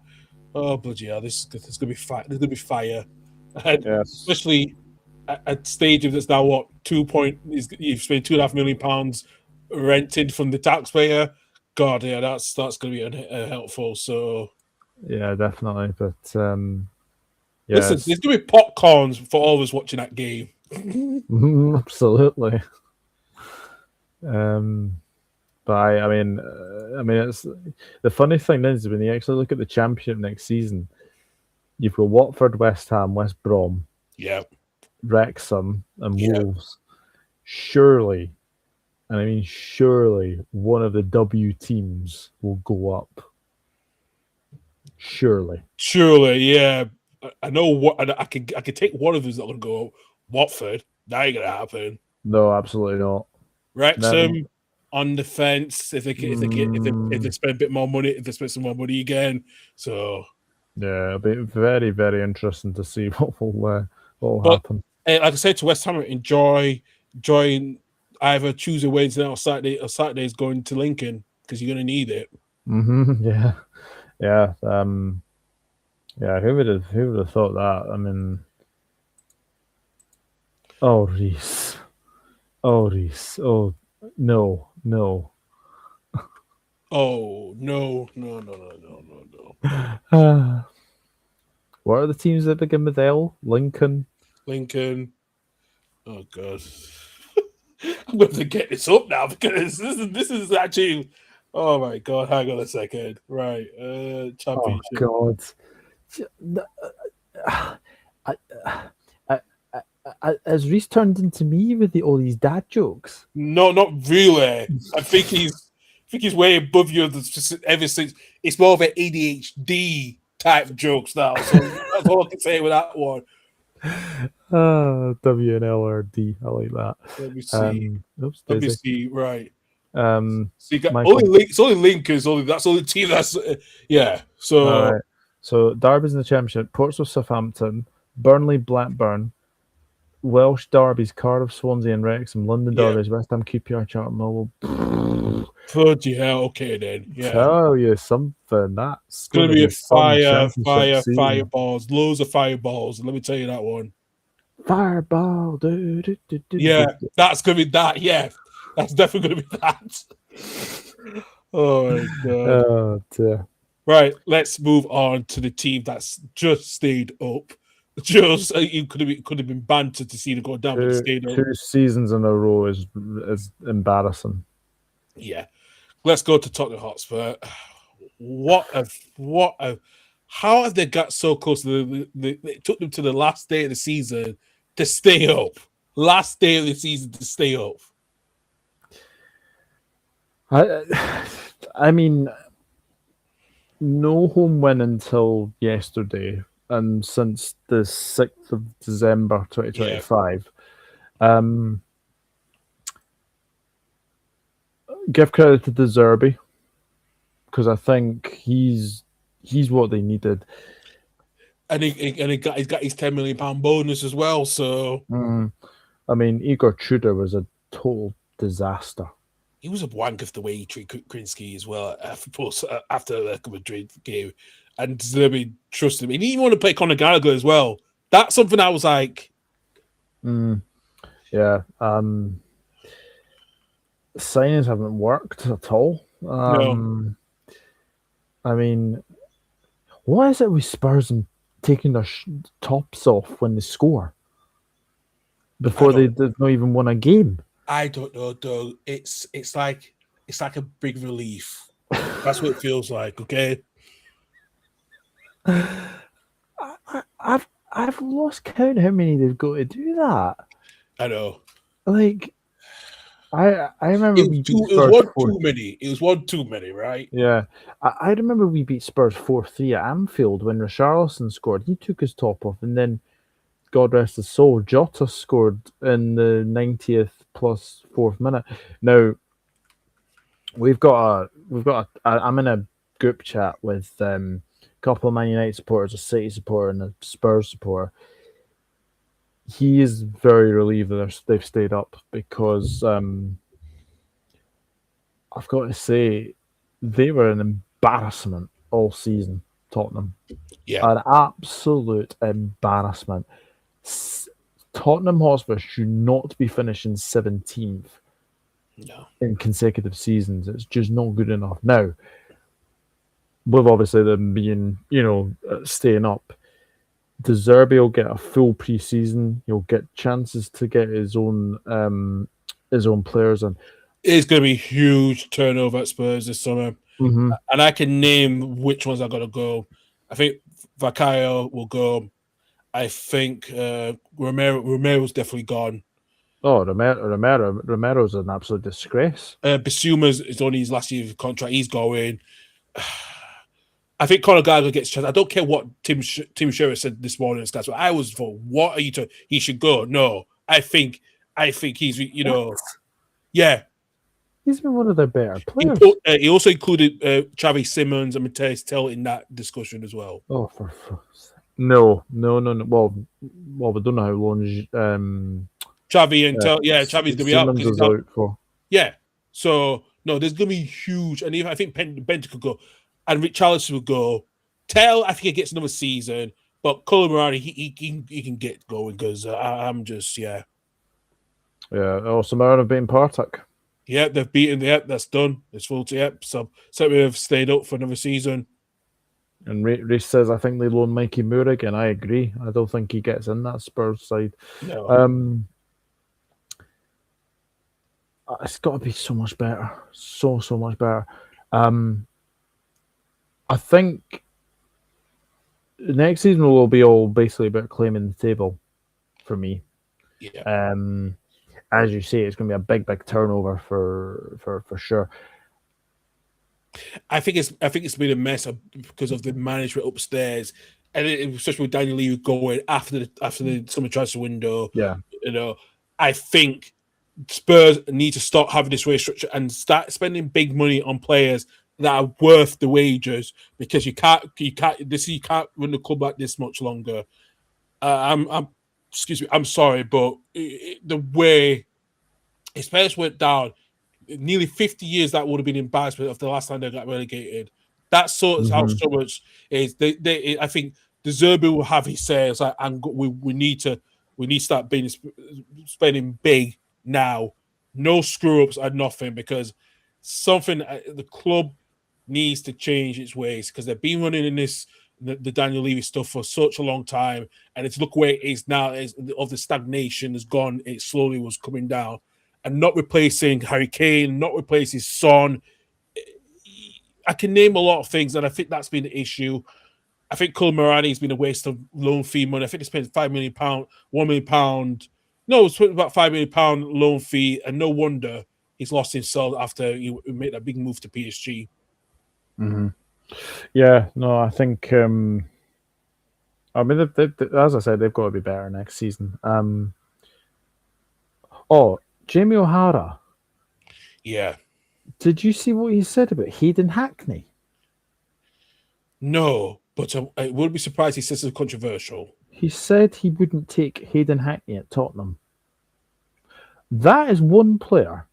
Oh bloody hell! This is gonna be fire. There's gonna be fire, and especially at stage of this now. What you've spent £2.5 million rented from the taxpayer. God, yeah, that's going to be helpful. So, yeah, definitely. But listen, there's going to be popcorns for all of us watching that game. Absolutely. But I mean, it's the funny thing is when you actually look at the championship next season, you've got Watford, West Ham, West Brom, Wrexham, and Wolves. Surely. And I mean, surely one of the W teams will go up. Surely, yeah. I know what I could take one of them's not going to go up. Watford, that ain't going to happen. No, absolutely not. Wrexham on the fence if they spend a bit more money, if they spend some more money again. So yeah, it'll be very, very interesting to see what will happen. Like I said to West Ham, enjoy either Tuesday, Wednesday, or Saturday. Or Saturday is going to Lincoln because you're going to need it. Yeah. Who would have thought that? I mean, Reese. Oh no. Oh no. What are the teams that begin with L? Lincoln. Lincoln. Oh god, I'm going to get this up now because this is actually. Oh my god! Hang on a second. Right, championship. Oh God. Has Reese turned into me with all these dad jokes? No, not really. I think he's way above you ever since. It's more of an ADHD type jokes now. So that's all I can say with that one. WNLRD. I like that. Let me see. Oops, Let me Daisy. see. Right. Um, So you got Michael. it's only Lincoln's. That's only team. That's yeah. So All right. So Derby's in the Championship. Portsmouth, Southampton, Burnley, Blackburn, Welsh Derby's Cardiff, Swansea, and Wrexham. London Yeah. Derby's West Ham, QPR, Charlton, Millwall. bloody hell. Okay then. Yeah. Tell you something. That's It's gonna be a some championship season. fireballs, loads of fireballs. Let me tell you that one. Fireball. Yeah, that's gonna be that. Yeah, that's definitely gonna be that. Oh my god! Oh dear. Right, let's move on to the team that's just stayed up. Just it could have been banter to see them go down, but stayed up. 2 seasons in a row is embarrassing. Yeah, let's go to Tottenham Hotspur. How have they got so close? It took them to the last day of the season to stay up. Last day of the season to stay up. I mean, no home win until yesterday, and since the 6th of December 2025. Give credit to De Zerbi, because I think he's what they needed. And he's got his £10 million bonus as well. So I mean, Igor Tudor was a total disaster. he was a wank of the way he treated Krinsky as well. After the Madrid game, and Zerbi trusted him. He didn't even want to play Conor Gallagher as well. That's something I was like, yeah. Signings haven't worked at all. no. I mean, what is it with Spurs and taking their tops off when they score before they've not even won a game? I don't know, though. It's like a big relief. That's what it feels like. Okay. I've lost count how many they've got to do that. I know. Like, I remember it was one too many, right? Yeah, I remember we beat Spurs 4-3 at Anfield when Richarlison scored. He took his top off, and then, God rest his soul, Jota scored in the 90th plus 4th minute. Now, I'm in a group chat with a couple of Man United supporters, a City supporter, and a Spurs supporter. He is very relieved that they've stayed up because I've got to say they were an embarrassment all season, Tottenham. Yeah. An absolute embarrassment. Tottenham Hotspur should not be finishing 17th in consecutive seasons. It's just not good enough. Now, with obviously them being, staying up, De Zerbi will get a full pre-season. He'll get chances to get his own players in. It's going to be huge turnover at Spurs this summer, and I can name which ones are going to go. I think Vakayo will go. I think Romero's definitely gone. Oh, Romero's an absolute disgrace. Basuma's is only his last year of contract. He's going. I think Conor Gallagher gets chance. I don't care what Tim Shearer said this morning. But I was for, what are you talking? He should go. No, I think he's, yeah. He's been one of their better players. He also included Xavi Simons and Mateus Tel in that discussion as well. Oh, for no. Well, we don't know how long Xavi and Tel. Yeah, Xavi's gonna be out. Simons is out for. Yeah. So no, there's gonna be huge, and even I think Benta could go, and Richarlison will go. Tel, I think he gets another season, but Colin Murray, he can get going because I'm just Yeah. Oh, Samara have beaten Partick. Yeah, they've beaten. Yeah, that's done. It's full to So we have stayed up for another season. And Reece says, I think they loan Mikey Moore again. I agree. I don't think he gets in that Spurs side. No. It's got to be so much better. So much better. I think next season will be all basically about claiming the table for me. Yeah. As you say, it's going to be a big turnover for sure. I think it's been a mess because of the management upstairs, and especially with Daniel Levy going after the summer transfer window. Yeah, I think Spurs need to stop having this wage structure and start spending big money on players that are worth the wages, because you can't run the club like this much longer. I'm sorry, but the way Spurs went down, nearly 50 years that would have been embarrassment of the last time they got relegated. That's how so much is. I think De Zerbi will have his say. It's like, we need to start spending big now. No screw ups and nothing, because the club needs to change its ways, because they've been running in the Daniel Levy stuff for such a long time, and it's look where it is now. Of the stagnation has gone. It slowly was coming down. And not replacing Harry Kane, not replacing Son. I can name a lot of things, and I think that's been the issue. I think Cole Morani has been a waste of loan fee money. I think they spent £5 million, £1 million. No, it's about £5 million loan fee, and no wonder he's lost himself after he made that big move to PSG. Mm-hmm. Yeah, no, I think. I mean, as I said, they've got to be better next season. Jamie O'Hara. Yeah. Did you see what he said about Hayden Hackney? No, but I would be surprised he says it's controversial. He said he wouldn't take Hayden Hackney at Tottenham. That is one player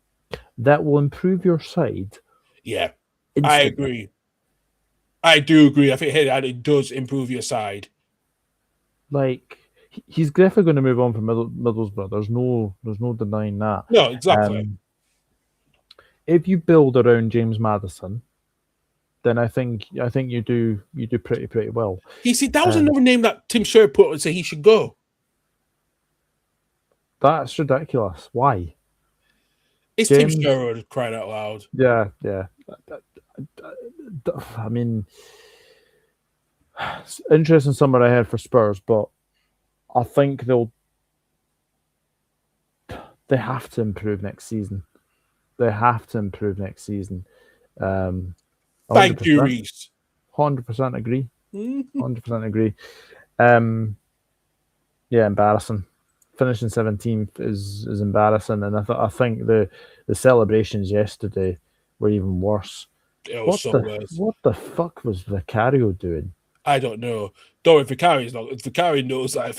that will improve your side. Yeah, instantly. I agree. I do agree. I think Hayden Hackney does improve your side. Like, he's definitely going to move on from Middlesbrough. There's no denying that. No, exactly. If you build around James Maddison, then I think you do pretty well. You see, that was another name that Tim Sherwood put and said he should go. That's ridiculous. Why? It's James, Tim Sherwood crying out loud. Yeah. I mean, it's interesting summer ahead for Spurs, but I think they have to improve next season. Thank you, Reece. 100% agree. 100% agree. Yeah, embarrassing. Finishing 17th is embarrassing, and I think the celebrations yesterday were even worse. What the fuck was Vicario doing? I don't know. Don't worry, Vicario knows that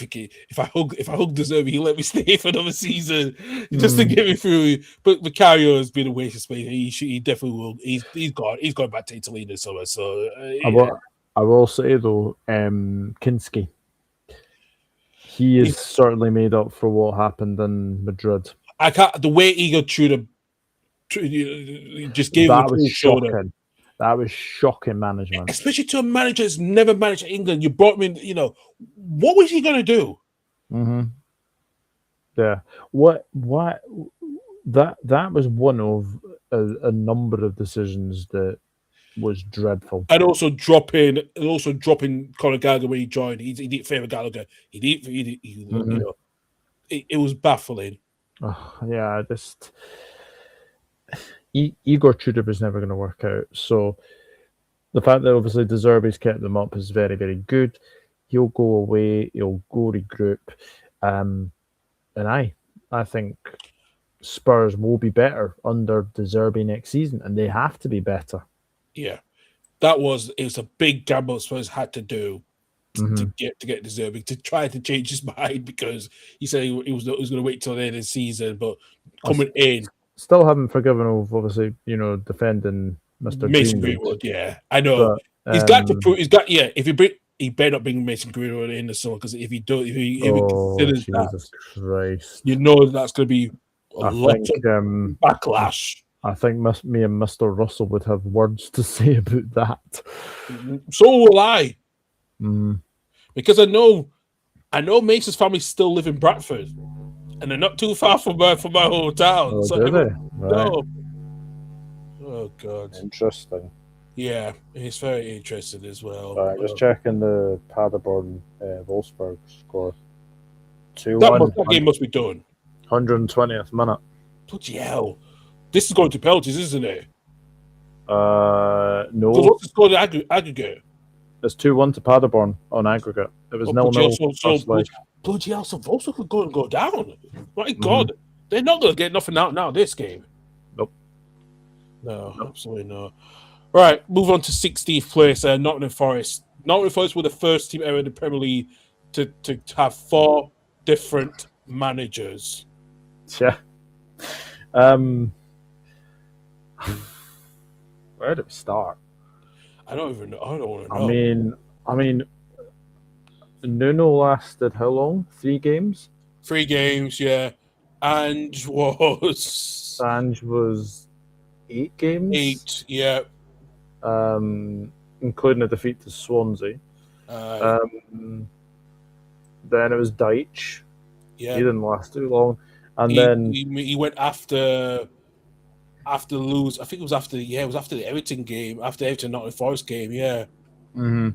if I hug De Zerbi, he'll let me stay for another season just to get me through. But Vicario has been a waste of space. He definitely will. He's going back to Italy this summer. So I will say though, Kinski, he is certainly made up for what happened in Madrid. I can't. The way he got through just gave him a cold shoulder. That was shocking management. Especially to a manager that's never managed England. You brought him in, what was he going to do? Mm-hmm. Yeah. That was one of a number of decisions that was dreadful. And also dropping Conor Gallagher when he joined. He didn't favour Gallagher. It was baffling. Oh, yeah, Igor Tudor was never going to work out. So the fact that obviously De Zerbi's kept them up is very, very good. He'll go away. He'll go regroup. And I think Spurs will be better under De Zerbi next season, and they have to be better. Yeah, it was a big gamble Spurs had to do to get De Zerbi, to try to change his mind, because he said he was going to wait till the end of the season, but coming in. Still haven't forgiven of obviously, defending Mr. Mason Greenwood. Yeah, I know. But, he's got to prove. If he better not bring Mason Greenwood in the summer, because if he considers Jesus Christ, that's going to be a lot of backlash. I think me and Mr. Russell would have words to say about that. So will I, Mm. because I know Mason's family still live in Bradford, and they're not too far from my hometown. Oh, So do they? Right. no. Oh God. Interesting. Yeah, it's very interesting as well. All right, just checking the Paderborn Wolfsburg score. That 2-1. game must be done. 120th minute. Bloody hell! This is going to penalties, isn't it? No. Because what's the score in aggregate? It's 2-1 to Paderborn on aggregate. It was 0-0. Bloody hell! So Wolfsburg could go down. My God, they're not going to get nothing out now. This game. Nope. No, absolutely not. Right, move on to 16th place. Nottingham Forest. Nottingham Forest were the first team ever in the Premier League to have 4 different managers. Yeah. Where do we start? I don't even know. I don't want to know. I mean, Nuno lasted how long? 3 games? 3 games, yeah. And was Sanj was 8 games? 8, yeah. Including a defeat to Swansea. Then it was Deitch. Yeah. He didn't last too long. And then he went after lose. I think it was after the Everton game, after Everton Nottingham Forest game, yeah. Mm-hmm.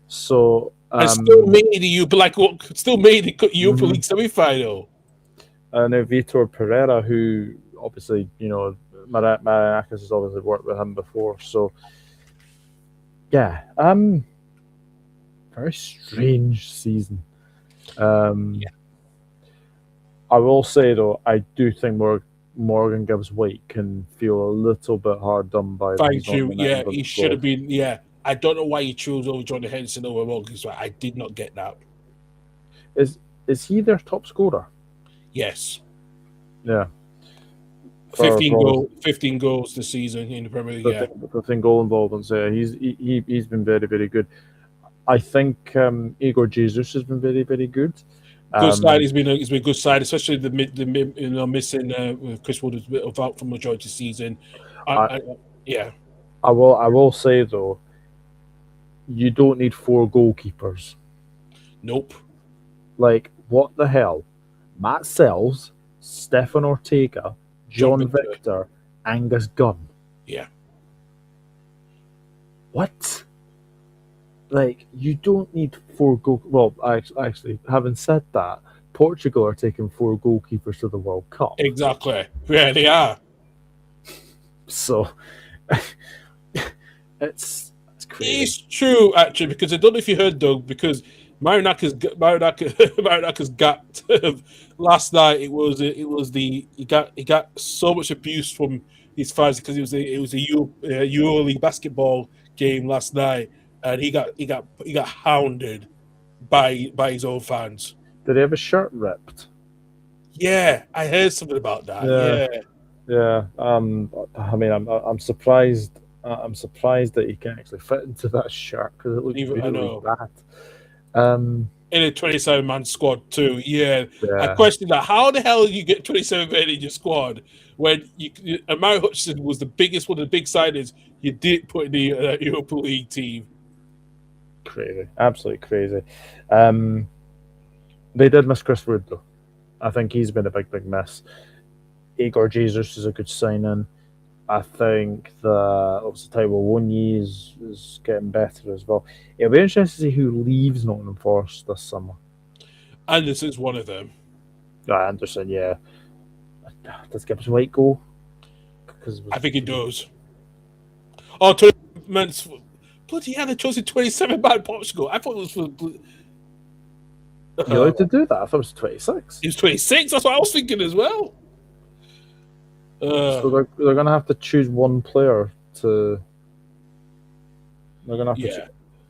So and still made the Europa League semi-final. And Vitor Pereira, who obviously, Mariakis has obviously worked with him before. So yeah, very strange season. I will say though, I do think Morgan Gibbs White can feel a little bit hard done by. Thank you. Yeah, he should have been. Yeah, I don't know why he chose over Johnny Henderson over Morgan Gibbs White. I did not get that. Is he their top scorer? Yes. Yeah. 15 goals this season in the Premier League. 15 goal involvements. Yeah, he's been very, very good. I think Igor Jesus has been very, very good. Good side. He's been a good side, especially the missing Chris Wood was out for majority of the season. Yeah. I will say though, you don't need 4 goalkeepers. Nope. Like what the hell? Matt Sells, Stefan Ortega, John Victor, Angus Gunn. Yeah. What? Like, you don't need 4 goal. Well, actually, having said that, Portugal are taking 4 goalkeepers to the World Cup. Exactly. Yeah, they are. So, it's crazy. It's true, actually, because I don't know if you heard, Doug, because Marinaka's got last night. He got so much abuse from his fans because it was a Euro League basketball game last night, and he got hounded by his own fans. Did he have his shirt ripped? Yeah, I heard something about that. Yeah. I mean, I'm surprised. I'm surprised that he can actually fit into that shirt because it looks really bad. In a 27-man squad too, yeah. I question that. How the hell you get 27 men in your squad when Amari Hutchinson was one of the big signings you did put in the Europa League team? Crazy, absolutely crazy. They did miss Chris Wood though. I think he's been a big miss. Igor Jesus is a good sign-in. I think that obviously Taiwo Wonyi is getting better as well. It'll be interesting to see who leaves Nottingham Forest this summer. Anderson's one of them. Anderson, yeah. Does Gibbs White go? I think he does. Oh, 20 minutes. Bloody hell, they chose a 27-man Portugal. I thought it was for. You allowed to do that? I thought it was 26. He was 26. That's what I was thinking as well. So they're going to have to choose one player to. They're going to have to. Yeah.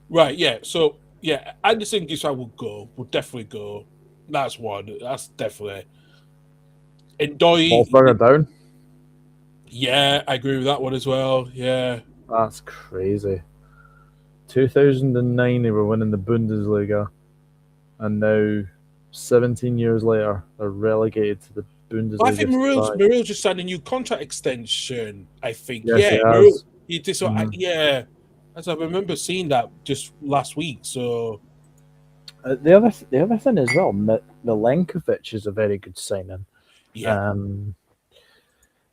Right. Yeah. So yeah, Anderson Giswa will definitely go. That's one. That's definitely. And Wolfsburg down. Yeah, I agree with that one as well. Yeah. That's crazy. 2009, they were winning the Bundesliga, and now, 17 years later, they're relegated to the Bundesliga. I think Muriel just signed a new contract extension. I think, Yes, he Muriel. has. He did so. As I remember seeing that just last week. So The other thing as well, Milenkovic is a very good signing. yeah,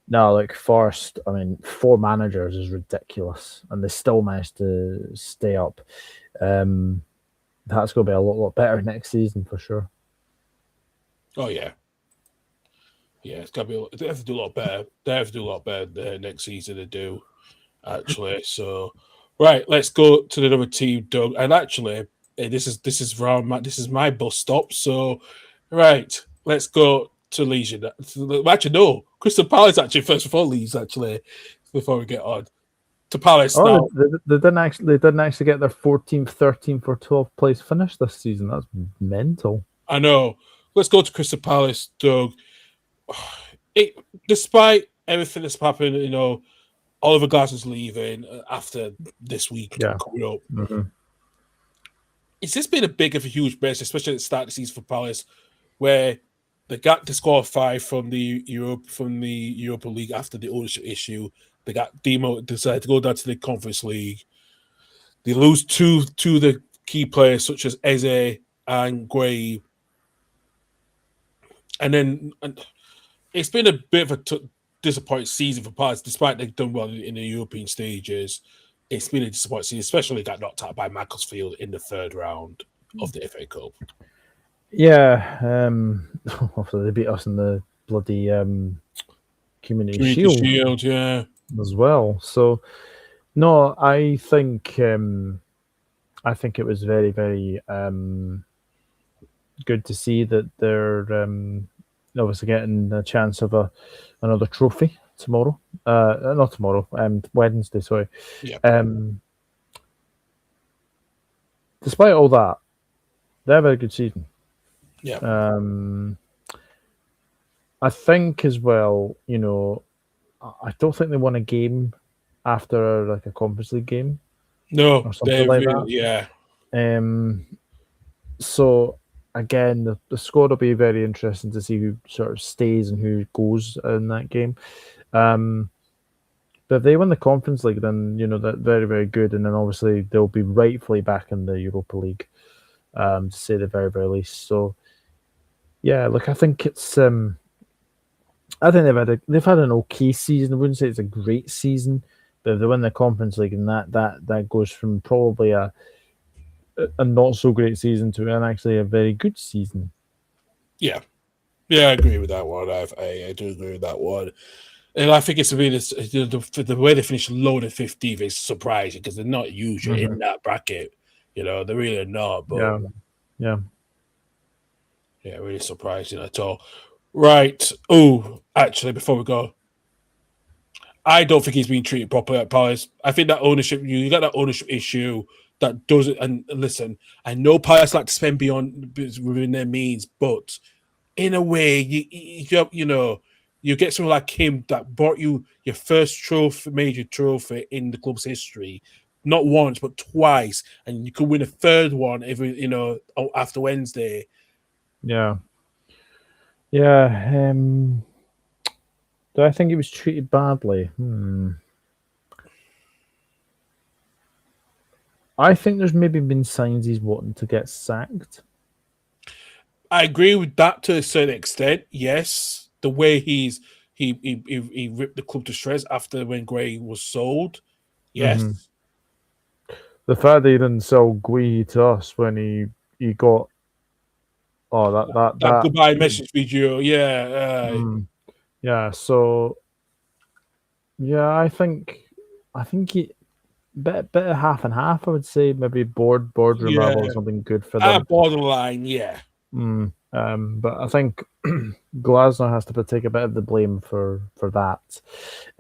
No, like Forest, I mean, 4 managers is ridiculous, and they still managed to stay up. That's going to be a lot better next season for sure. oh yeah, it's got to be. They have to do a lot better. They have to do a lot better next season. They do actually. So right, let's go to the other team, Doug. And actually, this is my bus stop. So right, let's go to Leeds. Actually, no, Crystal Palace actually first before Leeds. Actually, before we get on to Palace now. They didn't actually get their 14th, 13th, or 12th place finish this season. That's mental. I know. Let's go to Crystal Palace, Doug. Despite everything that's happened, Oliver Glasner's leaving after this week coming up. Mm-hmm. It's just been a huge mess, especially at the start of the season for Palace, where they got disqualified from the Europa League after the ownership issue. They got decided to go down to the Conference League. They lose two of the key players, such as Eze and Gray. And it's been a bit of a disappointing season for Palace, despite they've done well in the European stages. It's been a disappointing season, especially got knocked out by Macclesfield in the 3rd round of the FA Cup. Yeah, they beat us in the bloody Community Shield, yeah, as well. So, no, I think it was very, very good to see that they're obviously getting a chance of another trophy tomorrow. Not tomorrow, Wednesday. Sorry. Yeah. Despite all that, they have a good season. Yeah. I think as well, I don't think they won a game after like a Conference League game. No, or something like that. Yeah. So again, the squad will be very interesting to see who sort of stays and who goes in that game. But if they win the Conference League, then they're very, very good, and then obviously they'll be rightfully back in the Europa League, to say the very, very least. So yeah, look, I think it's I think they've had an okay season. I wouldn't say it's a great season, but if they win the Conference League, and that goes from probably a not so great season to actually a very good season. Yeah, I agree with that one. I do agree with that one, and I think it's really the way they finished low to 15th is surprising because they're not usually in that bracket. They're really not. But yeah, really surprising at all. Right. Oh, actually, before we go, I don't think he's being treated properly at Palace. I think that ownership, you got that ownership issue that does it. And listen, I know Palace like to spend within their means, but in a way, you get someone like him that brought you your first major trophy in the club's history, not once but twice, and you could win a 3rd one after Wednesday. Yeah. Yeah. Do I think he was treated badly? I think there's maybe been signs he's wanting to get sacked. I agree with that to a certain extent. Yes, the way he ripped the club to shreds after when Gray was sold. Yes, the fact that he didn't sell Gui to us when he got that goodbye message video. Yeah. So yeah, I think he bit of half and half. I would say maybe boardroom level or something good for them. Borderline, yeah. But I think Glasner has to take a bit of the blame for that.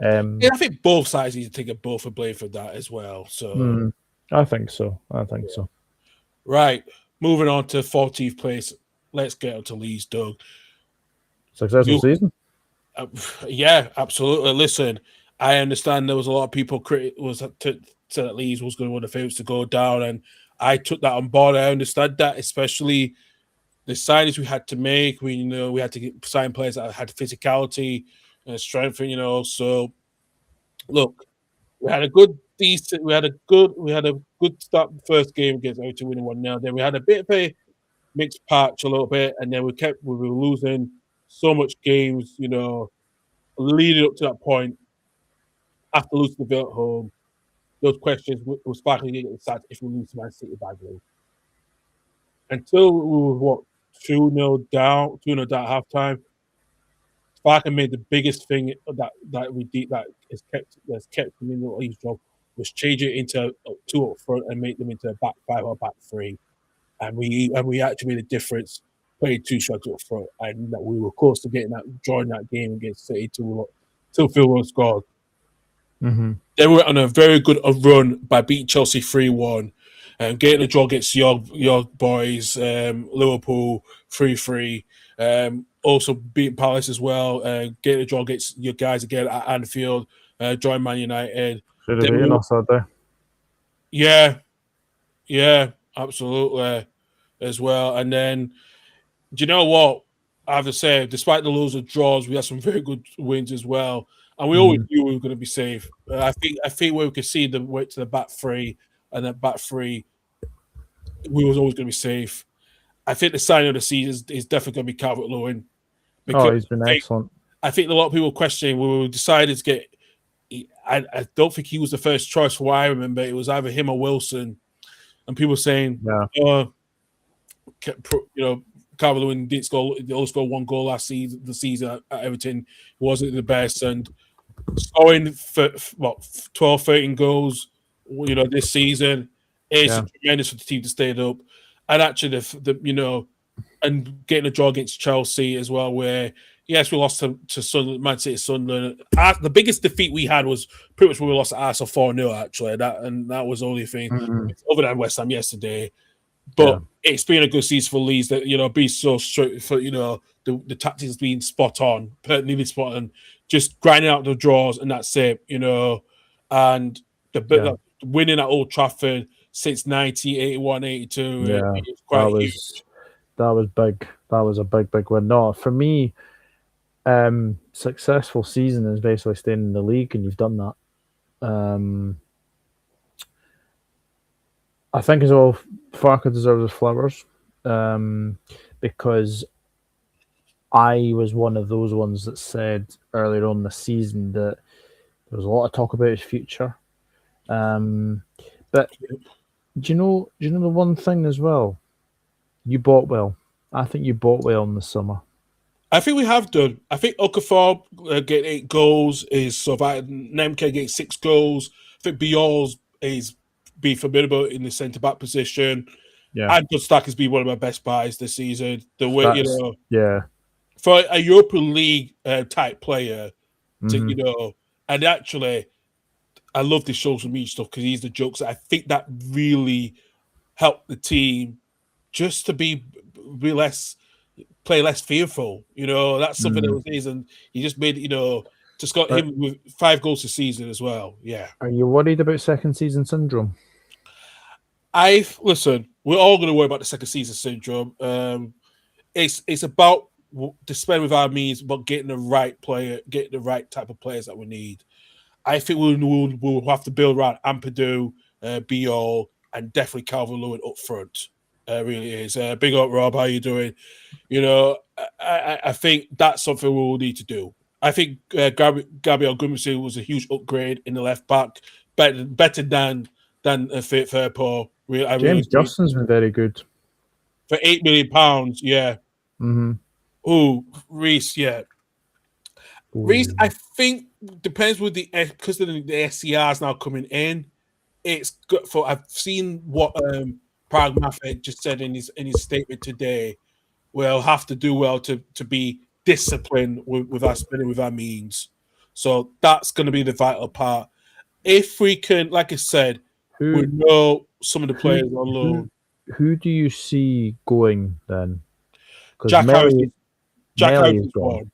I think both sides need to take both the blame for that as well. So I think so. Right, moving on to 14th place. Let's get on to Leeds, Doug. Successful season. Yeah, absolutely. Listen, I understand there was a lot of people said that Leeds was going to one of the favourites to go down, and I took that on board. I understand that, especially the signings we had to make. We had to sign players that had physicality and strength. So look, we had a good start first game against Everton, winning 1-0. Then we had a bit of a mixed patch a little bit, and then we were losing so much games, leading up to that point. After losing the Villa at home, those questions was sparkling to get sacked if we lose to Man City badly. Until we were 2-0 down, 2-0 down at halftime. Sparkin made the biggest thing that we did that's kept him in the league job was change it into 2 up front and make them into a back 5 or back 3. And we actually made a difference playing 2 shots up front, and that we were close to drawing that game against City till Phil Rowe scored. Mm-hmm. They were on a very good run by beating Chelsea 3-1 and getting a draw against your boys, Liverpool 3-3. Also beating Palace as well, getting a draw against your guys again at Anfield, join Man United. Should have beaten us that day. Yeah, absolutely, as well. And then, do you know what? I have to say, despite the loads of draws, we had some very good wins as well. And we always knew we were going to be safe. I think where we could see the way to the back 3, and that back 3, we was always going to be safe. I think the sign of the season is definitely going to be Calvert-Lewin. He's been excellent. I think a lot of people questioning when we decided to get. I don't think he was the first choice. For what I remember, it was either him or Wilson, and people saying, Calvert-Lewin didn't score. He only scored 1 goal last season. The season at Everton wasn't the best, and scoring for 12, 13 goals, this season is tremendous for the team to stay up. And actually, and getting a draw against Chelsea as well, where yes, we lost to Sunderland, Man City, Sunderland. The biggest defeat we had was pretty much when we lost to Arsenal 4-0. Actually, that was the only thing other than West Ham yesterday. But it's been a good season for Leeds that be so straight for the tactics being spot on, nearly spot on, just grinding out the draws and that's it. And the winning at Old Trafford since 90, 81, 82. That was big. That was a big win. No, for me, successful season is basically staying in the league, and you've done that. I think as well, Farke deserves his flowers, because I was one of those ones that said earlier on the season that there was a lot of talk about his future. But do you know the one thing as well? You bought well. I think you bought well in the summer. I think we have done. I think Okafor getting 8 goals is survived. Nemke getting 6 goals. I think Biol's is be formidable in the centre back position. Yeah, and Stack has been one of my best buys this season. The way for a European League type player, and actually, I love this social media stuff because he's the jokes. I think that really helped the team just to play less fearful. That's something that was his, and he just made just got him with 5 goals this season as well. Yeah. Are you worried about second season syndrome? Listen, we're all going to worry about the second season syndrome. It's about spend with our means, but getting the right player, getting the right type of players that we need. I think we'll have to build around Ampadu, Biol, and definitely Calvert-Lewin up front. Really is. Big up, Rob. How you doing? I think that's something we will need to do. I think Gabriel Gummerson was a huge upgrade in the left back, better than Firpo. James Justin's been very good for £8 million. Yeah. Oh, Reece. Yeah. Reece, I think depends with because the SCRs now coming in. It's good for. I've seen what Parag Maffei just said in his statement today. We'll have to do well to be disciplined with our spending with our means. So that's going to be the vital part. If we can, like I said, we know some of the players on loan. Who do you see going then? Jack Harris is one.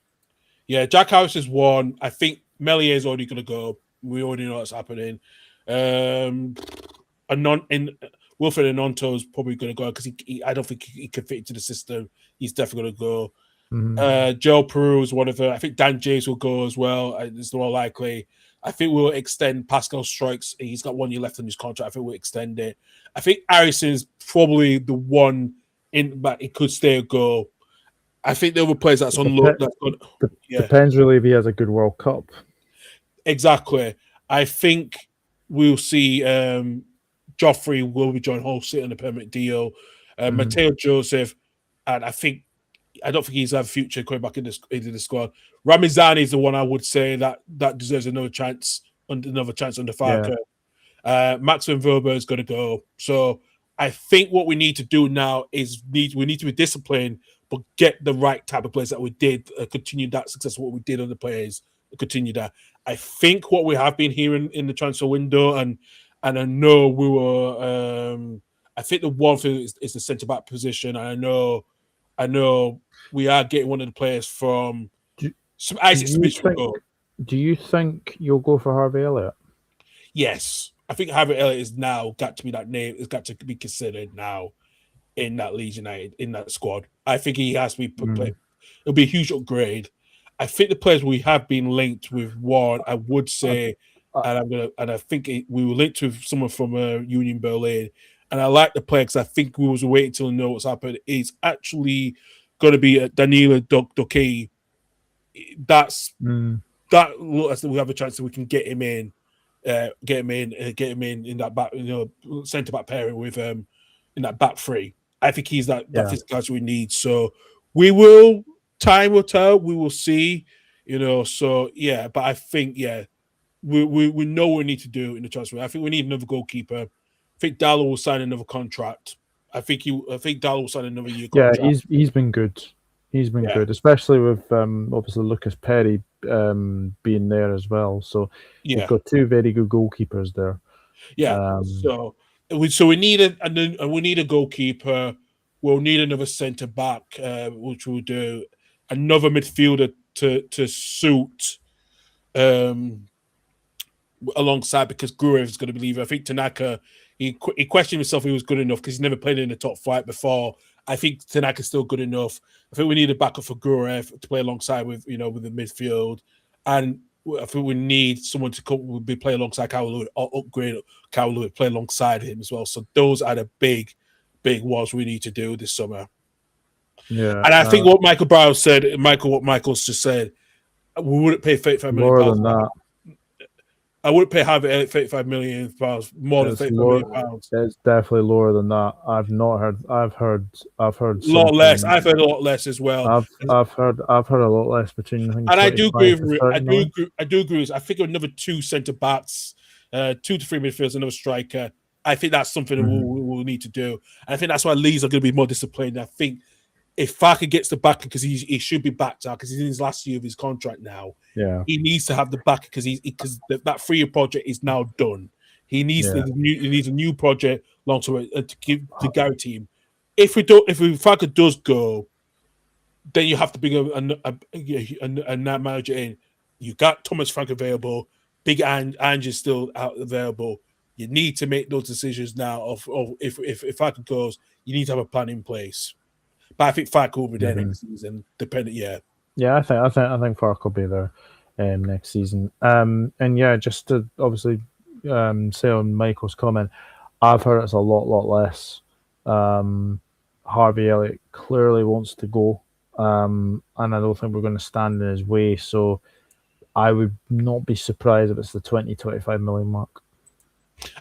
Yeah, Jack Harris is one. I think Meslier is already going to go. We already know what's happening. Wilfred Ononto is probably going to go because I don't think he can fit into the system. He's definitely going to go. Joe Peru is one of them. I think Dan James will go as well. It's more likely. I think we'll extend Pascal Strikes. He's got 1 year left on his contract. I think we'll extend it. I think Harrison's probably the one but it could stay or go. I think the other players that's on loan. Depends really if he has a good World Cup. Exactly. I think we'll see Joffrey will be joining Hull City on a permanent deal. Mateo Joseph, and I don't think he's had a future coming back into the squad. Ramazani is the one I would say that deserves another chance under Farker. Maxim Verber is going to go. So I think what we need to do now is we need to be disciplined, but get the right type of players that we did, continue that success, what we did on the players, continue that. I think what we have been hearing in the transfer window, and I know we were, I think the one thing is the centre-back position. And I know we are getting one of the players from Isaac Smith. Do you think you'll go for Harvey Elliott? Yes. I think Harvey Elliott is now got to be that name. It's got to be considered now in that Leeds United, in that squad. I think he has to be played. It'll be a huge upgrade. I think the players we have been linked with one, I would say, and I think we were linked with someone from Union Berlin. And I like the player because I think we was waiting till know what's happened. It's actually going to be Danilo Doki. That we have a chance that we can get him in. Get him in that back, centre back pairing with in that back three. I think he's that physicality we need. So time will tell. We will see, So yeah, but I think we know what we need to do in the transfer. I think we need another goalkeeper. I think Dallo will sign another contract. I think Dallo will sign another year contract. Yeah, he's been good. He's been good, especially with obviously Lucas Perry being there as well. So we've got two very good goalkeepers there. Yeah. So we need a goalkeeper. We'll need another centre back, which we'll do. Another midfielder to suit alongside, because Gruev is going to be leaving. I think Tanaka, he questioned himself if he was good enough because he's never played in the top flight before. I think Tanaka's still good enough. I think we need a backup for Gruev to play alongside with the midfield, and I think we need someone to play alongside Karl Lewis or upgrade Karl Lewis, play alongside him as well. So those are the big ones we need to do this summer. Yeah, and I think what Michael's just said, we wouldn't pay £35 million. More than that. I wouldn't pay Harvey Elliott £35 million, more than £35 million. It's definitely lower than that. I've not heard. I've heard a lot less. I've heard a lot less as well. I've heard a lot less between. And I do agree with. I do agree with. I think another two centre backs, 2 to 3 midfielders, another striker. I think that's something that we'll need to do. And I think that's why Leeds are going to be more disciplined. I think if Farker gets the back, because he should be backed out because he's in his last year of his contract now. Yeah, he needs to have the back because that 3-year project is now done. He needs a new project long term to guarantee him. If Farker does go, then you have to bring a manager in. You got Thomas Frank available. Big Ange is still out available. You need to make those decisions now. Of if Farker goes, you need to have a plan in place. But I think Farker will be there next season. Yeah, I think Farker will be there next season. And yeah, just to obviously say on Michael's comment, I've heard it's a lot less. Harvey Elliott clearly wants to go, and I don't think we're going to stand in his way. So I would not be surprised if it's the 20-25 million mark.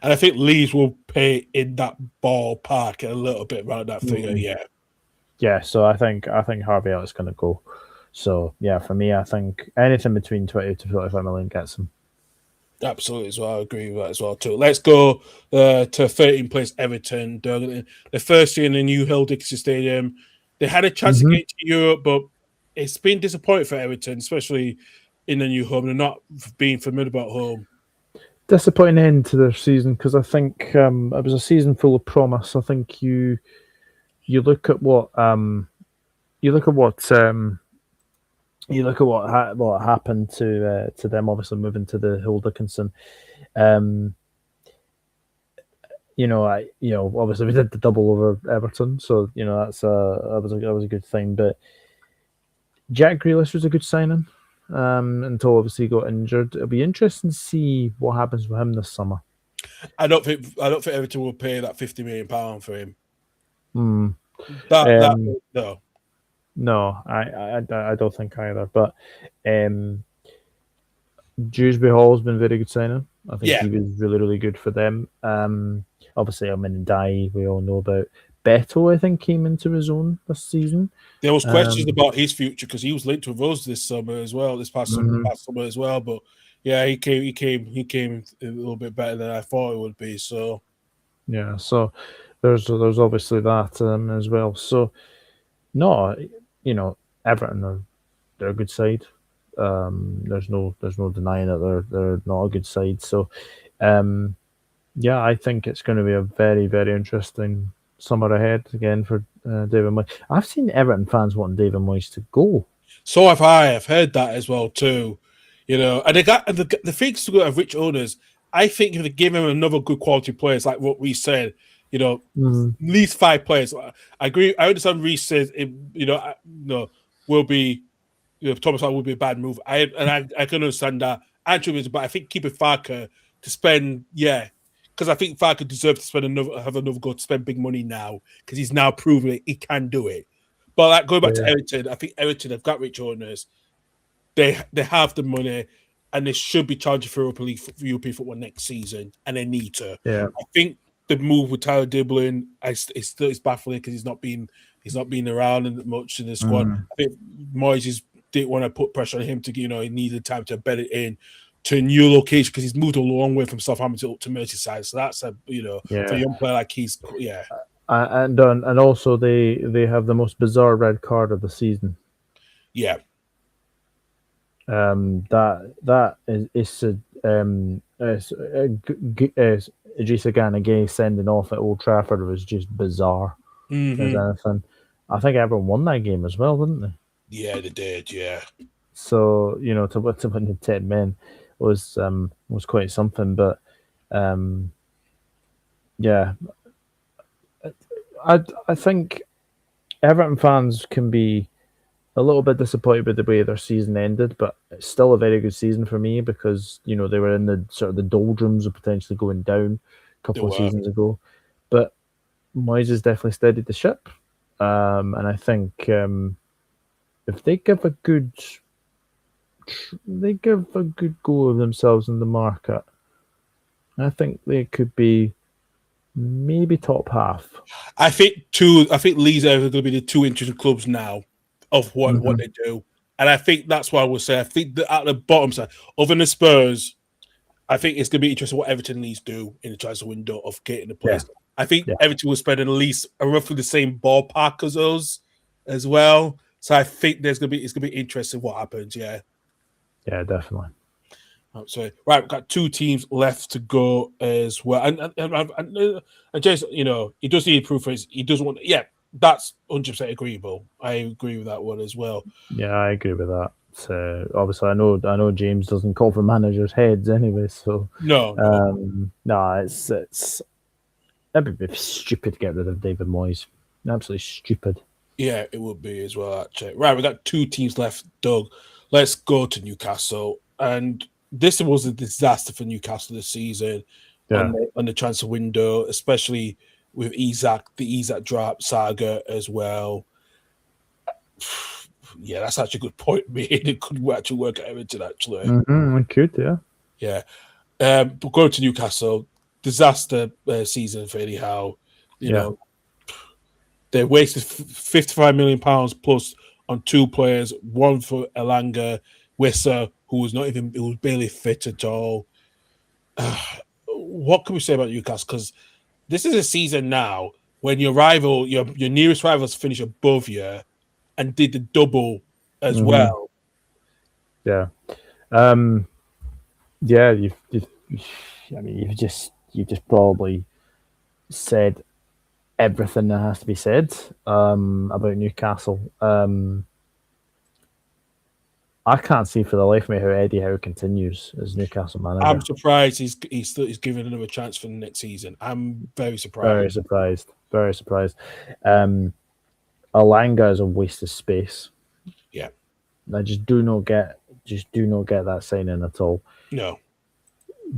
And I think Leeds will pay in that ballpark a little bit around that figure. Yeah, so I think Harvey Elliott's going to go. So yeah, for me, I think anything between 20 to 25 million gets him. Absolutely, as well. I agree with that as well too. Let's go to 13th place Everton. The first year in the new Hill Dixie Stadium, they had a chance to get to Europe, but it's been disappointing for Everton, especially in the new home. They're not being familiar about home. Disappointing end to their season because I think it was a season full of promise. I think you look at what happened to them. Obviously, moving to the Hill Dickinson. obviously we did the double over Everton, so that was a good thing. But Jack Grealish was a good signing, until obviously he got injured. It'll be interesting to see what happens with him this summer. I don't think Everton will pay that £50 million for him. Hmm. No. No, I don't think either. But Dewsbury Hall's been a very good signing. I think he was really, really good for them. Obviously, Dai, we all know about. Beto, I think, came into his own this season. There was questions about his future because he was linked with us this summer as well, this past summer as well. But yeah, he came a little bit better than I thought it would be. So yeah, so there's obviously that as well. So no, Everton they're a good side. There's no denying that they're not a good side. So yeah, I think it's going to be a very, very interesting summer ahead again for David Moyes. I've seen Everton fans wanting David Moyes to go. So have I. I've heard that as well too. And they got the things to go of rich owners. I think if they give him another good quality players, like what we said, at least 5 players. I agree. I understand Reece says will be, Thomas will be a bad move. I can understand that. Actually, but I think keeping Farker to spend, because I think Farker deserves to have another go to spend big money now because he's now proven he can do it. But like going back to Everton, I think Everton have got rich owners. They have the money, and they should be charging for European football next season, and they need to. Yeah. I think the move with Tyler Diblin is baffling because he's not been around much in the squad. I think Moyes didn't want to put pressure on him to he needed time to bed it in to a new location because he's moved a long way from Southampton to Merseyside. So that's for a young player like and also they have the most bizarre red card of the season. Yeah. That is Idrissa Gana Gueye sending off at Old Trafford was just bizarre as anything. I think everyone won that game as well, didn't they? Yeah, they did. Yeah. So to win the 10 men was quite something, but yeah, I think Everton fans can be a little bit disappointed with the way their season ended, but it's still a very good season for me because they were in the sort of the doldrums of potentially going down a couple of seasons ago. But Moyes has definitely steadied the ship, and I think if they give a good go of themselves in the market, I think they could be maybe top half. I think Leeds are going to be the 2 interesting clubs now of what they do, and I think that's why I would say I think that at the bottom side, other than the Spurs, I think it's going to be interesting what Everton Leeds do in the transfer window of getting the players. Yeah. I think Everton will spend at least roughly the same ballpark as us as well. So I think it's going to be interesting what happens. Yeah, definitely. So right, we've got 2 teams left to go as well, and Jason, he does need proof for he doesn't want. Yeah, that's 100% agreeable. I agree with that one as well. Yeah, I agree with that. So obviously, I know James doesn't call for managers' heads anyway. So no, it's that'd be stupid to get rid of David Moyes. Absolutely stupid. Yeah, it would be as well. Actually, right, we got 2 teams left. Doug, let's go to Newcastle, and this was a disaster for Newcastle this season on the transfer window, especially with the Isak drop saga as well. Yeah, that's actually a good point. It could actually work at Everton, actually. It could, yeah. Yeah. But going to Newcastle, disaster season for Eddie Howe. You know, they wasted £55 million plus on 2 players, one for Elanga, Wissa, who was barely fit at all. What can we say about Newcastle? Because this is a season now when your rival, your nearest rivals finish above you and did the double as well. Yeah. You've just probably said everything that has to be said about Newcastle. I can't see for the life of me how Eddie Howe continues as Newcastle manager. I'm surprised he's given another chance for the next season. I'm very surprised. Very surprised. Very surprised. Alanga is a waste of space. Yeah. I just do not get that signing at all. No.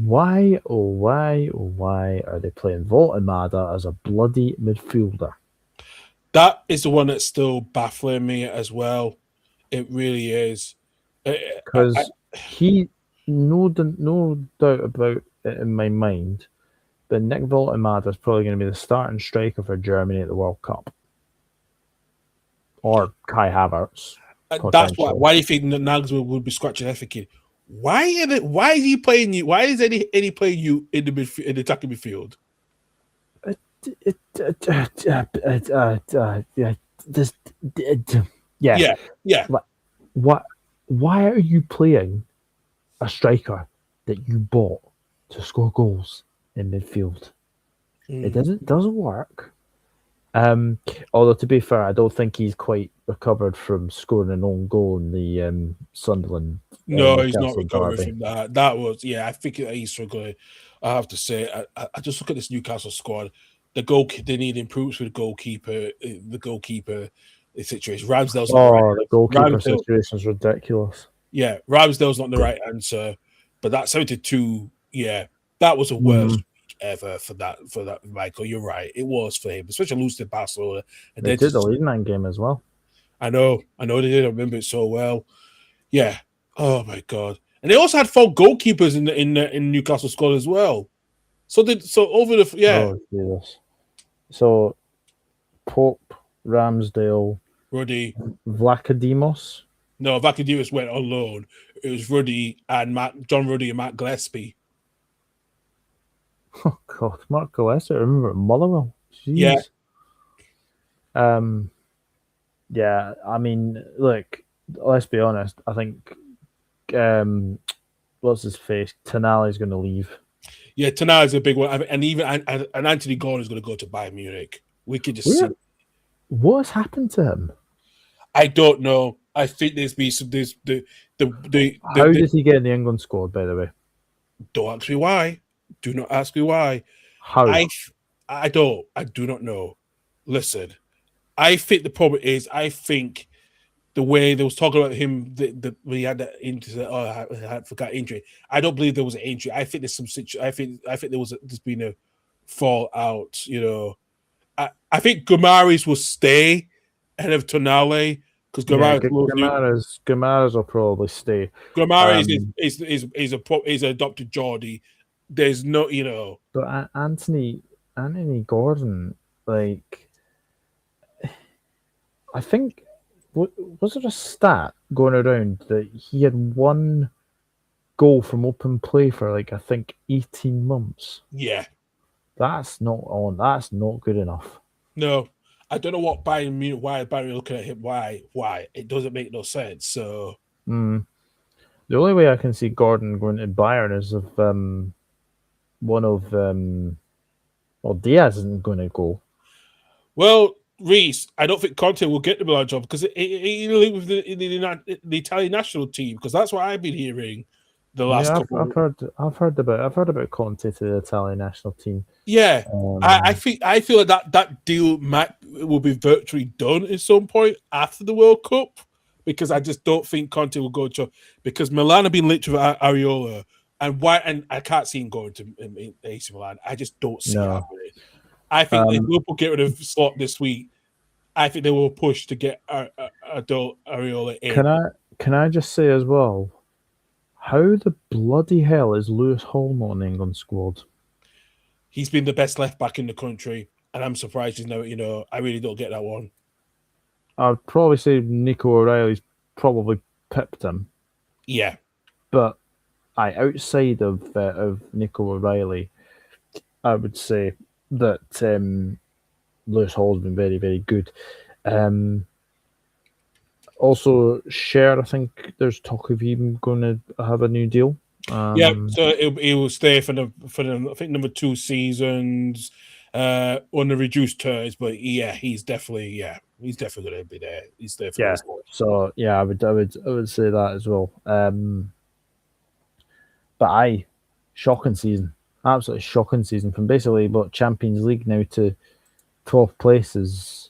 Why are they playing Voltemada as a bloody midfielder? That is the one that's still baffling me as well. It really is. Because he, no doubt about it in my mind, but Nick Voltemada is probably going to be the starting striker for Germany at the World Cup. Or Kai Havertz. That's why do you think Nagelsmann would be scratching their thinking? Why is he playing you? Why is Eddie playing you in the attacking midfield? Yeah. Why are you playing a striker that you bought to score goals in midfield? It doesn't work. Although to be fair, I don't think he's quite recovered from scoring an own goal in the Sunderland. No, he's not recovering from that. That was, I think he's struggling. I have to say, I just look at this Newcastle squad. They need improvements with the goalkeeper situation. Ramsdale's the goalkeeper situation is ridiculous. Yeah, Ramsdale's not the right answer, but that 72, that was the worst week ever for that, Michael. You're right. It was for him, especially losing to Barcelona. And they did the lead in that game as well. I know they did. I remember it so well. Yeah. Oh my God. And they also had 4 goalkeepers in Newcastle squad as well. So So Pope, Ramsdale, Ruddy, Vlachodimos. No, Vlachodimos went on loan. It was John Ruddy and Matt Gillespie. Oh God, Mark Gillespie. I remember Motherwell. Jeez. Yeah. I mean, look. Let's be honest. I think. What's his face? Tonali's going to leave. Yeah, Tonali's a big one, and even and Anthony Gordon is going to go to Bayern Munich. We could just see. What has happened to him? I don't know. I think there's been some How did he get in the England squad? By the way, don't ask me why. Do not ask me why. How? I do not know. Listen, I think the problem is the way they was talking about him, when he had that injury. I forgot injury. I don't believe there was an injury. I think there's some situation. I think there's been a fallout. You know, I think Gomaris will stay ahead of Tonali because Gomaris will probably stay. Gomaris is adopted Geordie. There's no, But Anthony Gordon, like, I think. Was there a stat going around that he had 1 goal from open play for 18 months? Yeah, that's not good enough. No, I don't know what Bayern Munich. Why Bayern looking at him? Why? It doesn't make no sense. So the only way I can see Gordon going to Bayern is if Diaz isn't going to go. Well, Reese, I don't think Conte will get the Milan job because he linked with the Italian national team, because that's what I've been hearing the last couple. I've heard about Conte to the Italian national team. Yeah, I feel like that deal will be virtually done at some point after the World Cup, because I just don't think Conte will go to, because Milan have been linked with Areola, and I can't see him going to AC Milan. I just don't see it happening. I think if Liverpool get rid of Slot this week, I think they will push to get Areola in. Can I just say as well, how the bloody hell is Lewis Hall not in the England squad? He's been the best left back in the country, and I'm surprised he's now. I really don't get that one. I'd probably say Nico O'Reilly's probably pipped him. Yeah, but outside of Nico O'Reilly, I would say that Lewis Hall's been very, very good. Also, Cher, I think there's talk of him going to have a new deal. So he will stay for the I think number 2 seasons on the reduced terms. But he's definitely He's definitely going to be there. He's definitely Yeah. So yeah, I would say that as well. But shocking season, absolutely shocking season from basically what Champions League now to 12th place is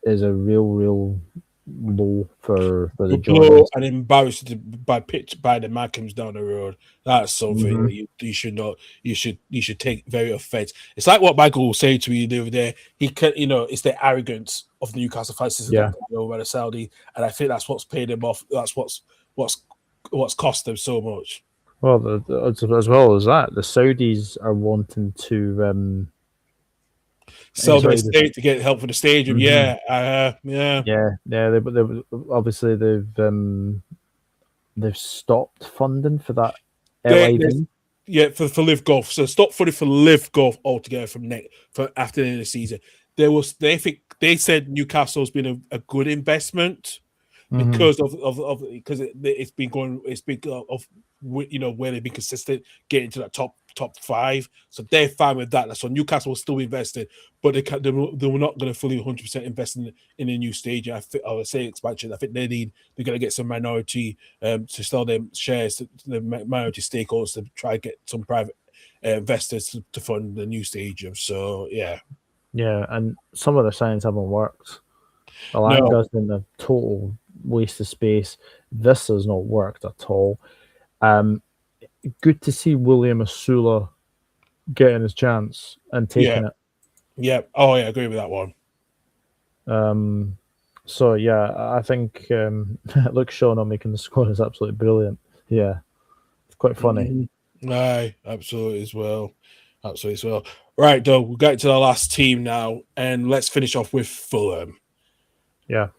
a real low for the blow Jordans. and embarrassed by the Malcolms down the road. That's something that you should not. You should take very offense. It's like what Michael was saying to me the other day. He can, it's the arrogance of the Newcastle fans that go over the Saudi, and I think that's what's paid them off. That's what's cost them so much. Well, as well as that, the Saudis are wanting to sell their estate to get help for the stadium. Mm-hmm. Yeah. They obviously they've stopped funding for that LIV. For Live Golf. So stop funding for Live Golf altogether from after the end of the season. They said Newcastle's been a good investment because because it's been where they've been consistent getting to that top 5. So they're fine with that. So Newcastle will still be invested, but they were not going to fully 100% invest in a new stage. I would say expansion. I think they're going to get some minority to sell them shares to the minority stakeholders to try to get some private investors to fund the new stadium. So yeah, and some of the signs haven't worked. Alanga's been a total waste of space. This has not worked at all. Good to see William Asula getting his chance and taking it. Yeah. Oh, yeah, I agree with that one. So yeah, I think look, Sean on making the squad is absolutely brilliant. Yeah, it's quite funny. Aye, absolutely as well. Right, though, we'll get to the last team now, and let's finish off with Fulham. Yeah.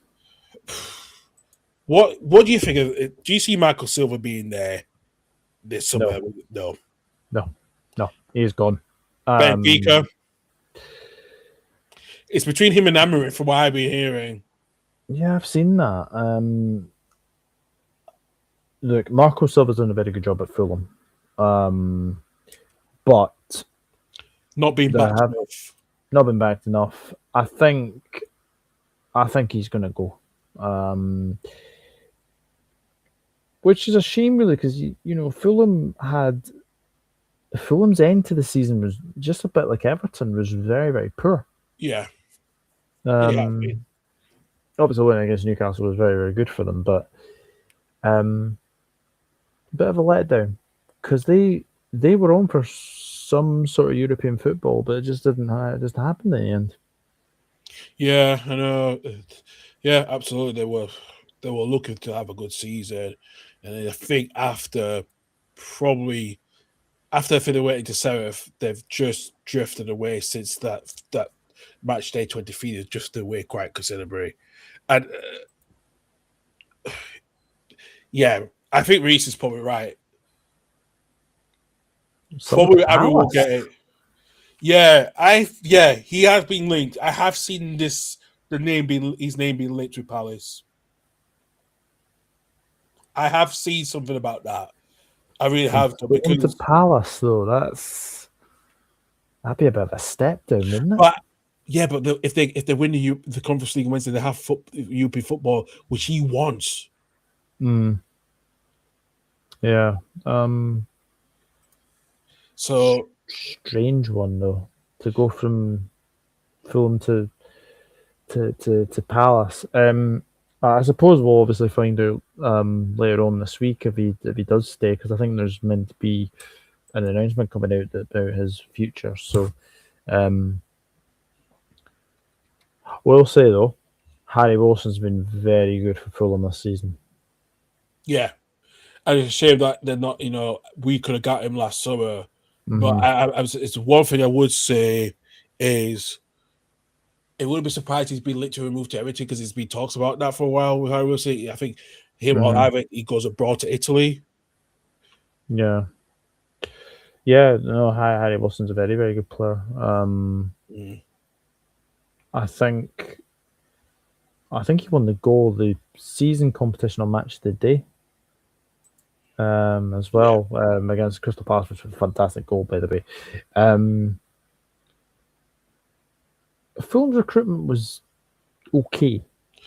What do you think of it? Do you see Michael Silva being there this summer? No. He's gone. Benfica. It's between him and Amorim, from what I've been hearing. Yeah, I've seen that. Look, Marco Silva's done a very good job at Fulham, but not been backed enough. Not been backed enough. I think he's going to go, which is a shame, really, because Fulham's end to the season was just a bit like Everton, was very, very poor. Yeah. Obviously, winning against Newcastle was very, very good for them, but a bit of a letdown because they were on for some sort of European football, but it just didn't happen in the end. Yeah, I know. Yeah, absolutely. They were looking to have a good season, and I think after they went into Serif, they've just drifted away since that match day 23. They've drifted away quite considerably, and I think Reece is probably right. Probably everyone will get it. Yeah, he has been linked. I have seen his name being linked with Palace. I have seen something about that. I really have to. Because the Palace, though, that'd be a bit of a step down, wouldn't it? But if they win the Conference League on Wednesday, they have European football, which he wants. Yeah. So strange one though, to go from Fulham to Palace. I suppose we'll obviously find out later on this week if he does stay, because I think there's meant to be an announcement coming out about his future. So we'll say though, Harry Wilson's been very good for Fulham this season. Yeah, and it's a shame that they're not. We could have got him last summer. But it's one thing I would say is it wouldn't be surprised he's been literally removed to Everton, because he's been talks about that for a while with Harry Wilson. I think him or either he goes abroad to Italy. Yeah. No, Harry Wilson's a very, very good player. I think he won the goal of the season competition on Match of the Day. As well, against Crystal Palace, which was a fantastic goal, by the way. Fulham's recruitment was okay,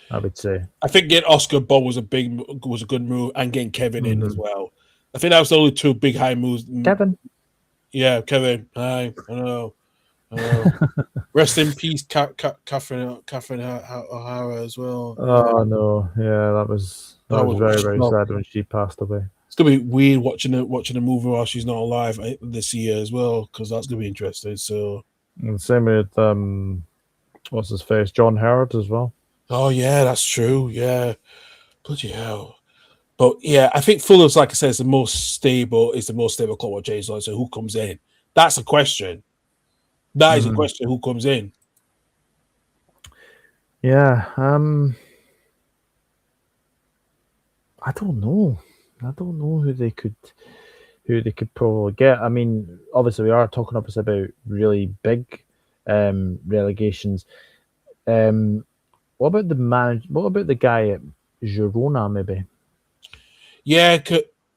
I would say. I think getting Oscar Bob was a good move, and getting Kevin in as Mhm. well. I think that was the only two big high moves. Kevin. Yeah, Kevin. Hi, I know. Rest in peace, Catherine O'Hara as well. Oh no, yeah, that was very very Well, sad when she passed away. it's gonna be weird watching a movie while she's not alive this year as well, because that's gonna be interesting. So, And same with what's his face, John Howard as well. oh yeah, that's true. Yeah, bloody hell. But yeah, I think Fulham's, like I said, is the most stable. Is the most stable club with James Lloyd. So who comes in? That's a question. That is a question. Who comes in? Yeah, I don't know. I don't know who they could probably get. I mean, obviously we are talking obviously about really big relegations. What about what about the guy at Girona maybe? Yeah,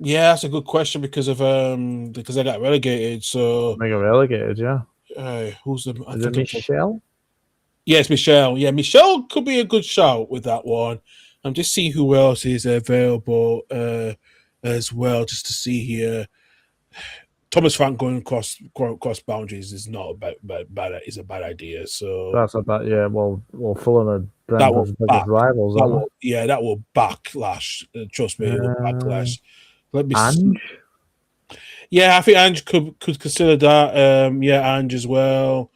that's a good question because they got relegated. So They got relegated, yeah. who's the? Is it Michelle? Yes, Michelle. Yeah, Michelle could be a good shout with that one. I'm just seeing who else is available as well, just to see here. Thomas Frank going across boundaries is not a bad is a bad idea. So That's about Well, Fulham are that will Brentford's biggest rivals, aren't that will backlash. Trust me, it will backlash. Let me see. Ange? Yeah, I think Ange could consider that. Yeah, Ange as well.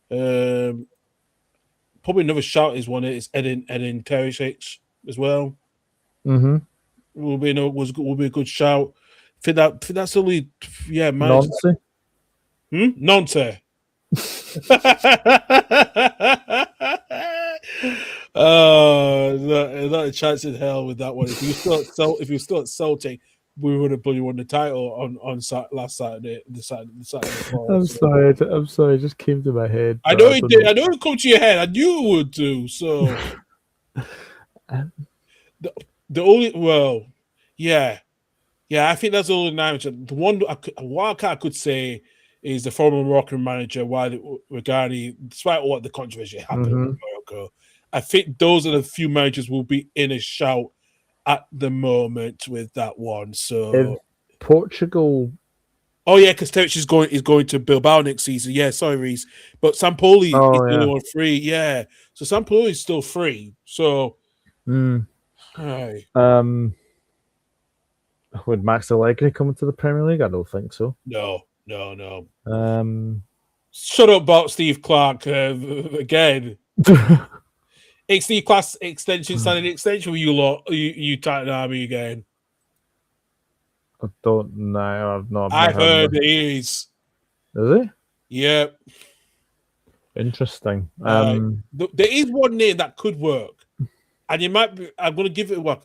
Probably another shout is one. It's Edin Terzic as well. Mm-hmm. Will be a good shout. I think that's only Nancy? Nancy. Oh, not a chance in hell with that one. If you still at Celtic, we would have bloody won the title on last Saturday. The Saturday before, I'm sorry. It just came to my head. I know it did. I know it come to your head. I knew it would do. So the only I think that's the only manager. The one I could say is the former Moroccan manager, Regani, despite what the controversy happened with Morocco. I think those are the few managers will be in a shout at the moment with that one. So if Portugal. Oh yeah, because Terich is going to Bilbao next season. Yeah, sorry, Reese. But Sampoli is the only one free. Yeah. So Sampoli is still free. So Would Max Allegri come into the Premier League? I don't think so. No. Shut up about Steve Clark again. Steve Clark's extension signing extension with you lot. You Titan Army again. I don't know. I've not. I've heard it is. Is it? Yep. Interesting. There is one name that could work, and you might be. I'm going to give it a work.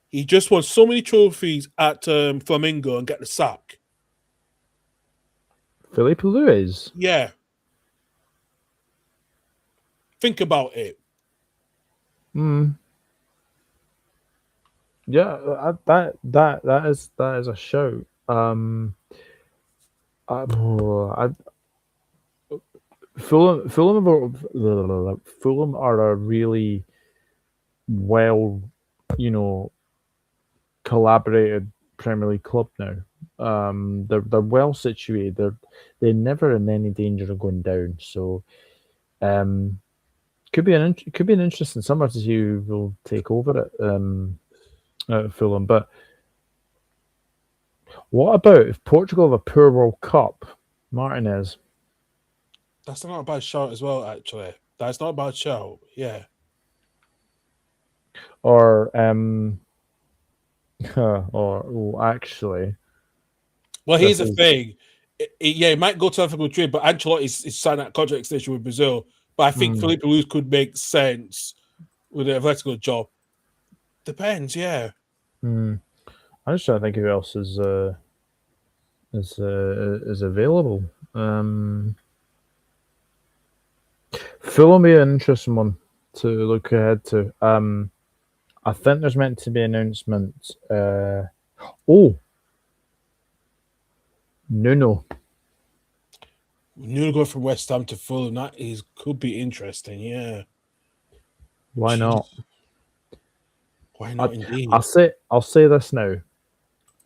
He just won so many trophies at Flamengo and get the sack. Felipe Luis. Yeah. Think about it. Yeah, that is a shout. Fulham are a really well, collaborated Premier League club now. They're well situated. They're never in any danger of going down. So, could be an interesting summer to see who will take over at Fulham. But what about if Portugal have a poor World Cup, Martinez? That's not a bad shout as well. Actually, that's not a bad shout. Yeah. Or actually. Well, here's the thing. It might go to Atletico Madrid, but Ancelotti is signing that contract extension with Brazil. But I think Felipe Luis could make sense with the Atletico job. Depends, yeah. I'm just trying to think who else is available. Fulham be an interesting one to look ahead to. I think there's meant to be an announcement. Nuno going from West Ham to Fulham, could be interesting, yeah. Why not? Why not? Indeed. I'll say this now.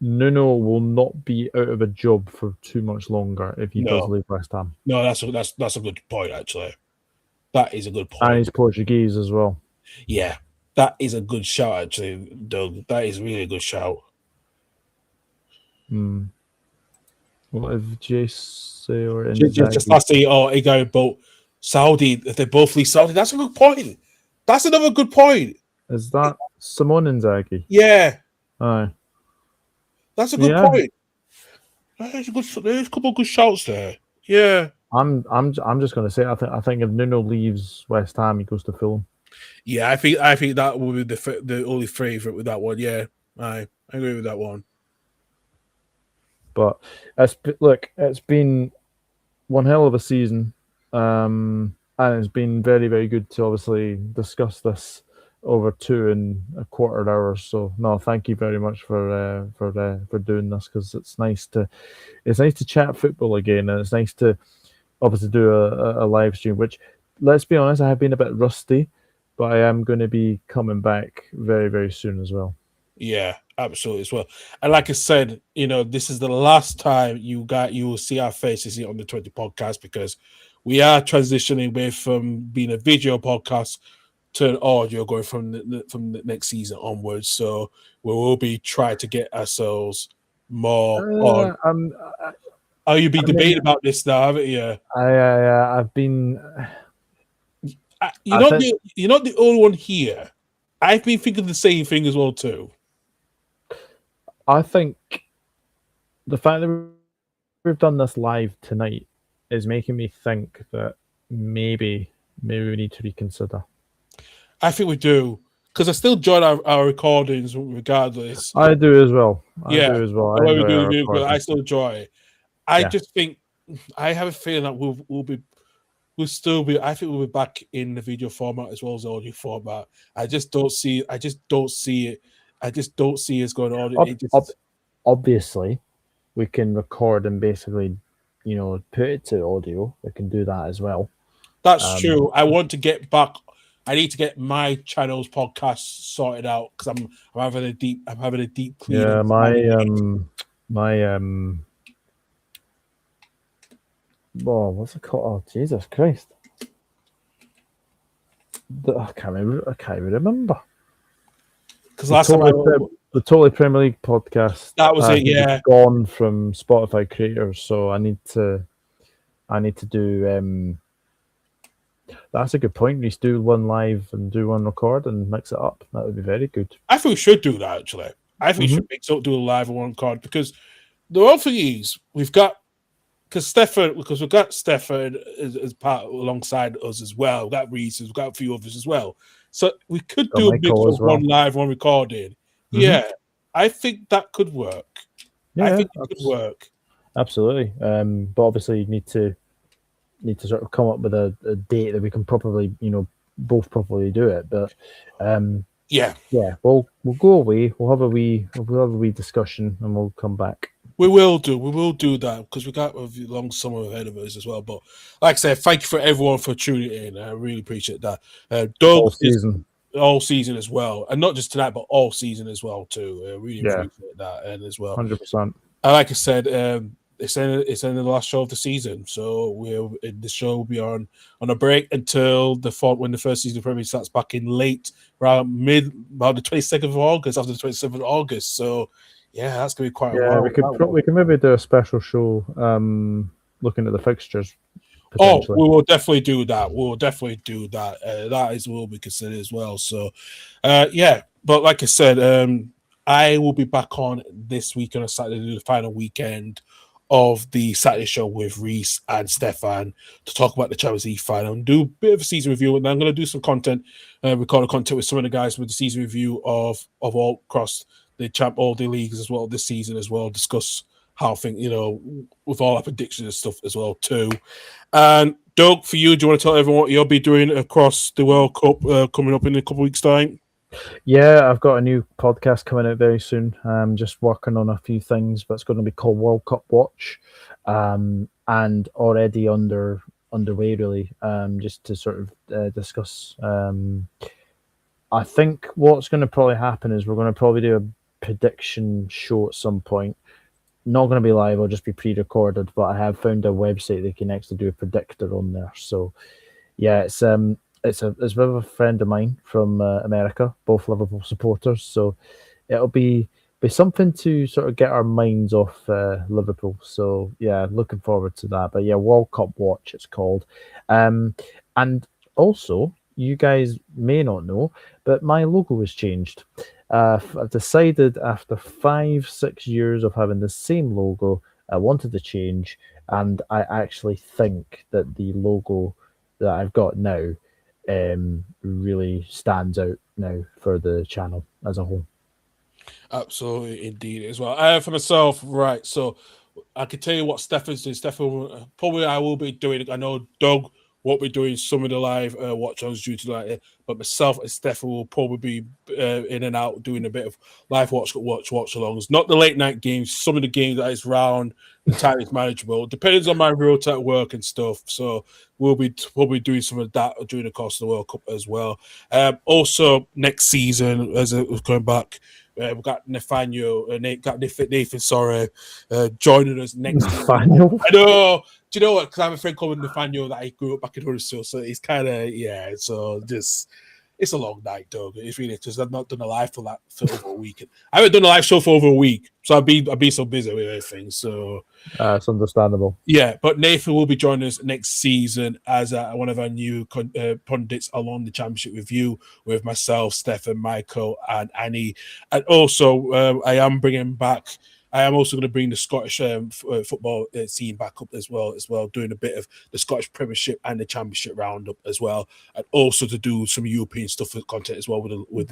Nuno will not be out of a job for too much longer if he does leave West Ham. No, that's a good point, actually. That is a good point. And he's Portuguese as well. Yeah, that is a good shout, actually, Doug. That is really a good shout. What if Jesse or Just last year, Igor both Saudi, if they both leave Saudi, that's a good point. That's another good point. Is that Simone Inzaghi? Yeah. Aye. That's a good point. There's a couple of good shouts there. Yeah. I'm just going to say I think if Nuno leaves West Ham, he goes to Fulham. Yeah, I think that will be the only favourite with that one. Yeah, I agree with that one. But it's been one hell of a season, and it's been very, very good to obviously discuss this over 2.25 hours. So no, thank you very much for doing this, because it's nice to chat football again, and it's nice to obviously do a live stream. Which, let's be honest, I have been a bit rusty, but I am going to be coming back very, very soon as well. Yeah, absolutely as well. And like I said, this is the last time you will see our faces here on the 20 podcast, because we are transitioning away from being a video podcast to an audio going from the next season onwards. So we will be trying to get ourselves more on. You've been debating about this now, haven't you? I've been. You're not the only one here. I've been thinking the same thing as well too. I think the fact that we've done this live tonight is making me think that maybe we need to reconsider. I think we do, because I still join our recordings regardless. I do as well. I still enjoy it. I just think I have a feeling that we'll still be. I think we'll be back in the video format as well as audio format. I just don't see it. I just don't see us going on. Obviously, we can record and basically, put it to audio. We can do that as well. That's true. I want to get back. I need to get my channel's podcast sorted out, because I'm having a deep clean. Yeah, what's it called? Oh, Jesus Christ! I can't even remember. Because last time the Totally Premier League podcast, that was it. Yeah, gone from Spotify creators, so I need to do. That's a good point. We do one live and do one record and mix it up. That would be very good. I think we should do that, actually. I think we should mix up, do a live and one record, because the other thing is we've got Stefan as part alongside us as well. We've got Reese, we've got a few others as well. So we could do a mix of one live, one recording. Yeah, I think that could work. Yeah, I think it could work. Absolutely. But obviously you need to sort of come up with a date that we can properly, both properly do it. But we'll go away. We'll have a wee discussion, and we'll come back. We will do that, because we got a long summer ahead of us as well. But like I said, thank you for everyone for tuning in. I really appreciate that. Doug, all season as well, and not just tonight, but all season as well too. I really appreciate that, and as well, 100%. And like I said, it's in the last show of the season, so the show will be on a break until when the first season of Premier League starts back in late, around the 22nd of August, after the 27th of August. So yeah, that's gonna be quite a while. We can maybe do a special show looking at the fixtures. Oh, we will definitely do that. That will be considered as well. So but like I said, I will be back on this week on a Saturday to do the final weekend of the Saturday show with Reese and Stefan to talk about the Champions League final and do a bit of a season review. And then I'm going to do some content, record content with some of the guys with the season review of all across all the leagues as well this season as well. Discuss how things, with all our predictions and stuff as well too. And Doug, for you, do you want to tell everyone what you'll be doing across the World Cup coming up in a couple of weeks' time? Yeah, I've got a new podcast coming out very soon. I'm just working on a few things, but it's going to be called World Cup Watch, and already underway really. Just to sort of discuss I think what's going to probably happen is we're going to probably do a prediction show at some point. Not going to be live, it'll just be pre-recorded, but I have found a website that can actually do a predictor on there. So yeah, it's with a friend of mine from America, both Liverpool supporters. So it'll be something to sort of get our minds off Liverpool. So yeah, looking forward to that. But yeah, World Cup Watch it's called. And also, you guys may not know, but my logo has changed. I've decided after 5-6 years of having the same logo, I wanted to change, and I actually think that the logo that I've got now really stands out now for the channel as a whole. Absolutely, indeed, as well. For myself, right, so I can tell you what Stefan's doing. Stefan, probably I will be doing, I know Doug won't be doing some of the live watch-ons due to that, but myself and Stefan will probably be in and out doing a bit of live watch-alongs. Not the late-night games, some of the games that is round, the time is manageable. Depends on my real-time work and stuff, so we'll be probably doing some of that during the course of the World Cup as well. Also, next season, as it was going back, we've got Nathan, joining us next Nathaniel. season. I know. Do you know what? Because I have a friend called Nathaniel that I grew up back in Huddersfield, so it's kind of, yeah, so just, it's a long night, Doug. It's really, because I've not done a live for over a week. I haven't done a live show for over a week, so I've been so busy with everything, so. It's understandable. Yeah, but Nathan will be joining us next season as one of our new pundits along the championship review with myself, Stefan, Michael, and Annie. And also, I am also going to bring the Scottish football scene back up as well, doing a bit of the Scottish Premiership and the Championship roundup as well, and also to do some European stuff for content as well with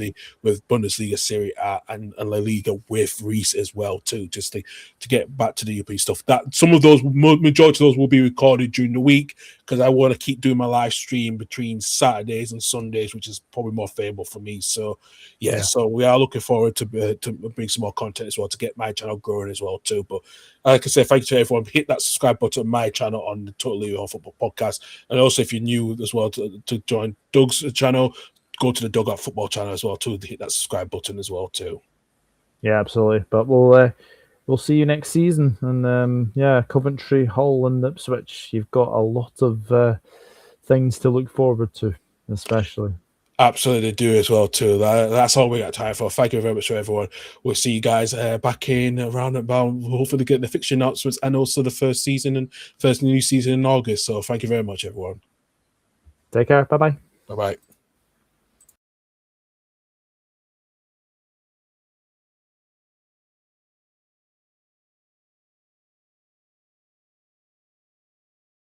Bundesliga, Serie A, and La Liga with Reese as well too, just to get back to the European stuff. That some of those, majority of those, will be recorded during the week because I want to keep doing my live stream between Saturdays and Sundays, which is probably more favorable for me. So yeah. So we are looking forward to bring some more content as well to get my channel growing as well too. But like I say, thank you to everyone. Hit that subscribe button on my channel on the Totally Your Football podcast, and also if you're new as well to join Doug's channel, go to the Doug Out Football channel as well too to hit that subscribe button as well too. Yeah, absolutely. But we'll see you next season, and Coventry, Hull, and Ipswich. You've got a lot of things to look forward to, especially. Absolutely do as well too. That's all we got time for. Thank you very much to everyone. We'll see you guys back in around about, hopefully getting the fixture announcements and also the first new season in August. So thank you very much, everyone. Take care. Bye-bye. Bye-bye.